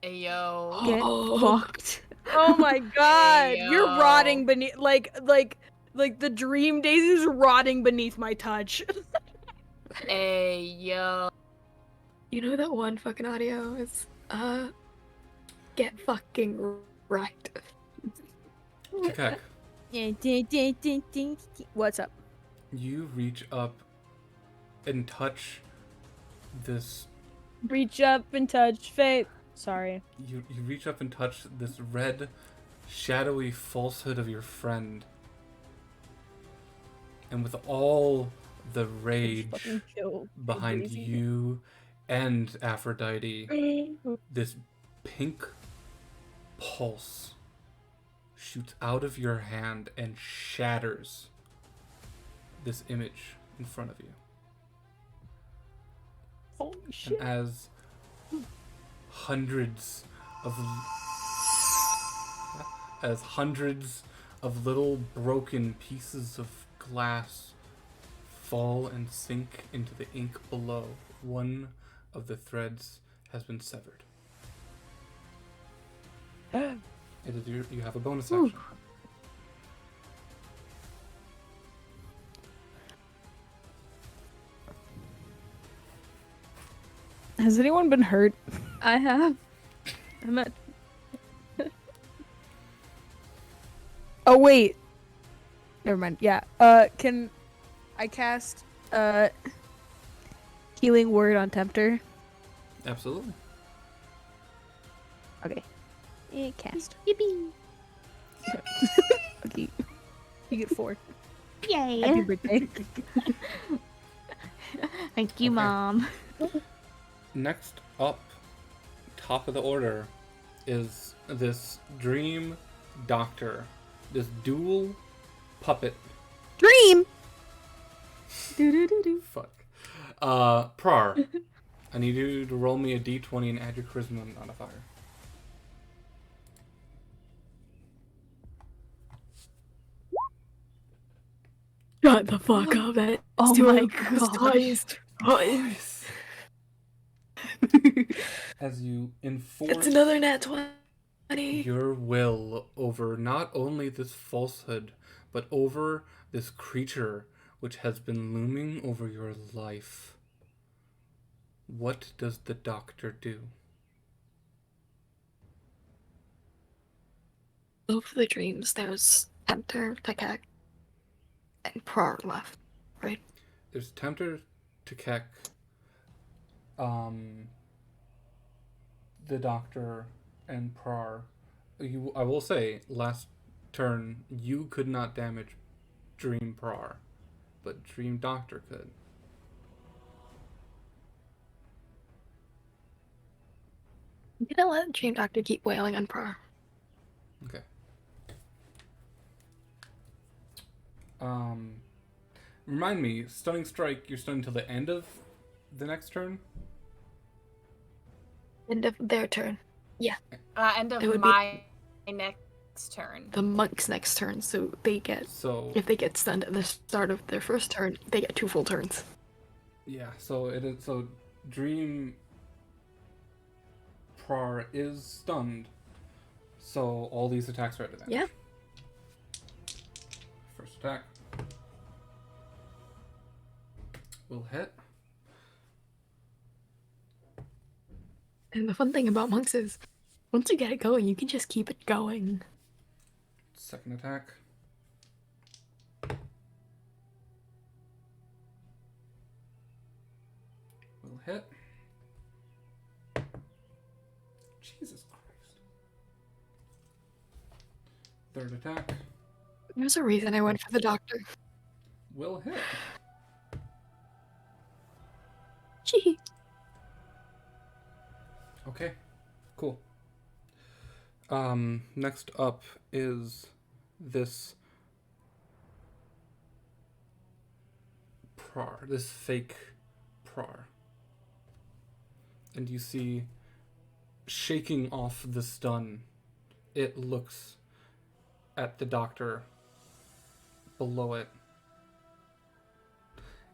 Ayo. Get fucked. Oh my god! Hey, You're yo. rotting beneath like the dream Daisy's rotting beneath my touch. Ayo. You know that one fucking audio is get fucking right. Tekek, What's up? you reach up and touch this. Reach up and touch fate. Sorry. You reach up and touch this red, shadowy falsehood of your friend. And with all the rage Fucking kill behind Daisy. you and Aphrodite, this pink pulse shoots out of your hand and shatters this image in front of you. Holy And shit. as hundreds of little broken pieces of glass fall and sink into the ink below, one of the threads has been severed. It is you have a bonus action. Has anyone been hurt? I have. I'm at. Oh wait. Never mind. Yeah. Can I cast healing word on Tempter? Absolutely. Okay. Cast. Yippee! Okay. You get 4. Yay! Happy birthday. Thank you, Okay. Mom. Next up, top of the order, is this dream doctor. This dual puppet. Dream. Fuck. Prar. I need you to roll me a d20 and add your charisma modifier. Shut the fuck up. That's Oh too my twice. Nice. As you enforce It's another nat 20. your will over not only this falsehood, but over this creature which has been looming over your life. What does the doctor do? Of the dreams, there's Tempter, Tekek, and Prar left, right? There's Tempter, Tekek, the doctor, and Prar. I will say, last turn, you could not damage Dream Prar, but Dream Doctor could. I'm gonna let Dream Doctor keep wailing on Prar. Okay. Remind me, Stunning Strike, you're stunning till the end of the next turn? End of their turn. End It of would be- my next turn. The monk's next turn, so they get, So, if they get stunned at the start of their first turn, they get 2 full turns. yeah, so it is, so Dream Prar is stunned, so all these attacks are at advantage. Yeah. First attack. Will hit. And the fun thing about monks is, once you get it going, you can just keep it going. Second attack. Will hit. Jesus Christ. Third attack. There's a reason I went for the doctor. Will hit. Gee. Okay. Cool. Next up is this Prar, this fake Prar. And you see, shaking off the stun, it looks at the doctor below it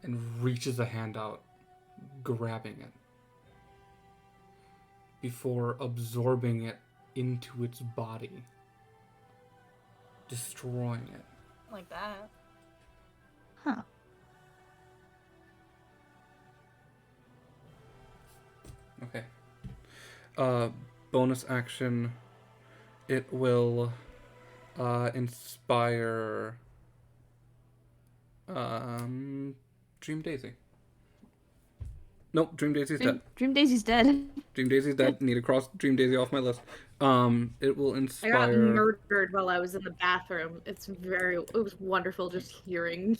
and reaches a hand out, grabbing it, before absorbing it into its body, destroying it. Like that. Huh. Okay. Bonus action. It will inspire Dream Daisy. Nope, Dream Daisy's dead. Dream Daisy's dead. Dream Daisy's dead. Need to cross Dream Daisy off my list. It will I got inspire. murdered while I was in the bathroom. It was wonderful just hearing.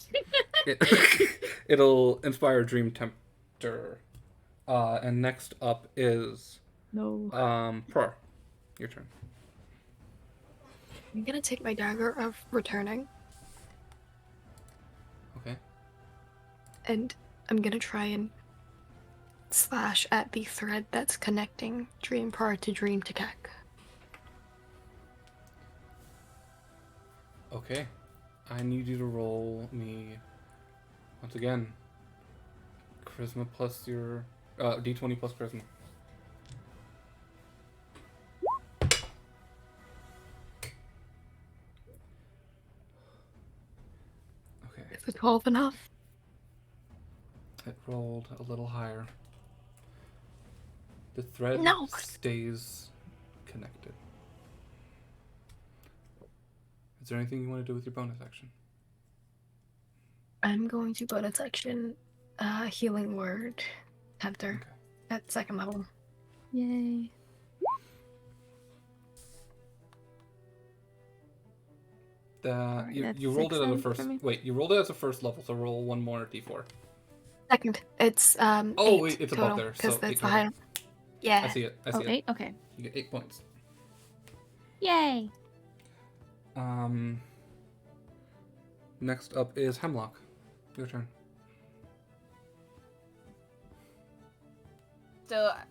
It'll inspire Dream Tempter. And next up is No. Prar. Your turn. I'm gonna take my dagger of returning, Okay. and I'm gonna try and slash at the thread that's connecting Dream Prar to Dream Tekek. Okay. I need you to roll me once again. Charisma plus your D20 plus charisma. Okay. Is it 12 enough? It rolled a little higher. The thread No. stays connected. Is there anything you want to do with your bonus action? I'm going to bonus action, healing word, tempter, Okay. at second level. Yay. You that's rolled it six as a then first. for me. Wait, you rolled it as a first level, so roll one more d4. Second, it's Oh, 8 wait, it's total, above there, because so that's 8 the total. high. Yeah. I see it. I Oh, see it. 8? Okay. You get 8 points. Yay. Next up is Hemlock. Your turn.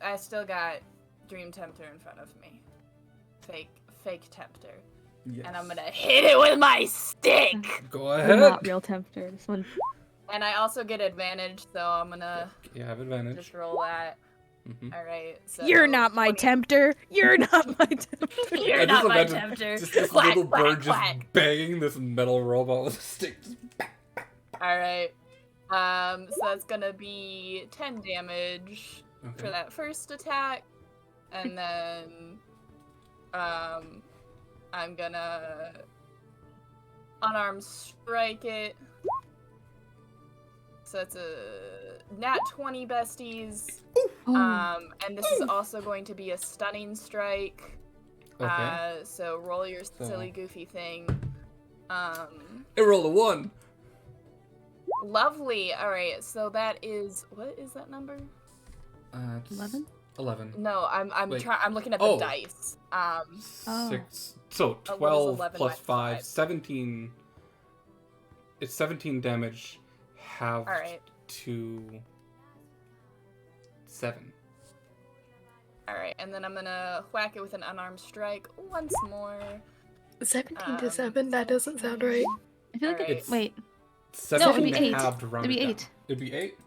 I still got Dream Tempter in front of me. Fake Tempter. Yes. And I'm gonna hit it with my stick! Go Well, ahead. not real tempter. This one. And I also get advantage, so I'm gonna You have advantage. just roll that. Mhm. Alright, so... You're not my 20 tempter. You're not my tempter. You're I not just my imagine tempter. Just this Quack, little quack, bird quack. just banging this metal robot with a stick. Alright. So that's gonna be 10 damage for Okay. that first attack. And then... I'm gonna... unarmed strike it. So it's a nat 20 besties. And this is also going to be a stunning strike. Okay. So roll your silly goofy thing. It rolled a 1. Lovely. All right. So that is, what is that number? It's 11? 11. No, I'm Wait. I'm looking at the Oh. dice. Oh. 6. So what is 12 11 plus minus 5, five? 17. It's 17 damage halved All right. to 7. All right. And then I'm gonna whack it with an unarmed strike once more. 17 to 7, that doesn't sound right. I feel like Alright. it's. Wait. 17 it'd be 8. halved rounded It'd be down. 8. It'd be 8?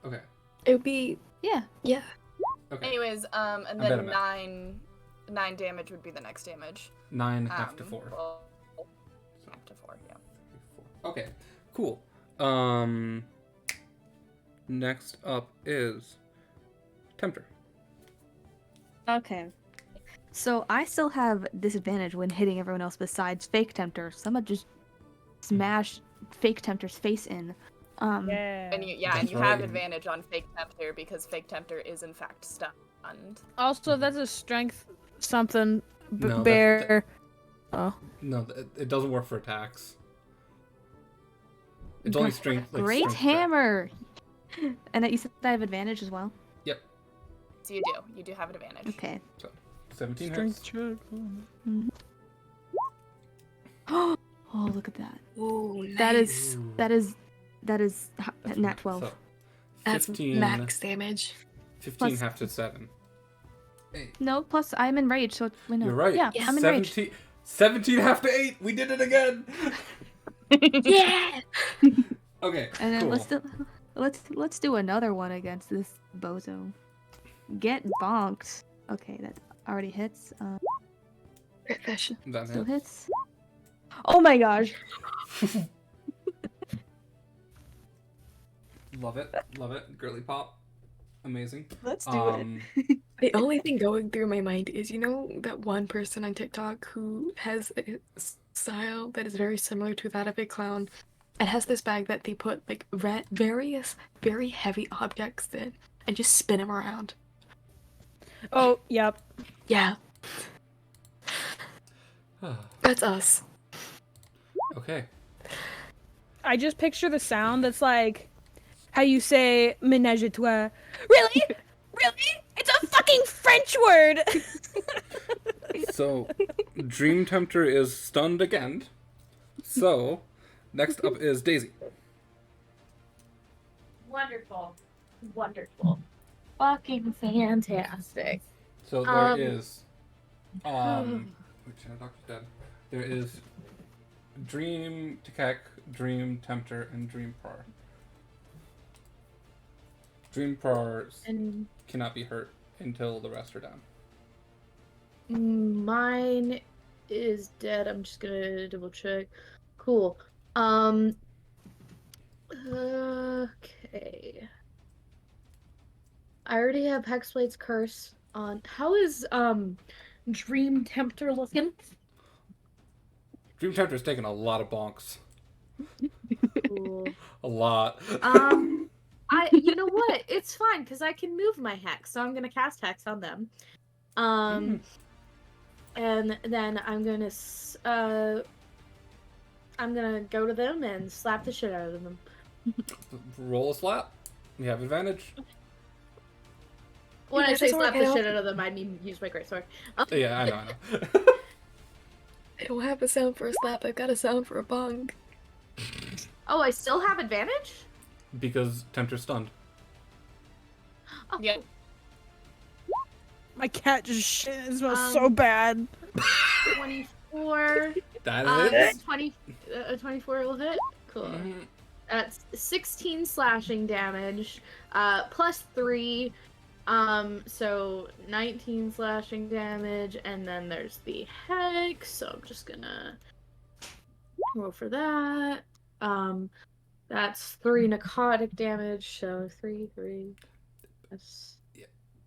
Okay. It would be, Yeah. yeah. Okay. Anyways, and I'm then better 9 damage would be the next damage. 9 half to 4. Well, half to 4, yeah. Okay, cool. Next up is Tempter. Okay. So I still have disadvantage when hitting everyone else besides Fake Tempter. So I'm gonna just smash Fake Tempter's face in. Yeah. And you That's have right. advantage on Fake Tempter because Fake Tempter is in fact stunned. Also, that's a strength something No, that- bear. Oh. No, it doesn't work for attacks. It's only strength. Like Great strength check. hammer. And you said I have advantage as well. So you do have an advantage. Okay. 17 Strength hits. check. Oh, look at that. Ooh, nice. That is nat 12. So, That's 15, max damage. 15 Plus- half to 7. 8. No, plus I'm enraged, so we know. You're right. Yeah, Yeah. I'm enraged. 17 half to 8. We did it again. Yeah! Okay. And then cool. let's do another one against this bozo. Get bonked. Okay, that already hits. Crit fish. That Still hit. hits. Oh my gosh. Love it. Love it. Girly pop. Amazing. Let's The only thing going through my mind is, you know, that one person on TikTok who has a style that is very similar to that of a clown and has this bag that they put like various very heavy objects in and just spin them around. Oh, yep. Yeah, that's us. Okay. I just picture the sound that's like how you say ménage à trois. Really? Really? It's a fucking French word! So, Dream Tempter is stunned again. So, next up is Daisy. Wonderful. Wonderful. Fucking fantastic. So there is, which Doctor's dead. There is Dream Tekek, Dream Tempter, and Dream Prar. Dream Prar And cannot be hurt until the rest are down. Mine is dead. I'm just gonna double check. Cool. Okay. I already have Hexblade's Curse on. How is Dream Tempter looking? Dream Tempter's taking a lot of bonks. Cool. A lot. You know what? It's fine because I can move my hex, so I'm gonna cast hex on them. And then I'm gonna go to them and slap the shit out of them. Roll a slap. You have advantage. When I Yeah, say it's slap the okay. shit out of them, I mean use my greatsword. Yeah, I know. I don't have a sound for a slap. I've got a sound for a bong. Oh, I still have advantage? Because Tempter's stunned. Oh, Yeah. cool. My cat just shit. It smells so bad. 24. That hits. 24 will hit. Cool. Mhm. That's 16 slashing damage, plus 3, so 19 slashing damage, and then there's the hex, so I'm just gonna roll for that. That's 3 necrotic damage, so 3, that's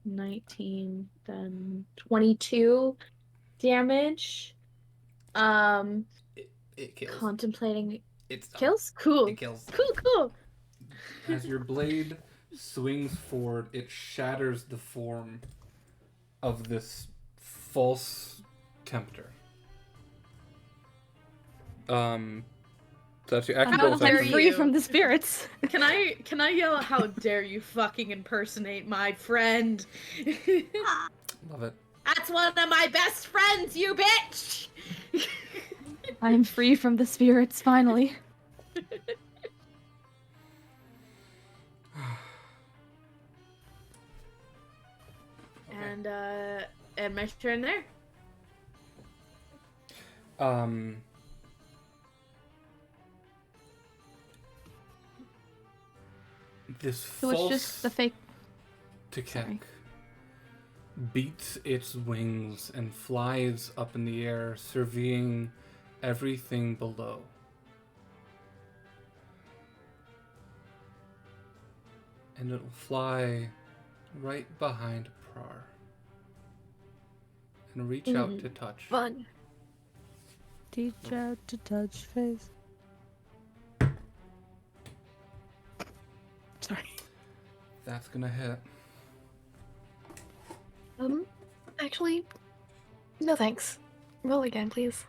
19, then 22 damage. It kills. Contemplating It's done. kills? Cool. It kills. Cool. As your blade swings forward, it shatters the form of this false tempter. That's your action How bonus dare action. I'm free you. from the spirits. Can I yell, how dare you fucking impersonate my friend? Love it. That's one of my best friends, you bitch! I'm free from the spirits, finally. And my turn there. This So it's just the false fake. Tekek Sorry. beats its wings and flies up in the air, surveying everything below. And it'll fly right behind Prar and reach out to touch. Fun. Teach out to touch face. Sorry. That's gonna hit. Actually, no thanks. Roll again, please.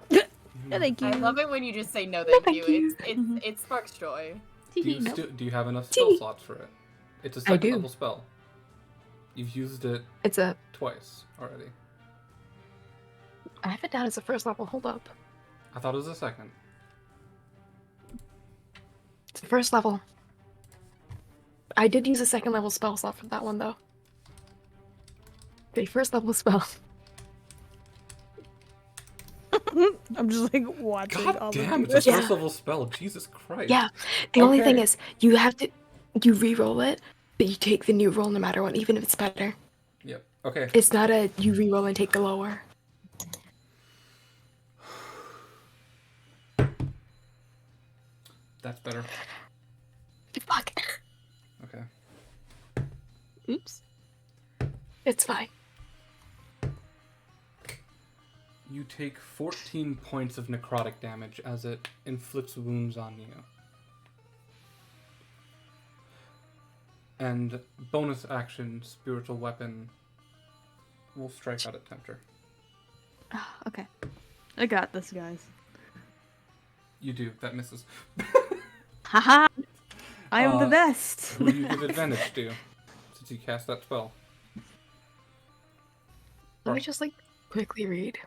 Yeah, thank you. I love it when you just say no thank thank you. you. It sparks joy. Do you have enough spell slots for it? It's a I second do. level spell. You've used it It's a. twice already. I have it down as a first level. Hold up. I thought it was a second. It's the first level. I did use a second level spell slot for that one though. Okay, first level spell. I'm just like watching all God the damn, it's a Yeah. first level spell. Jesus Christ. Yeah. The only thing Okay. is, you re-roll it, but you take the new roll no matter what, even if it's better. Yep. Okay. It's not a you re-roll and take the lower. That's better. Fuck. Okay. Oops. It's fine. You take 14 points of necrotic damage as it inflicts wounds on you. And bonus action, spiritual weapon will strike out at Tempter. Ah, okay. I got this, guys. You do. That misses. Haha! I am the Uh, best! Who do you give advantage to? Since you cast that spell. Let me just quickly read.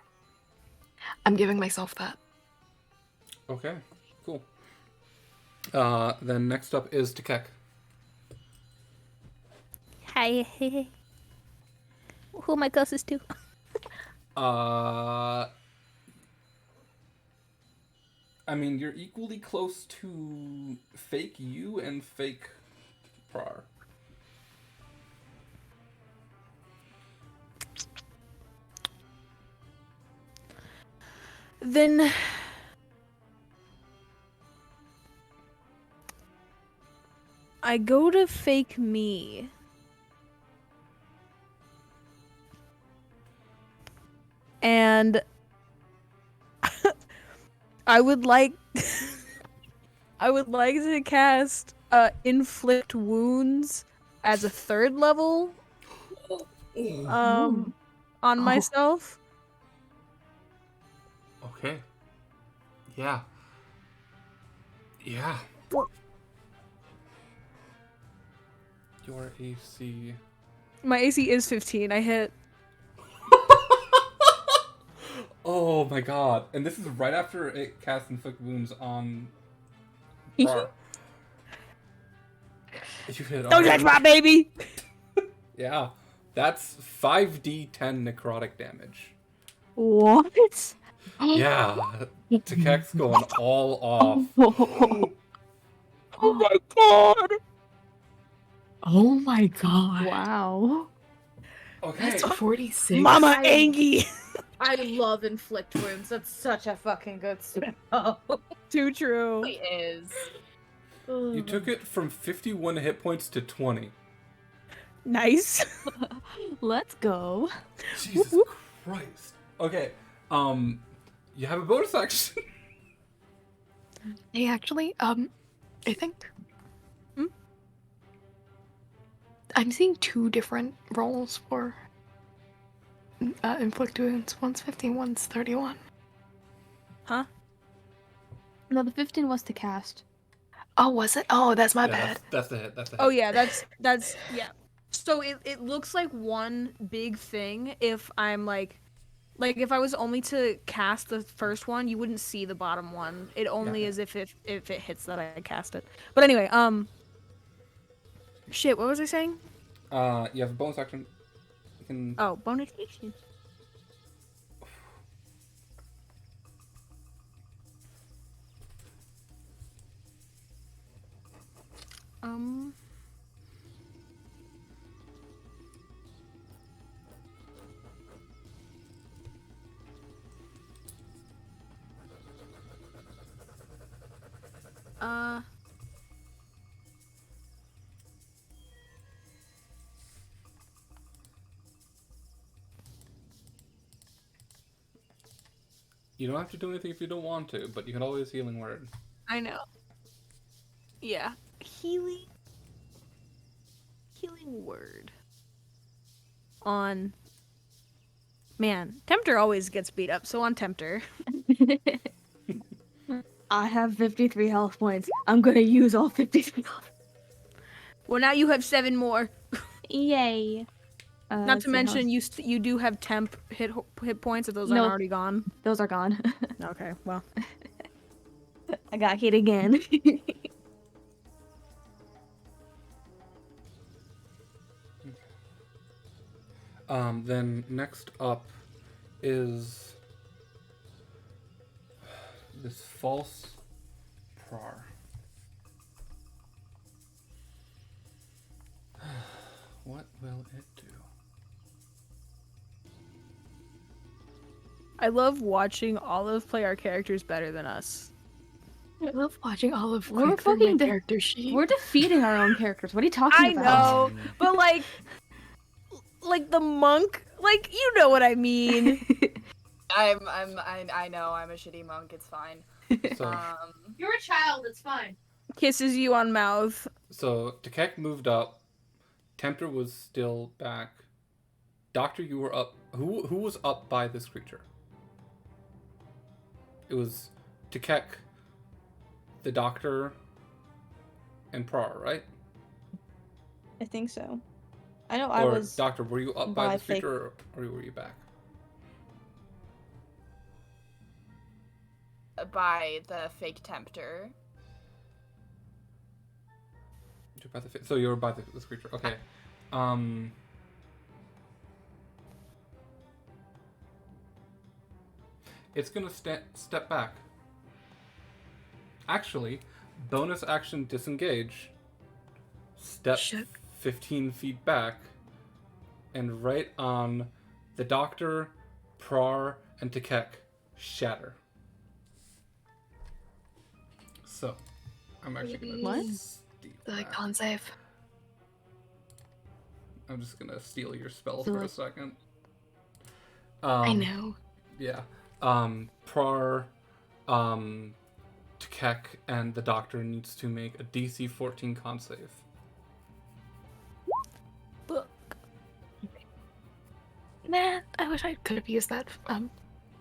I'm giving myself that. Okay. Cool. Then next up is Tekek. Hi. Who am I closest to? I mean, you're equally close to fake you and fake Prar. Then I go to fake me. And I would like I would like to cast inflict wounds as a 3rd level on myself. Okay. Yeah. Yeah. Your AC. My AC is 15. I hit. Oh my god. And this is right after it casts Inflict Wounds on Bar. You hit Don't touch my baby! Yeah. That's 5d10 necrotic damage. What? Yeah. Takek's going all off. Oh my god! Oh my god. Wow. Okay. That's 46. Mama Angie! I love inflict wounds. That's such a fucking good spell. Too true. It is. You took it from 51 hit points to 20. Nice. Let's go. Jesus Christ. Okay. You have a bonus action. Hey, actually, I think I'm seeing 2 different rolls for inflict wounds. One's 15, one's 31. Huh? No, the 15 was to cast. Oh, was it? Oh, that's my Yeah, bad. That's the hit. That's the hit. Oh yeah, that's yeah. So it looks like one big thing if I'm like if I was only to cast the first one, you wouldn't see the bottom one. It only Okay. is if it hits that I cast it. But anyway, shit, what was I saying? You have a bonus action. You can. Oh, bonus action. You don't have to do anything if you don't want to, but you can always healing word. I know. Yeah. Healing word. On. Man, Tempter always gets beat up, so on Tempter. I have 53 health points. I'm gonna use all 53 health. Well, now you have 7 more. Yay. Not let's to see how mention, you do have temp hit points if those aren't No. already gone. those are gone. Okay, well. I got hit again. Then next up is this false prar. What will it do? I love watching Olive play our characters better than us. I love watching Olive We're click through my fucking character sheet. We're defeating our own characters. What are you talking I about? know, but like the monk, like you know what I mean. I know, I'm a shitty monk, it's fine. So, You're a child, it's fine. Kisses you on mouth. so Takek moved up. Tempter was still back. Doctor, you were up. Who was up by this creature? It was Takek, the Doctor, and Prar, right? I think so. I know I Or was. Doctor, were you up by by this creature, or were you back? By the fake tempter. You're by the so you were by this creature. Okay. It's gonna step back. Actually, bonus action disengage. Step Shit. 15 feet back, and right on the Doctor, Prar, and Takek shatter. So, I'm actually gonna What? steal. the that. con save. I'm just gonna steal your spell So, for a like- second. I know. Yeah. Prar, Tkek, and the doctor needs to make a DC 14 con save. Look. Nah, I wish I could have used that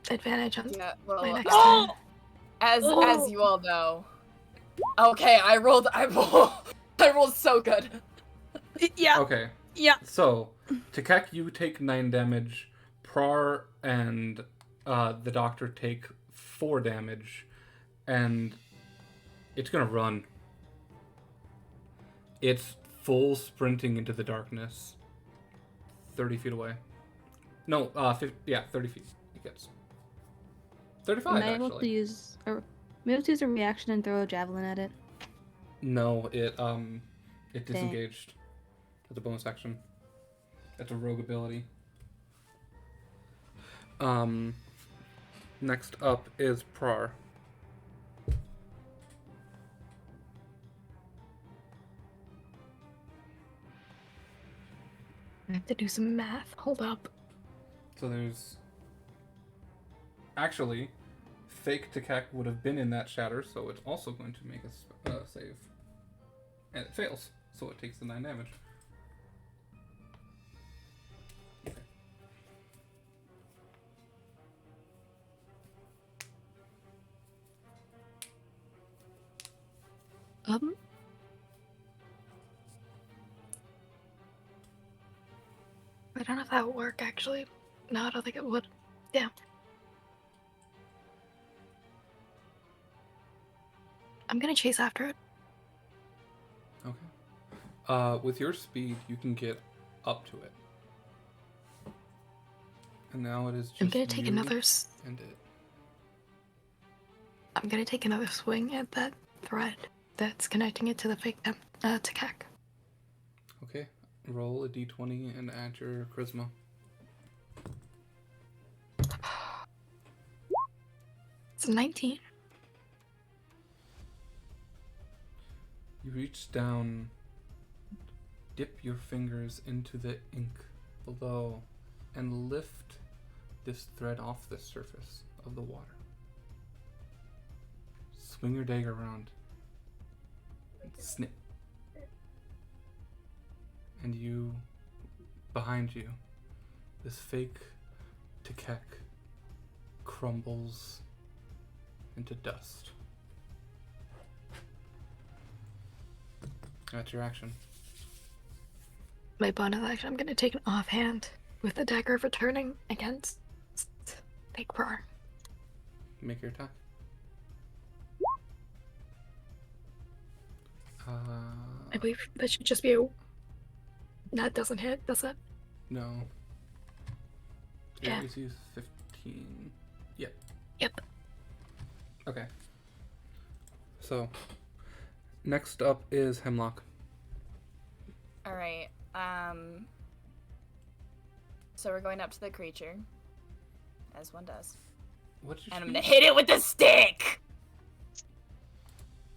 advantage on Yeah, my well, next Oh! turn. as you all know. Okay, I rolled so good. Yeah. Okay. Yeah. So, Tkek, you take 9 damage. Prar and the doctor take 4 damage. And it's gonna run. It's full sprinting into the darkness. 30 feet away. No, 30 feet. It gets 35 Am I able to actually. use a reaction and throw a javelin at it? No, it disengaged. That's a bonus action. That's a rogue ability. Next up is Prar. I have to do some math. Hold up. So there's actually fake Tkek would have been in that shatter, so it's also going to make a save, and it fails, so it takes the 9 damage. I don't know if that would work actually. No, I don't think it would. Yeah. I'm gonna chase after it. Okay. With your speed, you can get up to it. And now it is just I'm gonna take you another. and it. I'm gonna take another swing at that thread that's connecting it to the fake to Kek. Okay. Roll a d20 and add your charisma. It's a 19. You reach down, dip your fingers into the ink below, and lift this thread off the surface of the water. Swing your dagger around. And snip. And you, behind you, this fake Tkek crumbles into dust. That's your action. My bonus action, I'm gonna take an offhand with the dagger of returning against fake Prar. Make your attack. I believe that should just be a. That doesn't hit, does it? No. Your Yeah. AC is 15. Yep. Yep. Okay. So, next up is Hemlock. All right. So we're going up to the creature, as one does, What's your and I'm speed? gonna hit it with the stick.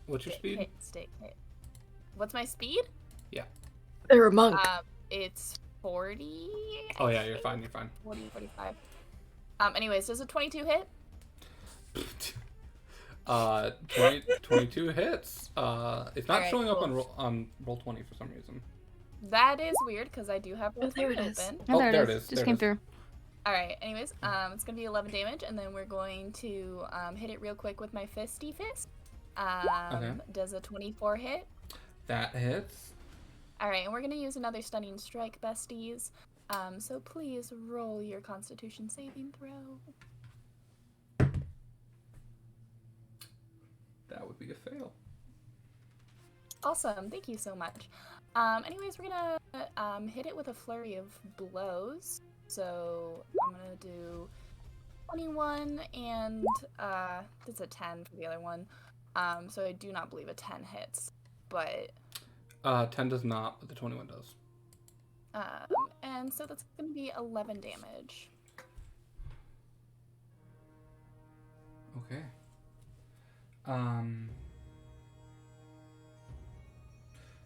What's your speed? Hit stick. Hit. What's my speed? They're a monk. It's 40. Oh yeah, you're fine. You're fine. 40, 45. Anyways, does a 22 hit? 22 hits. It's not Alright, showing up cool. on roll 20 for some reason. That is weird because I do have roll there 20 it is. open. Oh, there it is. Just There it came is. through. All right. Anyways, it's gonna be 11 damage, and then we're going to hit it real quick with my fisty fist. Okay. Does a 24 hit? That hits. All right, and we're gonna use another stunning strike, besties. So please roll your Constitution saving throw. That would be a fail. Awesome, thank you so much. Anyways, we're gonna hit it with a flurry of blows. So I'm gonna do 21 and that's a 10 for the other one. So I do not believe a 10 hits, but 10 does not, but the 21 does. and so that's gonna be 11 damage. Okay.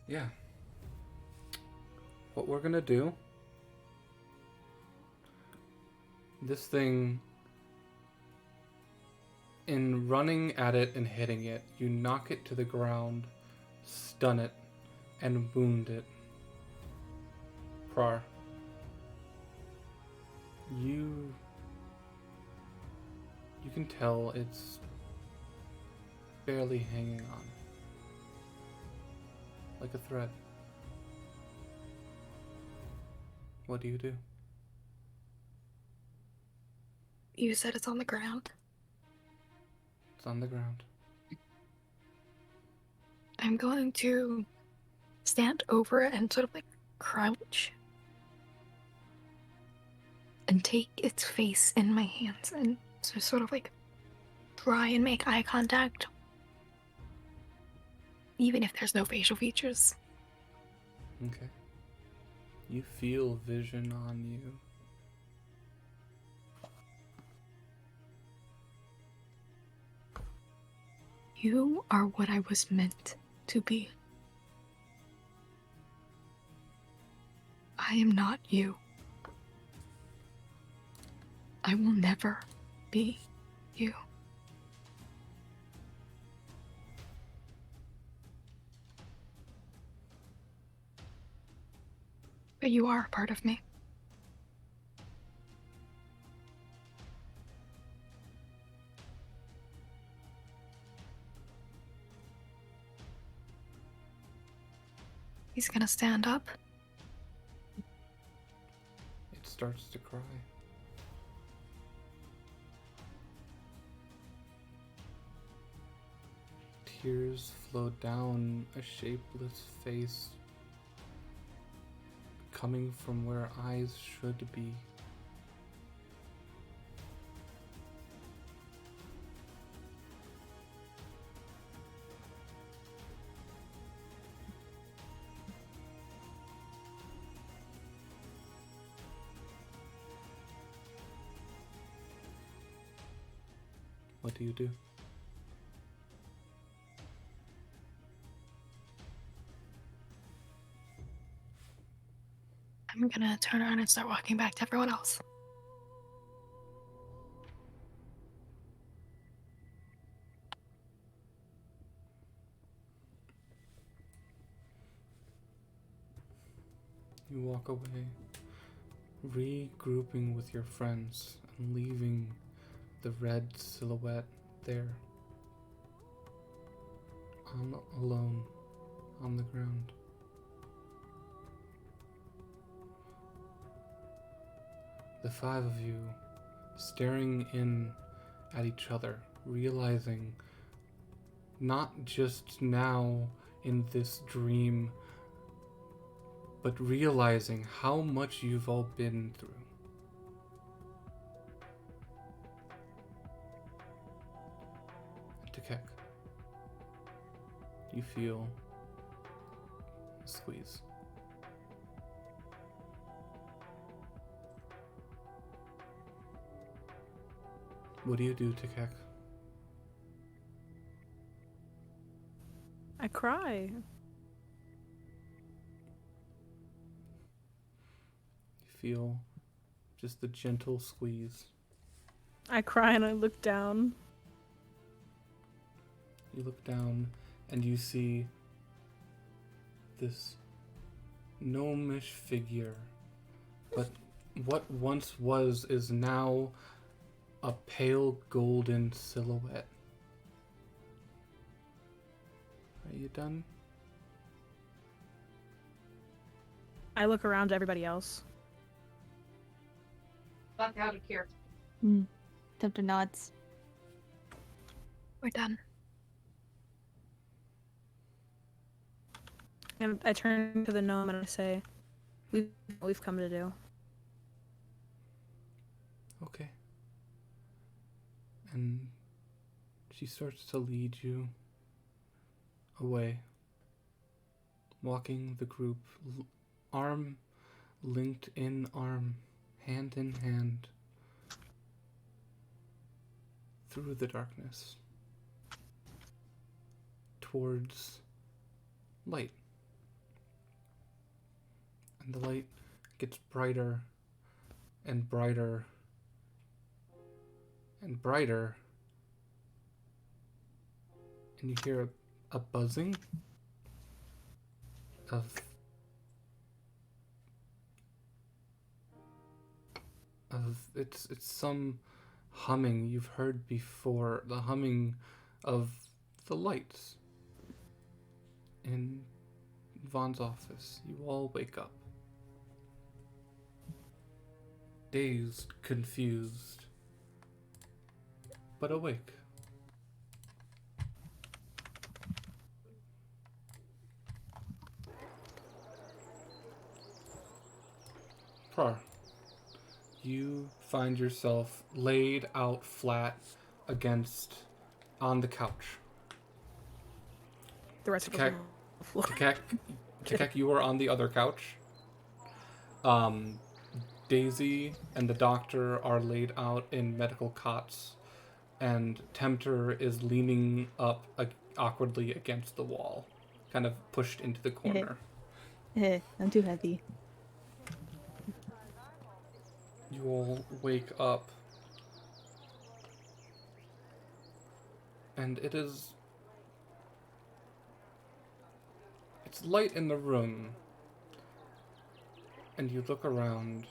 Yeah. What we're gonna do, this thing, in running at it and hitting it, you knock it to the ground, stun it, and wound it. Prar. You can tell it's barely hanging on. Like a thread. What do you do? You said it's on the ground. It's on the ground. I'm going to stand over it and sort of like crouch and take its face in my hands and so sort of like try and make eye contact, even if there's no facial features. Okay. You feel vision on you. You are what I was meant to be. I am not you. I will never be you. But you are a part of me. He's gonna stand up. It starts to cry. Tears flow down a shapeless face, coming from where eyes should be. What do you do? I'm gonna turn around and start walking back to everyone else. You walk away, regrouping with your friends and leaving the red silhouette there, alone on the ground. The five of you staring in at each other, realizing not just now in this dream, but realizing how much you've all been through. Tekek, you feel a squeeze. What do you do, Tekek? I cry. You feel just the gentle squeeze. I cry and I look down. You look down and you see this gnomish figure, but what once was is now a pale golden silhouette. Are you done? I look around to everybody else. Fuck out of here. Tempter nods. We're done. And I turn to the gnome and I say, we've come to do. Okay. And she starts to lead you away, walking the group, arm linked in arm, hand in hand, through the darkness, towards light, And the light gets brighter and brighter and brighter. And you hear a buzzing of it's some humming you've heard before, the humming of the lights in Vaughn's office. You all wake up. Dazed, confused, but awake. Prar, you find yourself laid out flat on the couch. The rest of us are on the floor. Tikek, you are on the other couch. Daisy and the doctor are laid out in medical cots, and Tempter is leaning up awkwardly against the wall, kind of pushed into the corner. I'm too heavy. You all wake up, and it's light in the room, and you look around.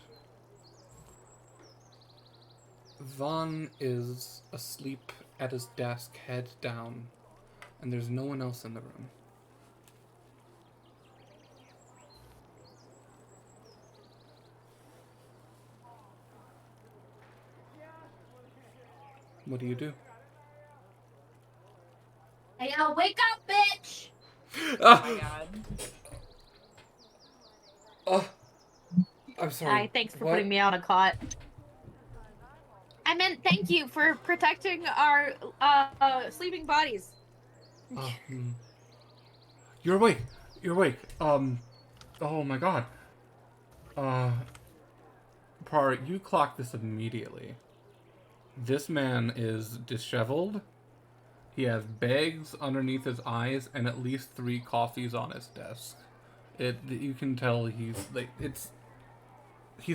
Vaughn is asleep at his desk, head down, and there's no one else in the room. What do you do? Hey, wake up, bitch! Oh my god. Oh, I'm sorry. Hi, thanks for What? putting me on a cot. I meant thank you for protecting our sleeping bodies. You're awake. You're awake. Oh my god. Par, you clock this immediately. This man is disheveled. He has bags underneath his eyes and at least 3 coffees on his desk. You can tell he's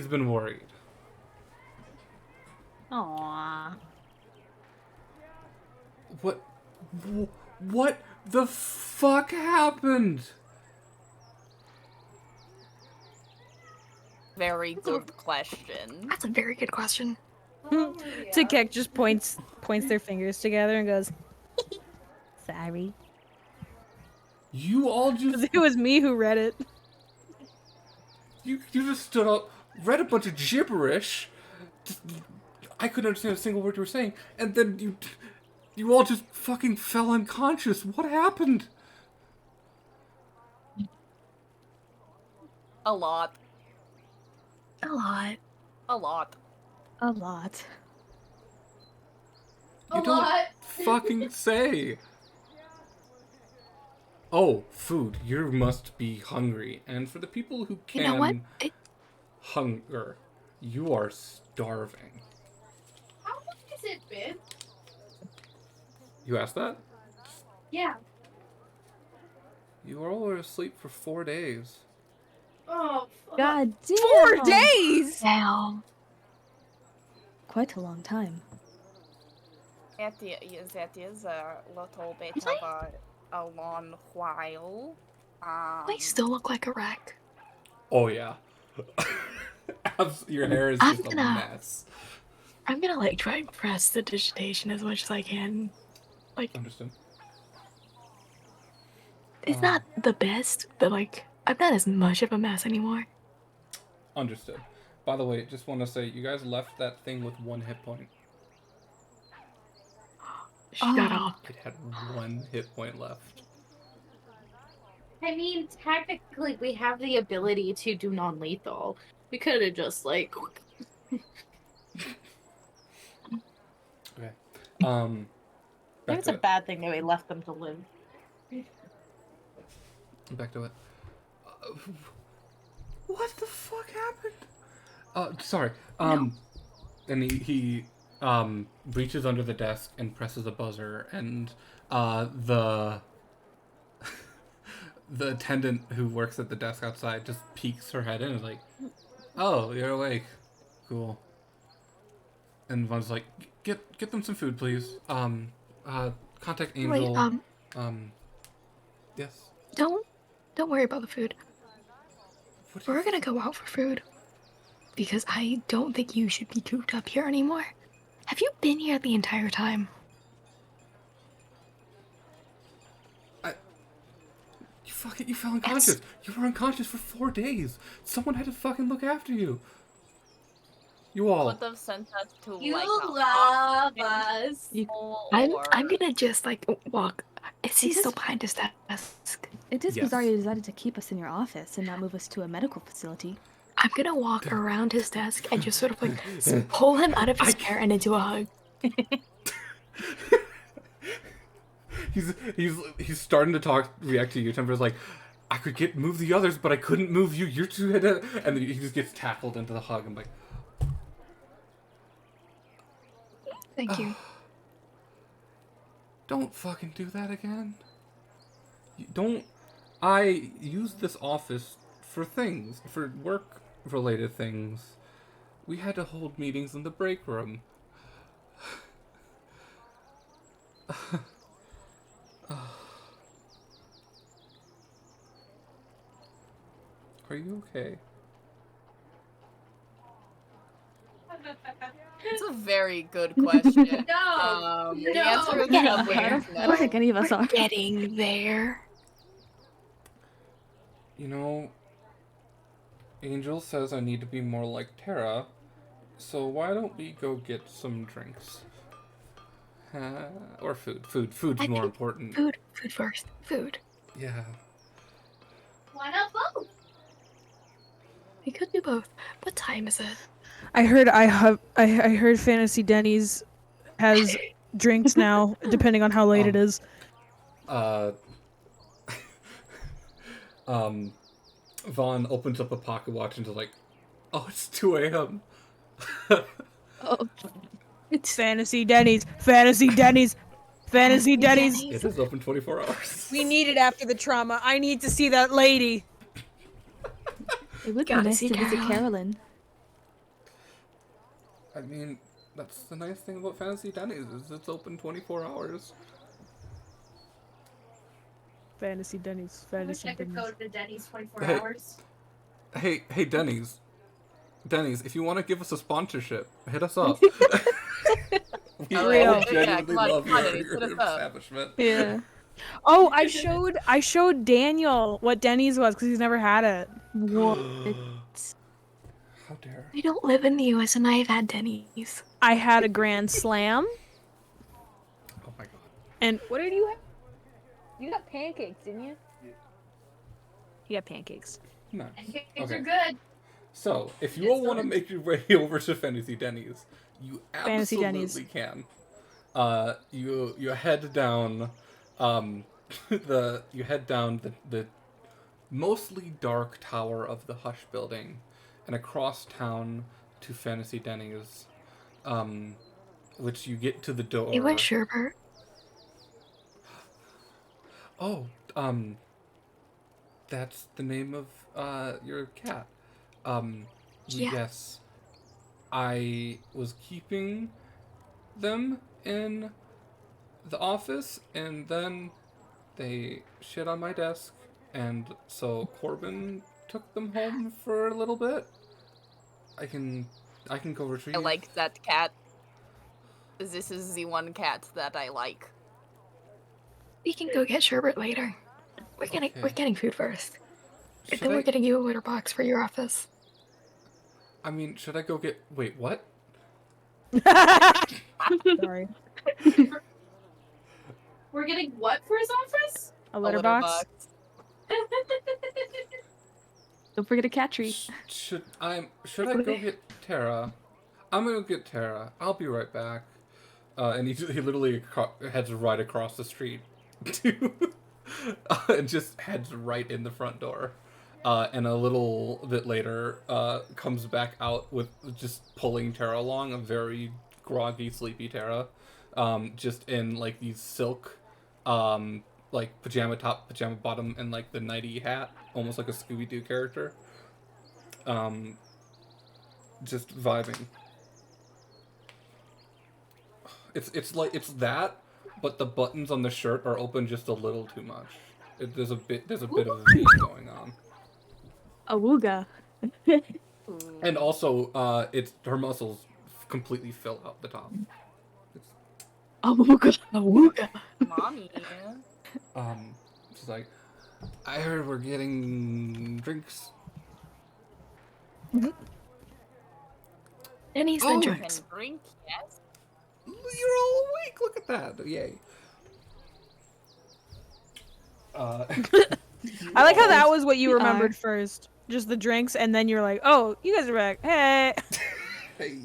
been worried. Aww. What the fuck happened? Very good question. That's a very good question. Tikek just points their fingers together and goes, "Sorry." You all just It was me who read it. you just stood up, read a bunch of gibberish. I couldn't understand a single word you were saying, and then you all just fucking fell unconscious. What happened? A lot. A lot. A lot. A lot. You don't fucking say. Oh, food. You must be hungry. And for the people who can You know what? hunger, you are starving. How long has it been? You asked that? Yeah. You were all asleep for 4 days. Oh, fuck. God damn. 4 days. Damn. Quite a long time. That is a little bit Is of a long while. I still look like a wreck. Oh, yeah. Your hair is just a mess. I'm gonna like try and press the digitation as much as I can. Like, Understood. it's not the best, but like, I'm not as much of a mess anymore. Understood. By the way, just want to say, you guys left that thing with 1 hit point. Shut up. It had 1 hit point left. I mean, technically, we have the ability to do non-lethal. We could have just, like... Okay. I Back think it's to a it. bad thing that we left them to live. Back to it. What the fuck happened? Sorry. And he reaches under the desk and presses a buzzer, and the attendant who works at the desk outside just peeks her head in and is like, "Oh, you're awake. Cool." And Von's like, "Get them some food, please. Contact Angel." Wait, yes. don't worry about the food. What do you We're gonna go out for food. Because I don't think you should be cooped up here anymore. Have you been here the entire time? You fell unconscious. You were unconscious for 4 days. Someone had to fucking look after you. You all. Would have sent us to You like love us. I'm gonna just like walk. Is he still behind his desk? It is Yes. bizarre you decided to keep us in your office and not move us to a medical facility. I'm gonna walk around his desk and just sort of like pull him out of his chair and into a hug. He's starting to react to you. Temper's like, I could move the others, but I couldn't move you. You're too head. And then he just gets tackled into the hug. I'm like, Thank you. don't fucking do that again. Don't. I use this office for things, for work-related things. We had to hold meetings in the break room. Are you okay? It's a very good question. No. The No. answer is I probably don't think any of us are. Getting there. You know, Angel says I need to be more like Tara, so why don't we go get some drinks? Or food. Food's I more think important. Food first. Food. Yeah. Why not both? We could do both. What time is it? I heard Fantasy Denny's has drinks now, depending on how late it is. Vaughn opens up a pocket watch and is like, oh, it's 2 a.m. Oh, It's Fantasy Denny's. Fantasy Denny's. Fantasy Denny's. It is open 24 hours. We need it after the trauma. I need to see that lady. it would be Gotta nice see to visit Carolyn. Carolyn. I mean, that's the nice thing about Fantasy Denny's is it's open 24 hours. Fantasy Denny's. I wish Fantasy I could Denny's. go to Denny's 24 Hey. hours. Hey, Denny's. Denny's, if you want to give us a sponsorship, hit us up. We Oh, all yeah, genuinely come on, love come on, your, Denny's, hit us your up. establishment. Yeah. Oh, I showed Daniel what Denny's was because he's never had it. What? How dare. I don't live in the US and I've had Denny's. I had a Grand Slam. Oh my god. And what did you have? You got pancakes, didn't you? You got pancakes. Nice. Pancakes Okay. are good. So, if you all want to make your way over to Fantasy Denny's, you Fantasy absolutely Denny's. can. You head down, you head down the mostly dark tower of the Hush building, and across town to Fantasy Denny's, which you get to the door. It was Sherbert. Oh, that's the name of your cat. Yeah. Yes. I was keeping them in the office, and then they shit on my desk, and so Corbin took them home for a little bit. I can go retrieve. I like that cat. This is the one cat that I like. We can go get Sherbert later. We're getting food first. And Should then we're I- getting you a litter box for your office. I mean, should I go get? Wait, what? Sorry. We're getting what for his office? A litter box. Don't forget a cat treat. Should I go get Tara? I'm gonna get Tara. I'll be right back. And he literally heads right across the street to, and just heads right in the front door. And a little bit later, comes back out with just pulling Tara along, a very groggy, sleepy Tara, just in like these silk like pajama top, pajama bottom, and like the nighty hat, almost like a Scooby-Doo character. Just vibing. It's that, but the buttons on the shirt are open just a little too much. There's a bit of a V going on. Awooga. And also, her muscles completely fill out the top. Awooga. Awooga. Mommy. She's like, I heard we're getting drinks. Denny's Oh, and Can drinks. drink, yes. You're all awake. Look at that. Yay. I like how that was what you remembered first. Just the drinks, and then you're like, oh, you guys are back. Hey. Hey.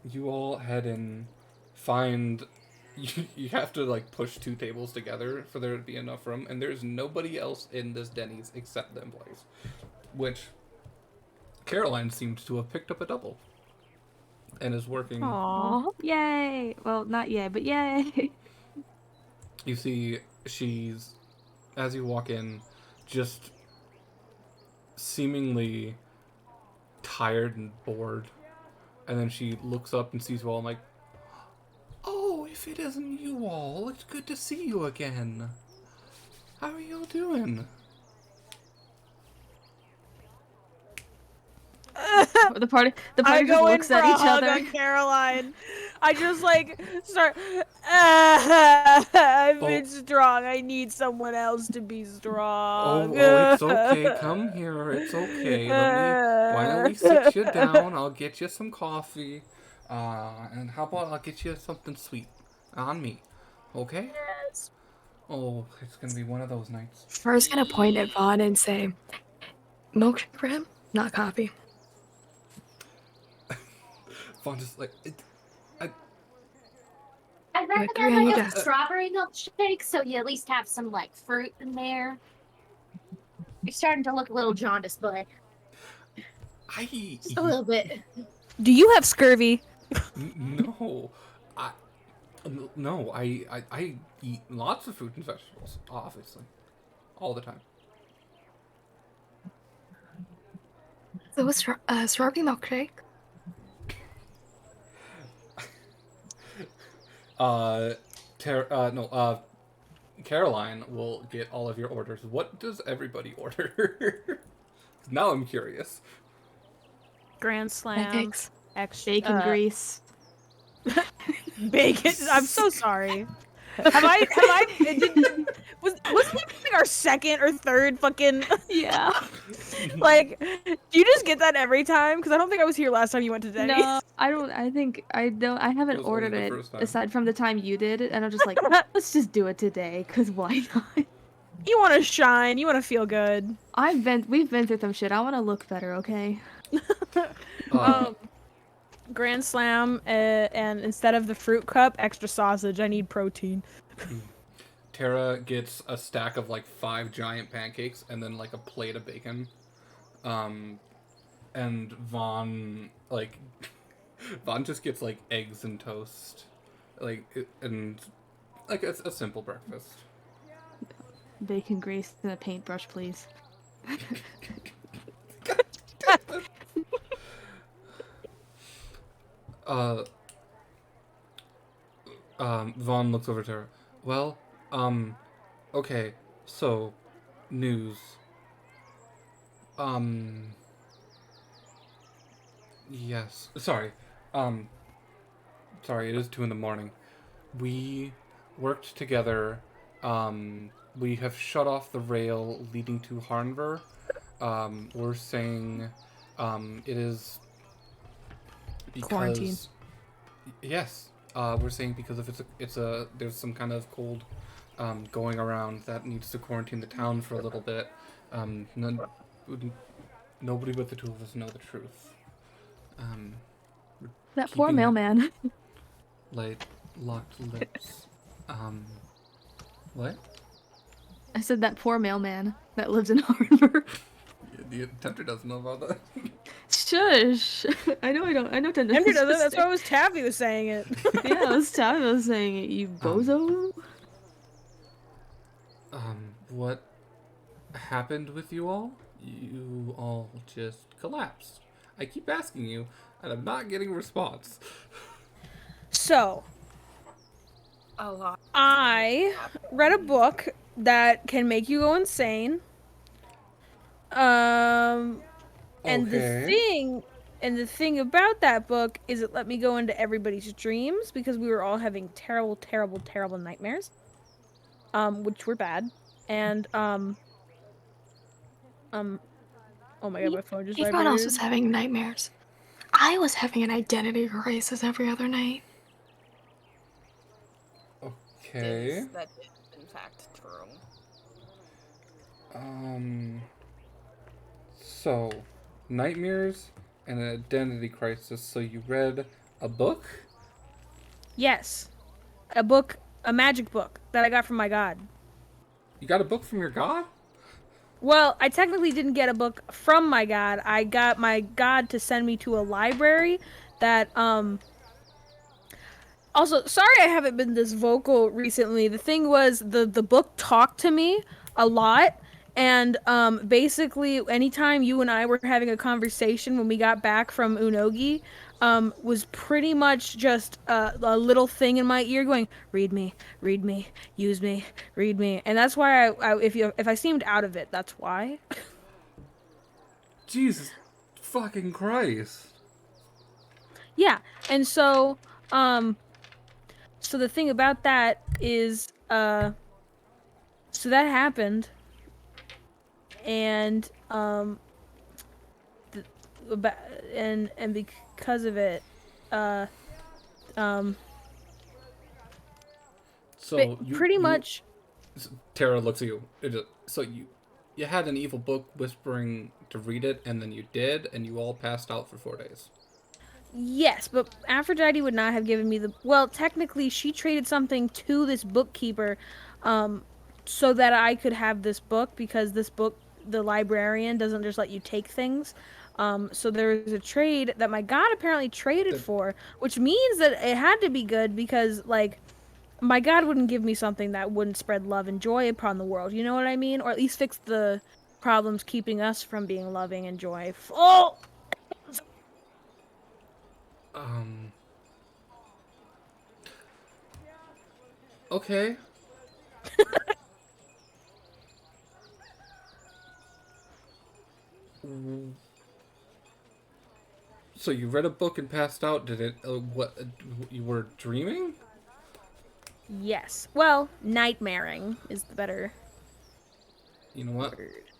You all head in, find... You have to, like, push 2 tables together for there to be enough room, and there's nobody else in this Denny's except the employees. Which, Caroline seemed to have picked up a double. And is working... Aww. Yay. Well, not yay, but yay. You see, she's, as you walk in, just seemingly tired and bored. And then she looks up and sees you all and like, oh, if it isn't you all, it's good to see you again. How are you all doing? The party I just go in looks for at a each hug other. on Caroline. I just like start. I've been strong. I need someone else to be strong. Oh, it's okay. Come here. It's okay. Why don't we sit you down? I'll get you some coffee. And how about I'll get you something sweet on me. Okay? Yes. Oh, it's gonna be one of those nights. First, gonna point at Vaughn and say, milkshake for him, not coffee. Vaughn just like, I'd Like, recommend really like a does. strawberry milkshake, so you at least have some like fruit in there. You're starting to look a little jaundiced, boy. Just a little bit. Do you have scurvy? No, I eat lots of fruit and vegetables, obviously, all the time. So a strawberry milkshake. Caroline will get all of your orders. What does everybody order? Now I'm curious. Grand Slam. Pancakes. Extra. Bacon grease. Bacon. I'm so sorry. Wasn't that like our second or third fucking? Yeah. Like, do you just get that every time? Because I don't think I was here last time you went to Denny's. No, I don't. I think I don't. I haven't It was only ordered the it first time. aside from the time you did, and I'm just like, let's just do it today, cause why not? You want to shine. You want to feel good. We've been through some shit. I want to look better, okay? Grand Slam, and instead of the fruit cup, extra sausage. I need protein. Tara gets a stack of like 5 giant pancakes and then like a plate of bacon. And Vaughn just gets like eggs and toast, and like a simple breakfast. Bacon grease and a paintbrush, please. Vaughn looks over to her. Well, okay, so, news. Yes, sorry, it is 2 a.m. We worked together, we have shut off the rail leading to Harnver. We're saying, it is because... Quarantine. Yes, we're saying because if there's some kind of cold going around that needs to quarantine the town for a little bit. Nobody but the 2 of us know the truth. That poor keeping it mailman. Like locked lips. What? I said that poor mailman that lives in Harvard. The Tempter doesn't know about that. Shush. I know I don't. I know Tempter Andrew doesn't. That's why it was Taffy was saying it. Yeah, it was Taffy was saying it. You bozo. what happened with you all? You all just collapsed. I keep asking you, and I'm not getting a response. So, A lot. I read a book that can make you go insane. And Okay. the thing about that book is it let me go into everybody's dreams because we were all having terrible, terrible, terrible nightmares. Which were bad. And oh my god, my phone just Everyone else was vibrated. having nightmares. I was having an identity crisis every other night. Okay. That is in fact true. So, nightmares and an identity crisis. So you read a book? Yes. A magic book that I got from my god. You got a book from your god? Well, I technically didn't get a book from my god. I got my god to send me to a library that Also, sorry I haven't been this vocal recently. The thing was the book talked to me a lot, and basically anytime you and I were having a conversation when we got back from Unogi, was pretty much just a little thing in my ear going, read me, use me, read me. And that's why if I seemed out of it, that's why. Jesus fucking Christ. Yeah. And so so the thing about that is so that happened, and and because of it, So pretty much. Tara looks at you. So you had an evil book whispering to read it, and then you did, and you all passed out for 4 days. Yes, but Aphrodite would not have given me the. Well, technically, she traded something to this bookkeeper, so that I could have this book, because this book, the librarian doesn't just let you take things. So there was a trade that my god apparently traded for, which means that it had to be good, because like my god wouldn't give me something that wouldn't spread love and joy upon the world. You know what I mean? Or at least fix the problems keeping us from being loving and joyful. Okay. So you read a book and passed out. Did it? What? You were dreaming? Yes. Well, nightmaring is the better You know what? word.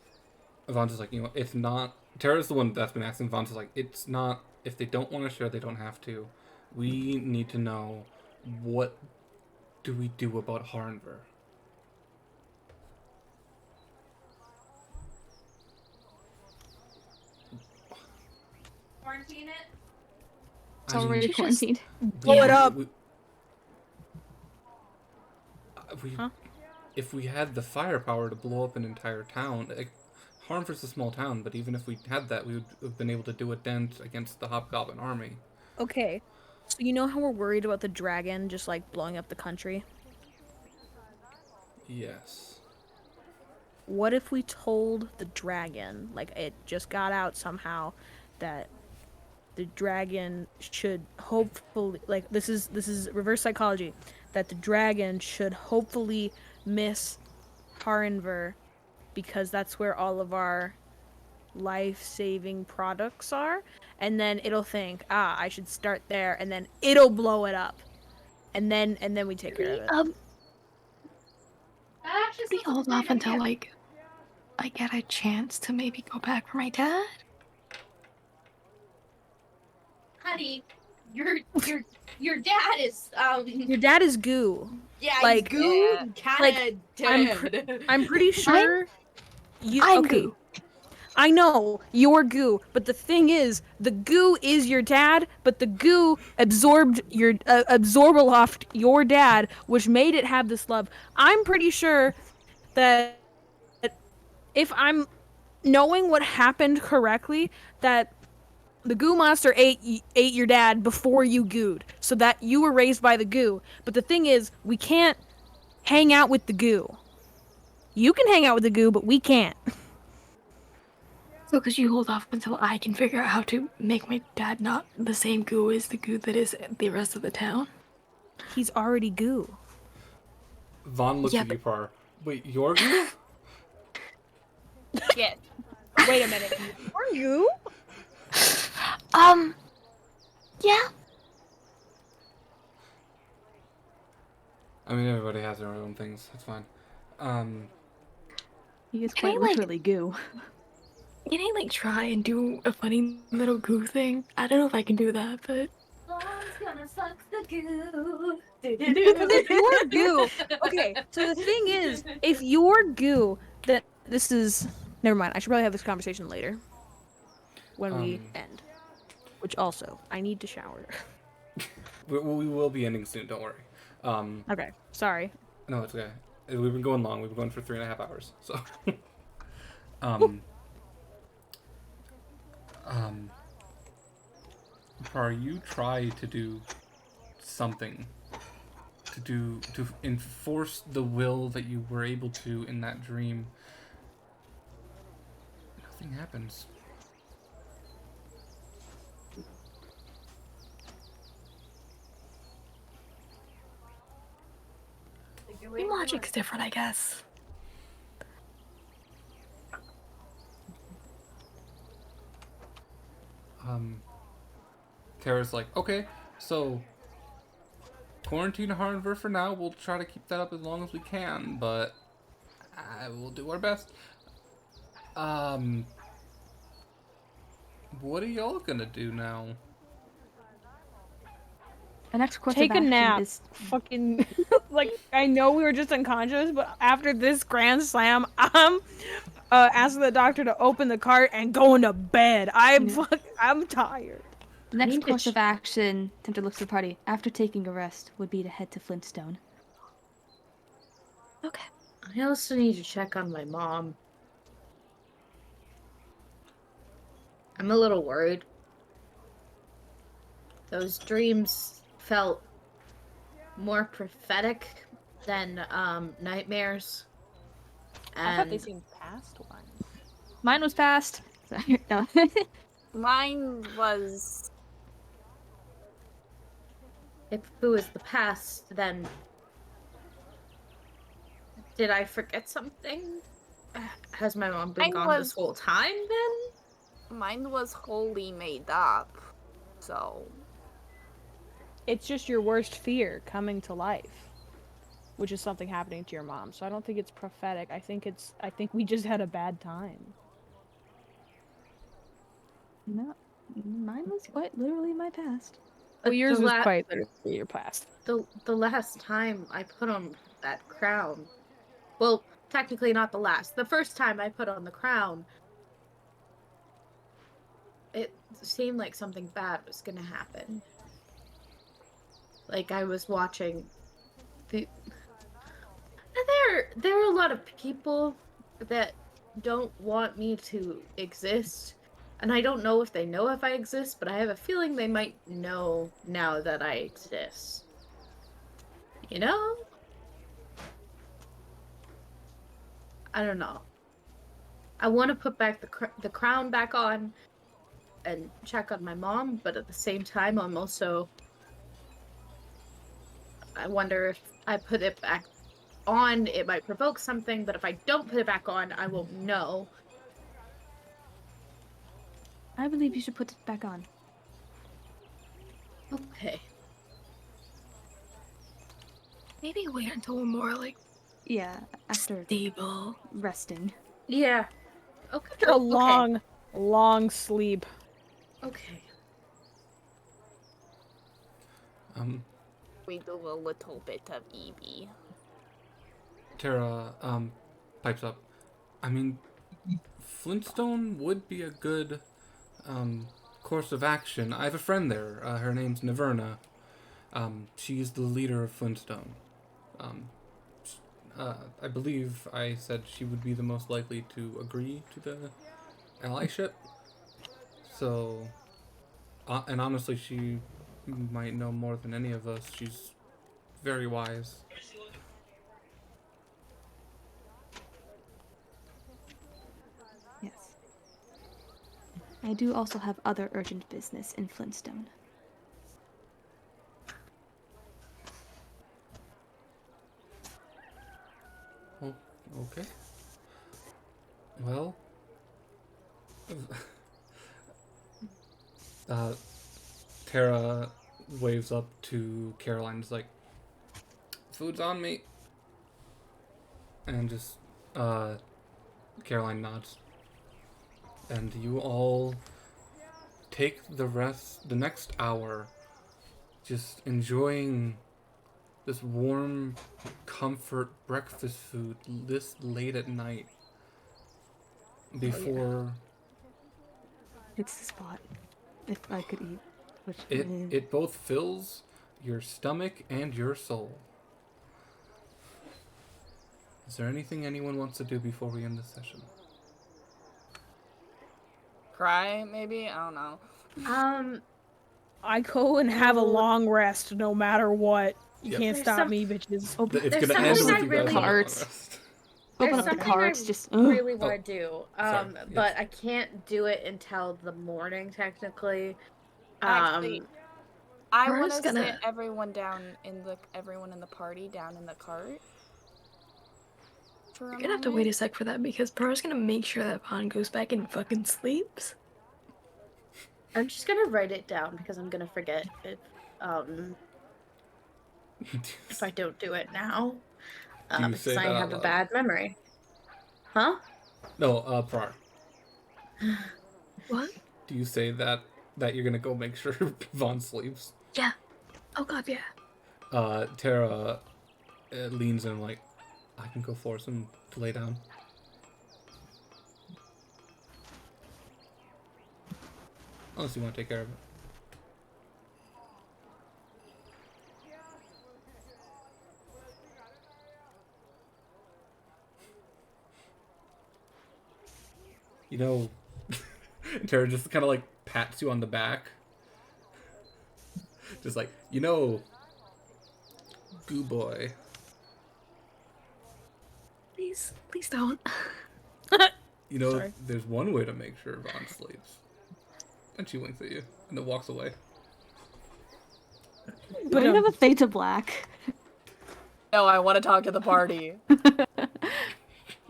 Avanta's like, you know, it's not. Tara's the one that's been asking. Avanta's like, it's not. If they don't want to share, they don't have to. We need to know, what do we do about Harnver? Quarantine it? It's already quarantined. Blow it up. Huh? If we had the firepower to blow up an entire town, Harnver's a small town, but even if we had that, we would have been able to do a dent against the Hobgoblin army. Okay. So you know how we're worried about the dragon just like blowing up the country? Yes. What if we told the dragon, like it just got out somehow, that the dragon should hopefully, like this is reverse psychology, that the dragon should hopefully miss Harenver because that's where all of our life-saving products are, and then it'll think, I should start there, and then it'll blow it up, and then we take care of it. We hold off until like I get a chance to maybe go back for my dad. Honey, your dad is Your dad is goo. yeah, like, he's goo, kind of I'm pretty sure I'm goo. I know you're goo, but the thing is, the goo is your dad, but the goo absorbed your absorbaloft your dad, which made it have this love. I'm pretty sure that if I'm knowing what happened correctly, that the goo monster ate your dad before you gooed, so that you were raised by the goo. But the thing is, we can't hang out with the goo. You can hang out with the goo, but we can't. So could you hold off until I can figure out how to make my dad not the same goo as the goo that is the rest of the town? He's already goo. Vaughn looks Yeah, at you, Par. Wait, your goo? Yeah. Wait a minute. Are you? Yeah. I mean, everybody has their own things. It's fine. He is Can quite I, like- literally goo. Can I like try and do a funny little goo thing? I don't know if I can do that, but Lauren's gonna suck the goo. Because if you're goo, okay. So the thing is, if you're goo, then this is. Never mind. I should probably have this conversation later. When we end. Which also, I need to shower. We will be ending soon. Don't worry. Okay. Sorry. No, it's okay. We've been going long. We've been going for 3.5 hours. So, Par, you try to do something to enforce the will that you were able to in that dream. Nothing happens. dream logic's different, I guess. Tara's like, okay, so quarantine Hardenver for now. We'll try to keep that up as long as we can, but I will do our best. What are y'all gonna do now? The next course Take of a action nap. is Fucking. Like, I know we were just unconscious, but after this grand slam, I'm asking the doctor to open the cart and going to bed. I'm tired. the next need to course of action. Tempter looks at the party. After taking a rest, would be to head to Flintstone. Okay. I also need to check on my mom. I'm a little worried. Those dreams felt more prophetic than nightmares. I thought they And seemed past one. Mine was passed. Sorry, no. Mine was. if it was the past, then did I forget something? Has my mom been Mine gone was- this whole time then? Mine was wholly made up. So. It's just your worst fear coming to life, which is something happening to your mom. So I don't think it's prophetic. I think we just had a bad time. No, mine was quite literally my past. Well, yours the was la- quite literally your past. The last time I put on that crown. Well, technically not the last. The first time I put on the crown, it seemed like something bad was gonna happen. Like I was watching the there are a lot of people that don't want me to exist. And I don't know if they know if I exist, but I have a feeling they might know now that I exist. You know? I don't know. I want to put back the crown back on and check on my mom, but at the same time, I'm also. I wonder if I put it back on, it might provoke something, but if I don't put it back on, I won't know. I believe you should put it back on. Okay. Maybe wait until we're more like Yeah, after stable. resting. Yeah. Okay. After a long sleep. Okay. We do a little bit of EB. Tara pipes up. I mean, Flintstone would be a good course of action. I have a friend there. Her name's Naverna. She's the leader of Flintstone. I believe I said she would be the most likely to agree to the allyship. So, and honestly, she might know more than any of us. She's very wise. I do also have other urgent business in Flintstone. Oh, okay. Well, Tara waves up to Caroline's like, food's on me. And just, Caroline nods. And you all take the next hour, just enjoying this warm comfort breakfast food this late at night before It's the spot. If I could eat. Which it both fills your stomach and your soul. Is there anything anyone wants to do before we end the session? Cry, maybe? I don't know. I go and have a long rest no matter what. You Yep. can't There's stop some- me, bitches. It's There's gonna end something with I you guys really- having a long Cards. rest. Open There's up the something cards, I just really Oh, want to do, sorry, but yes. I can't do it until the morning, technically. Actually, I We're want just to sit gonna- everyone in the party down in the cart. You're gonna have to wait a sec for that because Pearl's gonna make sure that Vaughn goes back and fucking sleeps. I'm just gonna write it down because I'm gonna forget if I don't do it now. Do you Because say I that out have a loud? bad memory. Huh? No, Prar. What? Do you say that you're gonna go make sure Vaughn sleeps? Yeah. Oh god, yeah. Tara leans in like, I can go force him to lay down. Unless you want to take care of it. You know, Tara just kind of like pats you on the back. Just like, you know, goo boy. Please don't. You know, Sorry. there's one way to make sure Vaughn sleeps. And she winks at you and then walks away. But you have a fade to black. No, I want to talk to the party.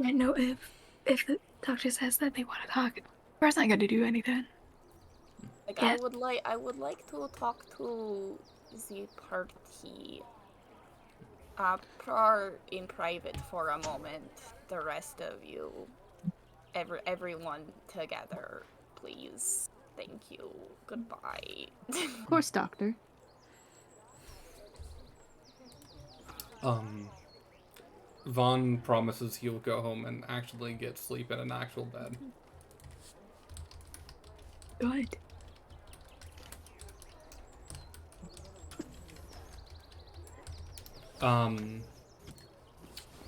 I know if the doctor says that they want to talk, Pearl's not gonna do anything. Like, Yeah. I would like to talk to the party. In private for a moment. The rest of you, everyone together, please. Thank you. Goodbye. Of course, Doctor. Vaughn promises he'll go home and actually get sleep in an actual bed. Good.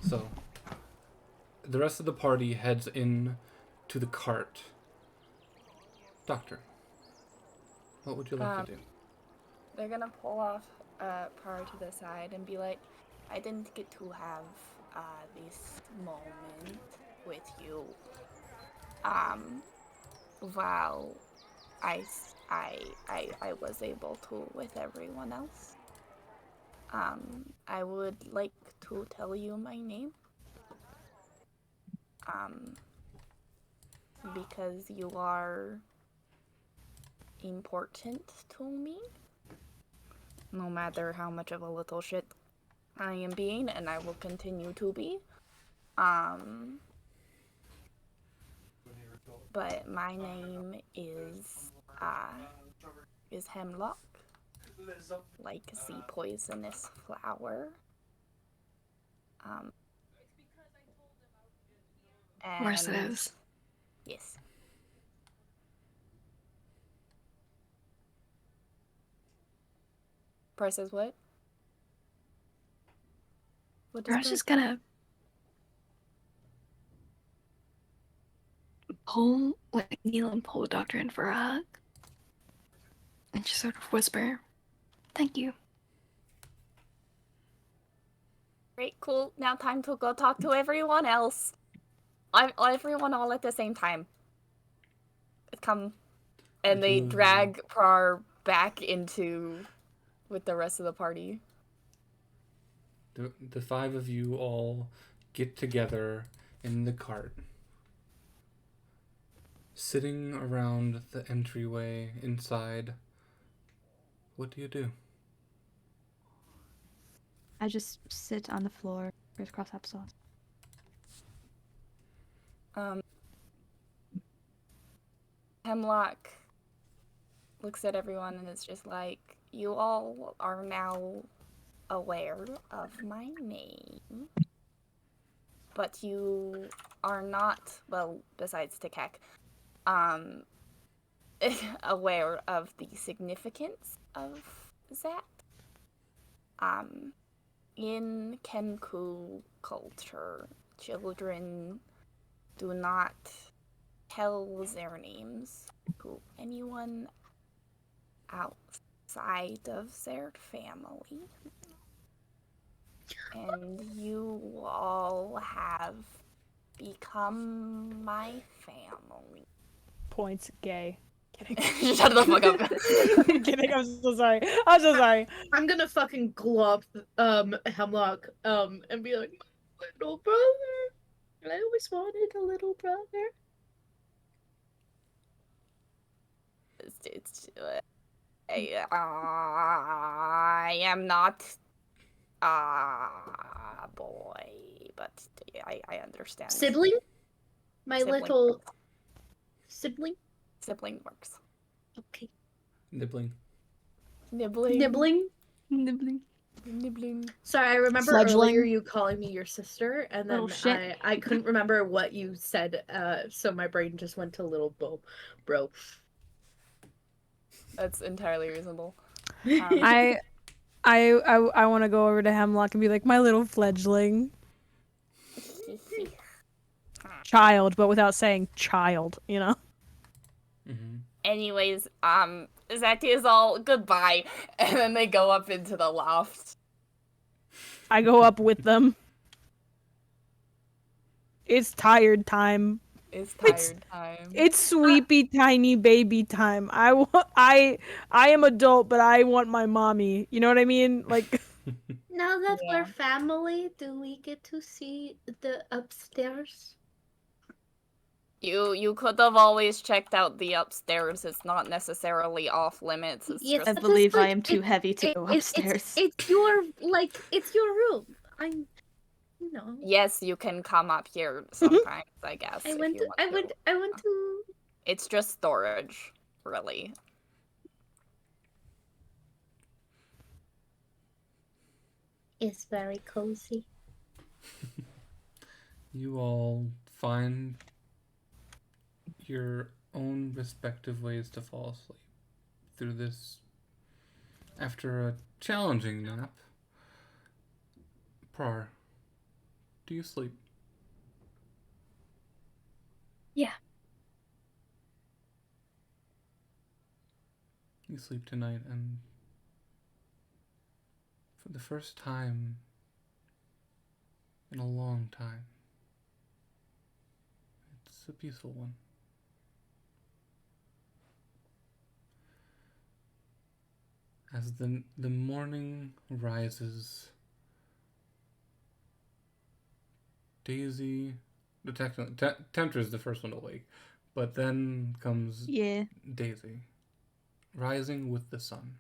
So the rest of the party heads in to the cart. Doctor, what would you like to do? They're gonna pull off Par to the side and be like, I didn't get to have this moment with you. While I was able to with everyone else. I would like to tell you my name. Because you are important to me. No matter how much of a little shit I am being, and I will continue to be. But my name is Hemlock. Like the poisonous flower. Of course it is. Yes. Price is what? What does Pearl's just gonna kneel and pull the doctor in for a hug. And just sort of whisper, thank you. Great, cool. Now time to go talk to everyone else. Everyone all at the same time. Come And The they two of drag Prar back into with the rest of the party. The five of you all get together in the cart, sitting around the entryway inside. What do you do? I just sit on the floor, crisscross applesauce. Hemlock looks at everyone and is just like, you all are now aware of my name, but you are not, well, besides Tikek, aware of the significance of that. In Kenku culture, children do not tell their names to anyone outside of their family. And you all have become my family. Points gay. Kidding. Shut the fuck up. I'm kidding. I'm so sorry. I'm so sorry. I'm gonna fucking glow up Hemlock and be like, my little brother. I always wanted a little brother. I am not a boy, but I understand. Sibling? My Sibling. little sibling? Sibling works. Okay. Nibbling. Nibbling. Nibbling? Nibbling. Sorry, I remember Fledgling. earlier you calling me your sister, and then Little shit. I couldn't remember what you said, so my brain just went to little bro. That's entirely reasonable. I want to go over to Hemlock and be like, my little fledgling child, but without saying child, you know? Mm-hmm. Anyways, that is all. Goodbye. And then they go up into the loft. I go up with them. It's tired time. It's tired time. It's sweepy tiny baby time. I am adult, but I want my mommy. You know what I mean? Like, Now that Yeah. we're family, do we get to see the upstairs? You could have always checked out the upstairs. It's not necessarily off limits. It's Yes, just I but believe it's like- I am too heavy to go upstairs. It's your it's your room. I'm, you know. yes, you can come up here sometimes. I guess. I if went you to, want I went, to. I went to. It's just storage, really. It's very cozy. You all find your own respective ways to fall asleep through this. After a challenging nap, Prar, do you sleep? Yeah. You sleep tonight, and for the first time in a long time, it's a peaceful one. As the morning rises, Daisy, Tempter is the first one to wake, but then comes Yeah. Daisy, rising with the sun.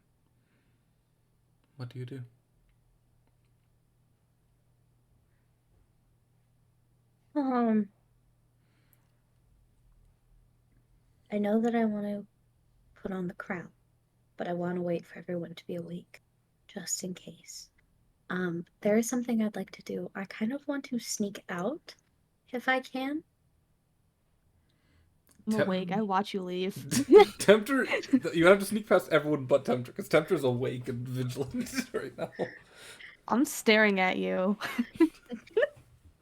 What do you do? I know that I want to put on the crown, but I want to wait for everyone to be awake, just in case. There is something I'd like to do. I kind of want to sneak out, if I can. I'm Tem- awake. I watch you leave. Tempter, you have to sneak past everyone but Tempter, because Tempter's awake and vigilant right now. I'm staring at you.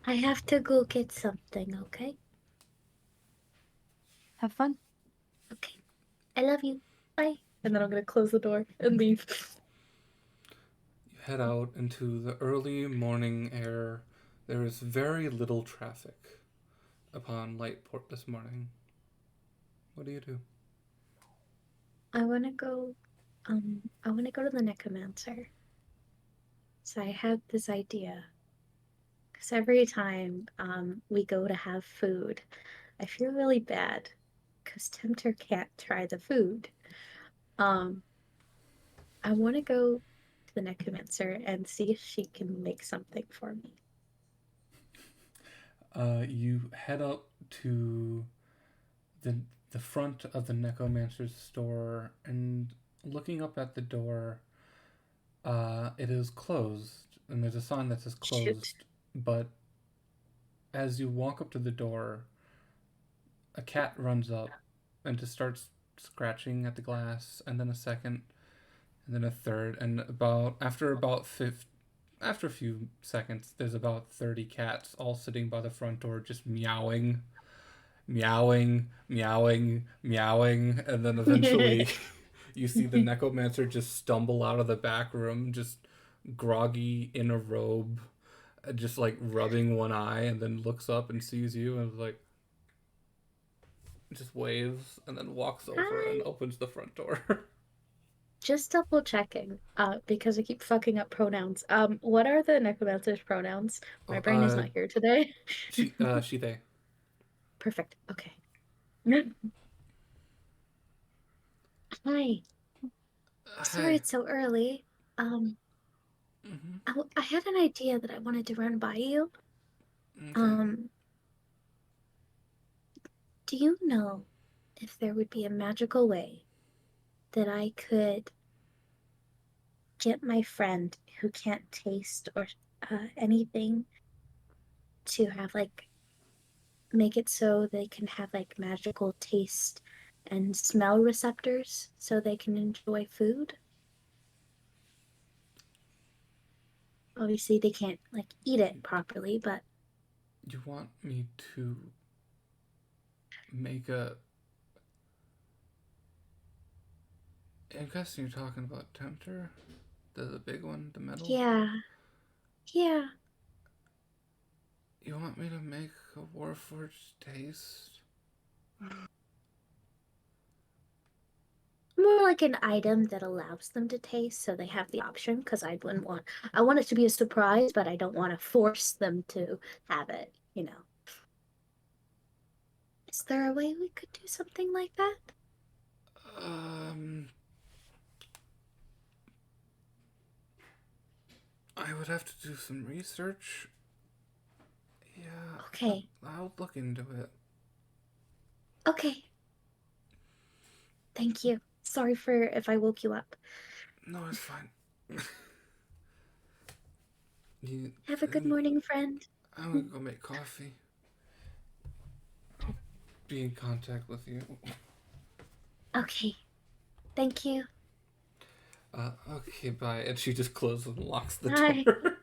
I have to go get something, okay? Have fun. Okay. I love you. Bye. And then I'm gonna close the door and leave. You head out into the early morning air. There is very little traffic upon Lightport this morning. What do you do? I want to go. I want to go to the necromancer. So I have this idea. Because every time we go to have food, I feel really bad. Because Tempter can't try the food. Um, I want to go to the necromancer and see if she can make something for me. You head up to the the front of the necromancer's store, and looking up at the door, it is closed, and there's a sign that says closed. But as you walk up to the door, a cat runs up and just starts scratching at the glass, and then a second, and then a third, and after a few seconds, there's about 30 cats all sitting by the front door, just meowing, meowing, meowing, meowing, and then eventually you see the necromancer just stumble out of the back room, just groggy in a robe, just like rubbing one eye, and then looks up and sees you and is like, just waves and then walks over and opens the front door. Just double checking, because I keep fucking up pronouns. What are the necromancer's pronouns? My brain is not here today. She, they. Perfect. Okay. Hi. Sorry it's so early. I had an idea that I wanted to run by you. Okay. Do you know if there would be a magical way that I could get my friend who can't taste or anything to have like make it so they can have like magical taste and smell receptors so they can enjoy food? Obviously they can't like eat it properly, but You want me to make a... I'm guessing you're talking about Tempter? The big one, the metal? yeah. You want me to make a Warforged taste? More like an item that allows them to taste so they have the option, because I want it to be a surprise, but I don't want to force them to have it, you know. Is there a way we could do something like that? I would have to do some research. Yeah. Okay. I'll look into it. Okay. Thank you. Sorry for if I woke you up. No, it's fine. Have a good morning, friend. I'm gonna go make coffee. I'll be in contact with you. Okay. Thank you. Okay, bye. And she just closes and locks the Bye. door.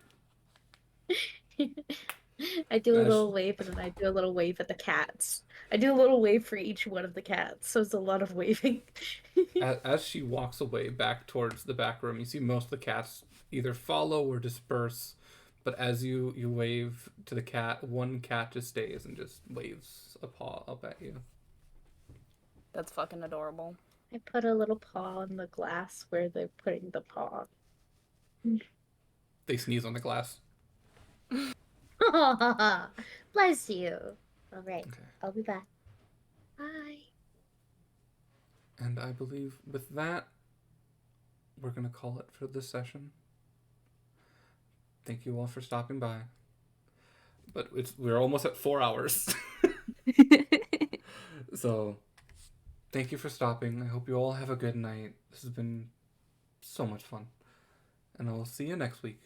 I do a little wave, and then I do a little wave at the cats. I do a little wave for each one of the cats, so it's a lot of waving. As she walks away back towards the back room, you see most of the cats either follow or disperse. But as you wave to the cat, one cat just stays and just waves a paw up at you. That's fucking adorable. I put a little paw in the glass where they're putting the paw. They sneeze on the glass. Bless you. All right. Okay. I'll be back. Bye. And I believe with that, we're going to call it for this session. Thank you all for stopping by. But we're almost at 4 hours. So, thank you for stopping. I hope you all have a good night. This has been so much fun. And I will see you next week.